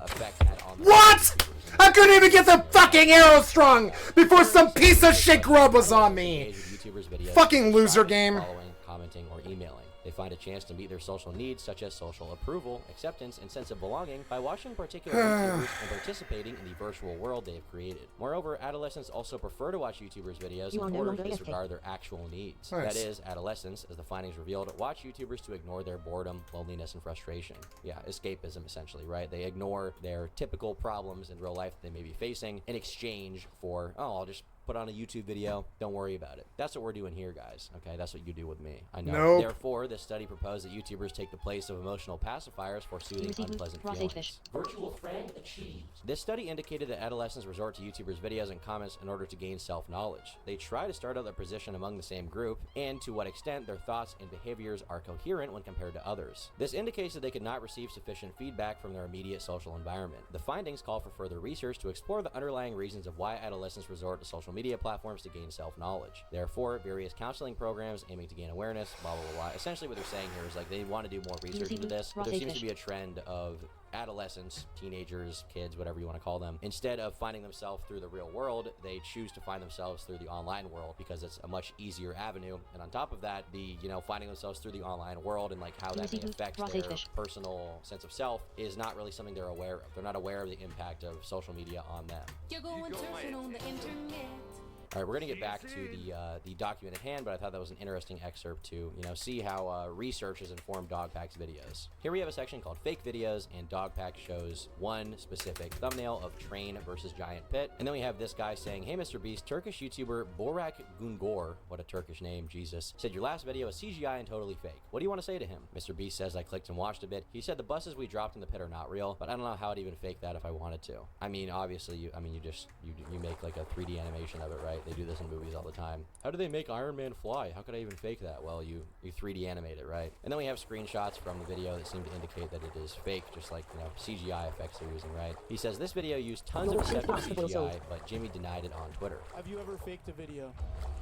effect on them. What? I couldn't even get the fucking arrow strung before some piece of shit grub was on me. Fucking loser game. Following, commenting, or emailing. They find a chance to meet their social needs, such as social approval, acceptance, and sense of belonging, by watching particular YouTubers and participating in the virtual world they have created. Moreover, adolescents also prefer to watch YouTubers' videos in order to disregard their actual needs. Nice. That is, adolescents, as the findings revealed, watch YouTubers to ignore their boredom, loneliness, and frustration. Yeah, escapism, essentially, right? They ignore their typical problems in real life that they may be facing in exchange for, I'll just put on a YouTube video, don't worry about it. That's what we're doing here, guys. Okay, that's what you do with me. I know. Nope. Therefore, this study proposed that YouTubers take the place of emotional pacifiers for soothing unpleasant feelings. Virtual friend achieved. This study indicated that adolescents resort to YouTubers' videos and comments in order to gain self-knowledge. They try to start out their position among the same group, and to what extent their thoughts and behaviors are coherent when compared to others. This indicates that they could not receive sufficient feedback from their immediate social environment. The findings call for further research to explore the underlying reasons of why adolescents resort to social media platforms to gain self-knowledge. Therefore, various counseling programs aiming to gain awareness, blah, blah, blah, blah. Essentially what they're saying here is like they want to do more research into this, but there seems to be a trend of adolescents, teenagers, kids, whatever you want to call them, instead of finding themselves through the real world, they choose to find themselves through the online world because it's a much easier avenue. And on top of that, the, finding themselves through the online world and like how that may affect their personal sense of self is not really something they're aware of. They're not aware of the impact of social media on them. You're going surfing on the internet. All right, we're going to get back to the document at hand, but I thought that was an interesting excerpt to, see how research has informed Dogpack's videos. Here we have a section called Fake Videos, and Dogpack shows one specific thumbnail of Train versus Giant Pit. And then we have this guy saying, "Hey, Mr. Beast, Turkish YouTuber Borak Gungor," what a Turkish name, Jesus, "said your last video is CGI and totally fake. What do you want to say to him?" Mr. Beast says, "I clicked and watched a bit. He said the buses we dropped in the pit are not real, but I don't know how I'd even fake that if I wanted to." I mean, obviously, you make like a 3D animation of it, right? They do this in movies all the time. How do they make Iron Man fly? How could I even fake that? Well, you 3D animate it, right? And then we have screenshots from the video that seem to indicate that it is fake, just like, CGI effects they're using, right? He says this video used tons of deceptive CGI, but Jimmy denied it on Twitter. Have you ever faked a video?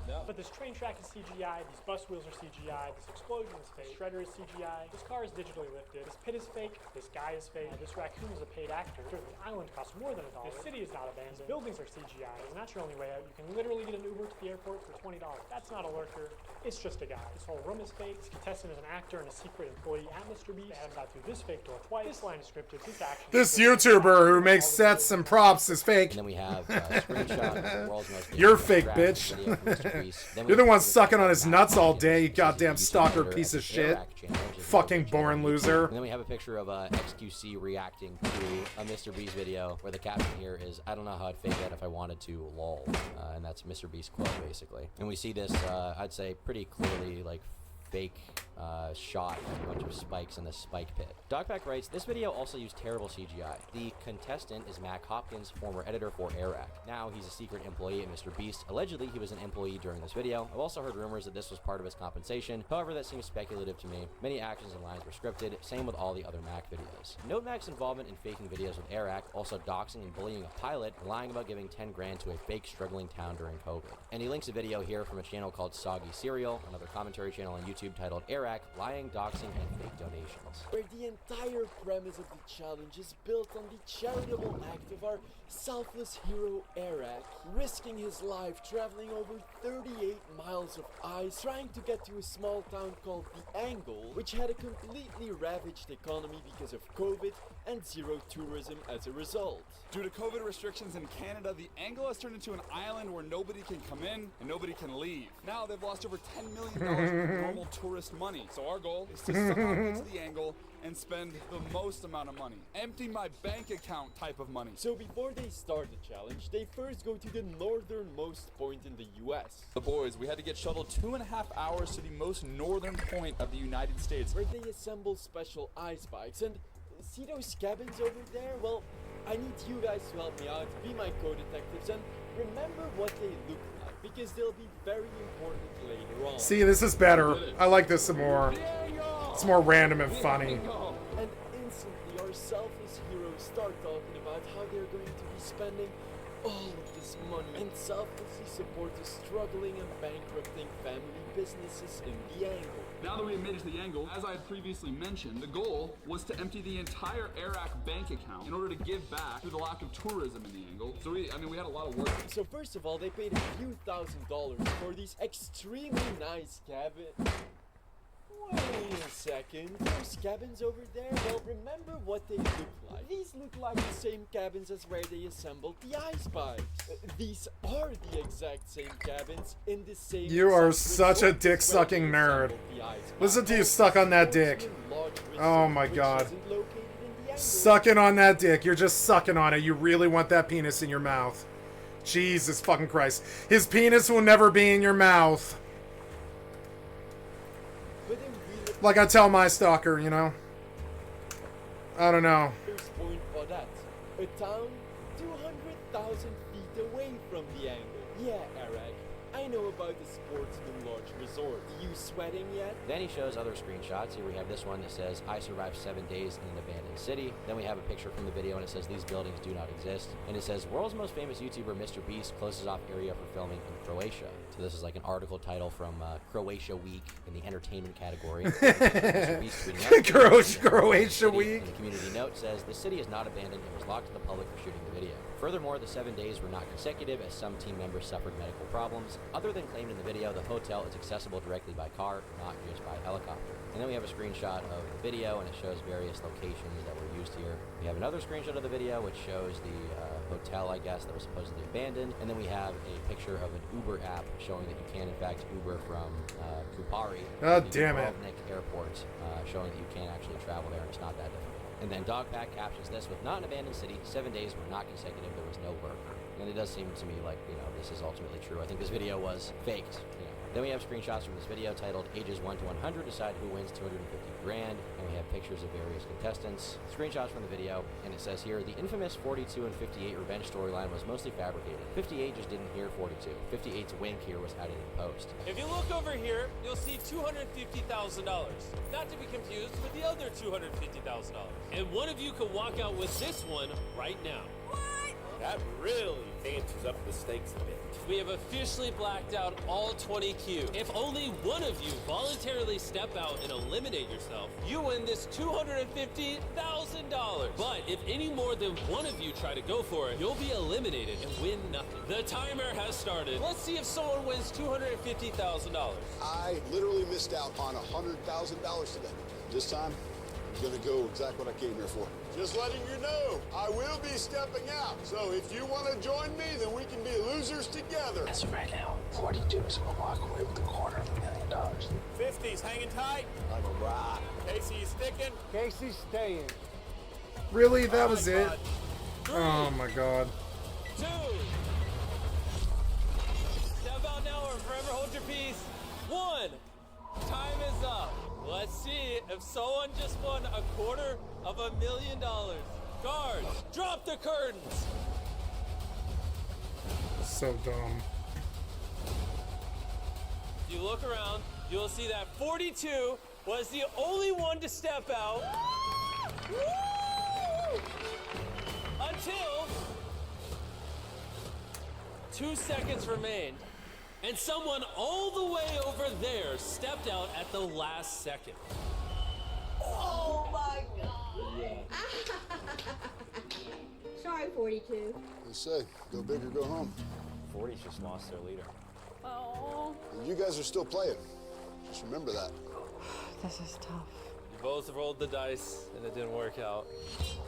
No. But this train track is CGI, these bus wheels are CGI, this explosion is fake, Shredder is CGI, this car is digitally lifted, this pit is fake, this guy is fake, this raccoon is a paid actor, the island costs more than $1, this city is not abandoned, buildings are CGI, and that's your only way out. You can literally literally get an Uber to the airport for $20. That's not a lurker. It's just a guy. This whole room is fake. This contestant is an actor and a secret employee at Mr. Beast. They had him got through this fake door twice. This line is scripted. This action. This YouTuber who makes sets and props is fake. And then we have a screenshot of the world's most You're famous fake, graphic bitch. video from Mr. Beast. Then we You're the have one this sucking on his back nuts all pocket, day, you which is goddamn the stalker YouTuber piece at of the shit. Airac channel, which is the Fucking YouTube channel born on YouTube. loser. And then we have a picture of XQC reacting to a Mr. Beast video where the caption here is, "I don't know how I'd fake that if I wanted to, lol." And that's Mr. Beast's quote, basically. And we see this, I'd say, pretty clearly, like, fake shot of a bunch of spikes in the spike pit. Dogpack writes, this video also used terrible CGI. The contestant is Mac Hopkins, former editor for Airac. Now he's a secret employee at Mr. Beast. Allegedly, he was an employee during this video. I've also heard rumors that this was part of his compensation. However, that seems speculative to me. Many actions and lines were scripted, same with all the other Mac videos. Note Mac's involvement in faking videos with Airac, also doxing and bullying a pilot, and lying about giving 10 grand to a fake struggling town during COVID. And he links a video here from a channel called Soggy Cereal, another commentary channel on YouTube titled Airac, Lying, Doxing, and Fake Donations. Where the entire premise of the challenge is built on the charitable act of our selfless hero Airac, risking his life traveling over 38 miles of ice trying to get to a small town called The Angle, which had a completely ravaged economy because of COVID and zero tourism as a result. Due to COVID restrictions in Canada, the Angle has turned into an island where nobody can come in and nobody can leave. Now they've lost over $10 million in normal tourist money. So our goal is to somehow get to the Angle and spend the most amount of money. Empty my bank account type of money. So before they start the challenge, they first go to the northernmost point in the US. The boys, we had to get shuttled 2.5 hours to the most northern point of the United States, where they assemble special ice bikes. And see those cabins over there? Well, I need you guys to help me out, be my co-detectives, and remember what they look like, because they'll be very important later on. See, this is better. I like this some more. It's more random and funny. And instantly our selfless heroes start talking about how they're going to be spending all of this money and selflessly support the struggling and bankrupting family businesses in the Angle. Now that we have made it to the Angle, as I had previously mentioned, the goal was to empty the entire Airac bank account in order to give back to the lack of tourism in the Angle. So we had a lot of work. So first of all, they paid a few $1,000s for these extremely nice cabins. Wait a second, those cabins over there? Well, remember what they look like. These look like the same cabins as where they assembled the ice bikes. These are the exact same cabins in the same... You are such a dick-sucking nerd. Listen to you suck on that dick. Oh my god. Sucking on that dick. You're just sucking on it. You really want that penis in your mouth. Jesus fucking Christ. His penis will never be in your mouth. Like I tell my stalker, you know? I don't know. First point for that. A town 200,000 feet away from the Angle. Yeah, Airac, I know about the Sportsman Lodge Resort. You sweating yet? Then he shows other screenshots. Here we have this one that says, I survived 7 days in an abandoned city. Then we have a picture from the video and it says, these buildings do not exist. And it says, world's most famous YouTuber Mr. Beast closes off area for filming in Croatia. So this is like an article title from Croatia Week in the entertainment category. Mr. Beast tweeting out, Croatia Week. And the community note says, the city is not abandoned and was locked to the public for shooting the video. Furthermore, the 7 days were not consecutive as some team members suffered medical problems. Other than claimed in the video, the hotel is accessible directly by car, not just by helicopter. And then we have a screenshot of the video and it shows various locations that were used here. We have another screenshot of the video which shows the hotel, I guess, that was supposedly abandoned. And then we have a picture of an Uber app showing that you can in fact Uber from Kupari. Oh, damn it. Airport, showing that you can actually travel there and it's not that difficult. And then Dogpack captions this with, not an abandoned city, 7 days were not consecutive, there was no lurker. And it does seem to me like, this is ultimately true. I think this video was faked, Then we have screenshots from this video titled Ages 1 to 100 Decide Who Wins 250 Grand. And we have pictures of various contestants, screenshots from the video, and it says here, the infamous 42 and 58 revenge storyline was mostly fabricated. 58 just didn't hear 42. 58's wink here was added in post. If you look over here, you'll see $250,000. Not to be confused with the other $250,000. And one of you could walk out with this one right now. What? That really ante up the stakes a bit. We have officially blacked out all 20 Q. If only one of you voluntarily step out and eliminate yourself, you win this $250,000. But if any more than one of you try to go for it, you'll be eliminated and win nothing. The timer has started. Let's see if someone wins $250,000. I literally missed out on $100,000 today. This time, I'm gonna go exactly what I came here for. Just letting you know, I will be stepping out. So if you want to join me, then we can be losers together. As of right now, 42 is going to walk away with $250,000. 50's hanging tight. Like a rock. Casey, you sticking? Casey's staying. Really? That was it? Oh my god. 2. Step out now or forever hold your peace. 1. Time is up. Let's see if someone just won $250,000. Guards, drop the curtains. So dumb. If you look around, you'll see that 42 was the only one to step out. Until 2 seconds remained. And someone all the way over there stepped out at the last second. Oh my god! Sorry, 42. They say, go big or go home. 40's just lost their leader. Oh. And you guys are still playing. Just remember that. This is tough. You both rolled the dice, and it didn't work out.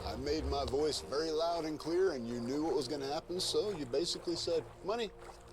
I made my voice very loud and clear, and you knew what was going to happen, so you basically said, money,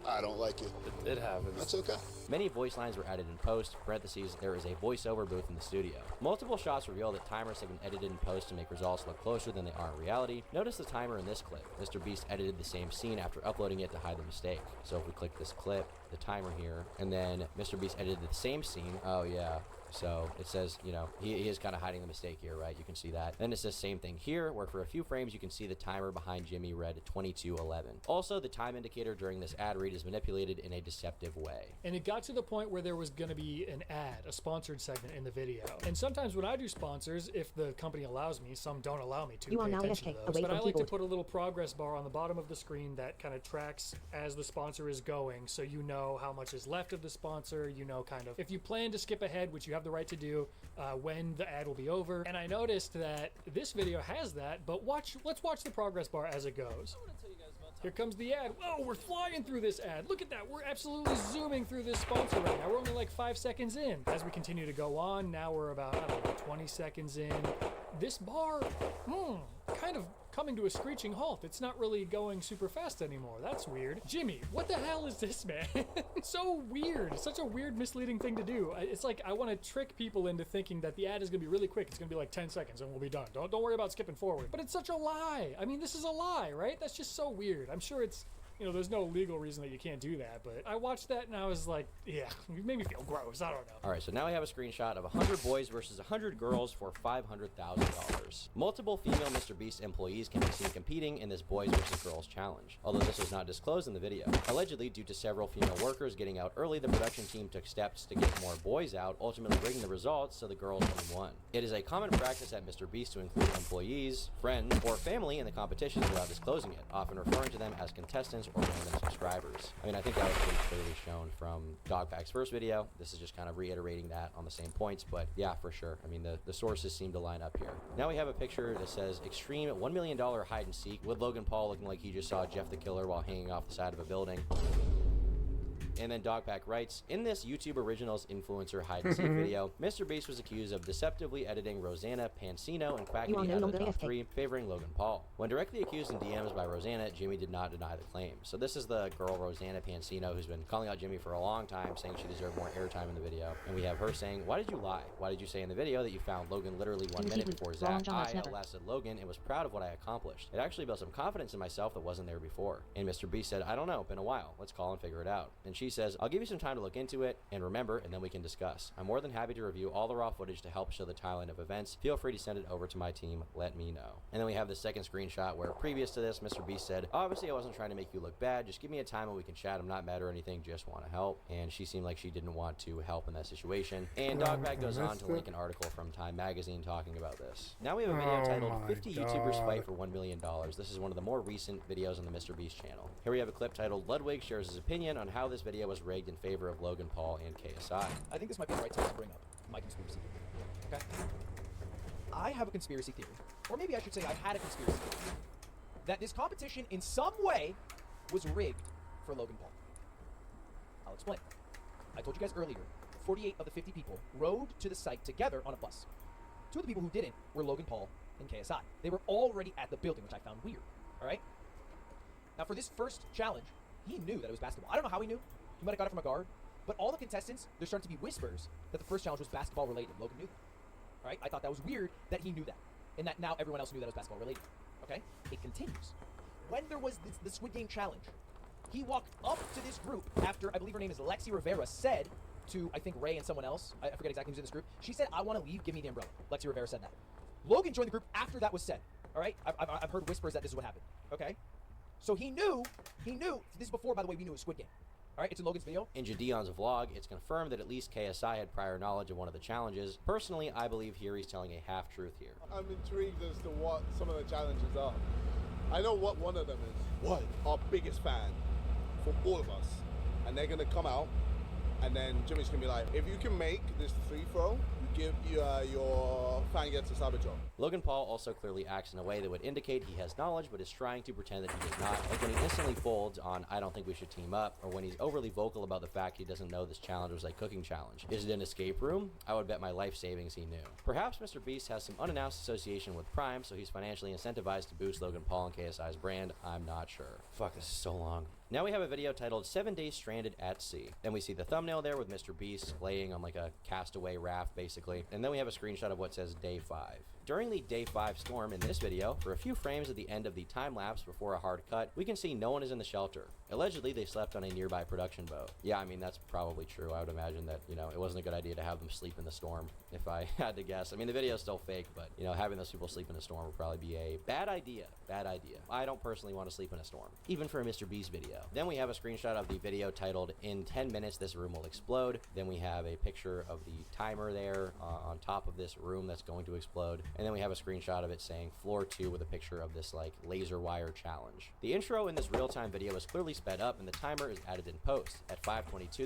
I don't like you. It happens. That's okay. Many voice lines were added in post. Parentheses, there is a voiceover booth in the studio. Multiple shots reveal that timers have been edited in post to make results look closer than they are in reality. Notice the timer in this clip. Mr. Beast edited the same scene after uploading it to hide the mistake. So if we click this clip, the timer here, and then Mr. Beast edited the same scene. Oh yeah. So it says, you know, he is kind of hiding the mistake here, right? You can see that. Then it says same thing here, where for a few frames you can see the timer behind Jimmy read 22:11. Also, the time indicator during this ad read is manipulated in a deceptive way. And it got to the point where there was going to be an ad, a sponsored segment in the video. And sometimes when I do sponsors, if the company allows me, some don't allow me to. You are pay now attention AFK, to those, away but from I like to keyboard. put a little progress bar on the bottom of the screen that kind of tracks as the sponsor is going, so you know how much is left of the sponsor. You know, kind of if you plan to skip ahead, which you have the right to do, when the ad will be over. And I noticed that this video has that, but let's watch the progress bar as it goes. Here comes the ad. Whoa, we're flying through this ad. Look at that. We're absolutely zooming through this sponsor right now. We're only like 5 seconds in. As we continue to go on, now we're about, I don't know, 20 seconds in. This bar, kind of coming to a screeching halt. It's not really going super fast anymore. That's weird. Jimmy, what the hell is this, man? So weird. Such a weird, misleading thing to do. It's like I want to trick people into thinking that the ad is going to be really quick. It's going to be like 10 seconds and we'll be done. Don't worry about skipping forward. But it's such a lie. I mean, this is a lie, right? That's just so weird. I'm sure it's, you know, there's no legal reason that you can't do that, but I watched that and I was like, yeah, it made me feel gross. I don't know. All right, so now we have a screenshot of 100 boys versus 100 girls for $500,000. Multiple female Mr. Beast employees can be seen competing in this boys versus girls challenge, although this was not disclosed in the video. Allegedly, due to several female workers getting out early, the production team took steps to get more boys out, ultimately rigging the results so the girls only won. It is a common practice at Mr. Beast to include employees, friends, or family in the competitions without disclosing it, often referring to them as contestants or random subscribers. I mean, I think that was pretty clearly shown from Dogpack's first video. This is just kind of reiterating that on the same points, but yeah, for sure. I mean, the sources seem to line up here. Now we have a picture that says extreme $1 million hide and seek with Logan Paul looking like he just saw Jeff the Killer while hanging off the side of a building. And then Dogpack writes, in this YouTube Originals influencer hide and seek video, Mr. Beast was accused of deceptively editing Rosanna Pansino and quacking You are me no out of the longer top AFK. 3, favoring Logan Paul. When directly accused in DMs by Rosanna, Jimmy did not deny the claim. So this is the girl Rosanna Pansino who's been calling out Jimmy for a long time, saying she deserved more airtime in the video. And we have her saying, why did you lie? Why did you say in the video that you found Logan literally 1 minute before Zach? I outlasted Logan and was proud of what I accomplished. It actually built some confidence in myself that wasn't there before. And Mr. Beast said, I don't know, been a while. Let's call and figure it out. And she She says, I'll give you some time to look into it and remember, and then we can discuss. I'm more than happy to review all the raw footage to help show the timeline of events. Feel free to send it over to my team. Let me know. And then we have the second screenshot where previous to this, Mr. Beast said, obviously I wasn't trying to make you look bad. Just give me a time and we can chat. I'm not mad or anything. Just want to help. And she seemed like she didn't want to help in that situation. And Dogbag goes on to link an article from Time Magazine talking about this. Now we have a video titled 50 YouTubers Fight for $1 million. This is one of the more recent videos on the Mr. Beast channel. Here we have a clip titled Ludwig shares his opinion on how this video was rigged in favor of Logan Paul and KSI. I think this might be the right time to bring up my conspiracy theory. Okay? I have a conspiracy theory, or maybe I should say I had a conspiracy theory, that this competition in some way was rigged for Logan Paul. I'll explain. I told you guys earlier, 48 of the 50 people rode to the site together on a bus. 2 of the people who didn't were Logan Paul and KSI. They were already at the building, which I found weird. Alright? Now for this first challenge, he knew that it was basketball. I don't know how he knew. He might have got it from a guard. But all the contestants, there's starting to be whispers that the first challenge was basketball related. Logan knew that. Alright? I thought that was weird that he knew that. And that now everyone else knew that it was basketball related. Okay? It continues. When there was the Squid Game challenge, he walked up to this group after, I believe her name is Lexi Rivera, said to, I think, Ray and someone else, I forget exactly who's in this group, she said, I want to leave, give me the umbrella. Lexi Rivera said that. Logan joined the group after that was said. Alright? I've heard whispers that this is what happened. Okay? So he knew, this is before, by the way, we knew it was Squid Game. Alright, it's in Logan's video. In Jadion's vlog, it's confirmed that at least KSI had prior knowledge of one of the challenges. Personally, I believe here he's telling a half-truth here. I'm intrigued as to what some of the challenges are. I know what one of them is. What? Our biggest fan for all of us. And they're going to come out, and then Jimmy's going to be like, if you can make this free throw, you give your fan gets a saboteur. Logan Paul also clearly acts in a way that would indicate he has knowledge, but is trying to pretend that he does not. Like when he instantly folds on, I don't think we should team up, or when he's overly vocal about the fact he doesn't know this challenge was a cooking challenge. Is it an escape room? I would bet my life savings he knew. Perhaps Mr. Beast has some unannounced association with Prime, so he's financially incentivized to boost Logan Paul and KSI's brand. I'm not sure. Fuck, this is so long. Now we have a video titled 7 Days Stranded at Sea. Then we see the thumbnail there with Mr. Beast laying on like a castaway raft, basically. And then we have a screenshot of what says Day 5. During the Day 5 storm in this video, for a few frames at the end of the time lapse before a hard cut, we can see no one is in the shelter. Allegedly, they slept on a nearby production boat. Yeah, I mean, that's probably true. I would imagine that, you know, it wasn't a good idea to have them sleep in the storm, if I had to guess. I mean, the video's still fake, but, you know, having those people sleep in a storm would probably be a bad idea. Bad idea. I don't personally want to sleep in a storm, even for a Mr. Beast video. Then we have a screenshot of the video titled, In 10 minutes, this room will explode. Then we have a picture of the timer there on top of this room that's going to explode. And then we have a screenshot of it saying floor 2 with a picture of this like laser wire challenge. The intro in this real-time video is clearly sped up and the timer is added in post. At 5:22, the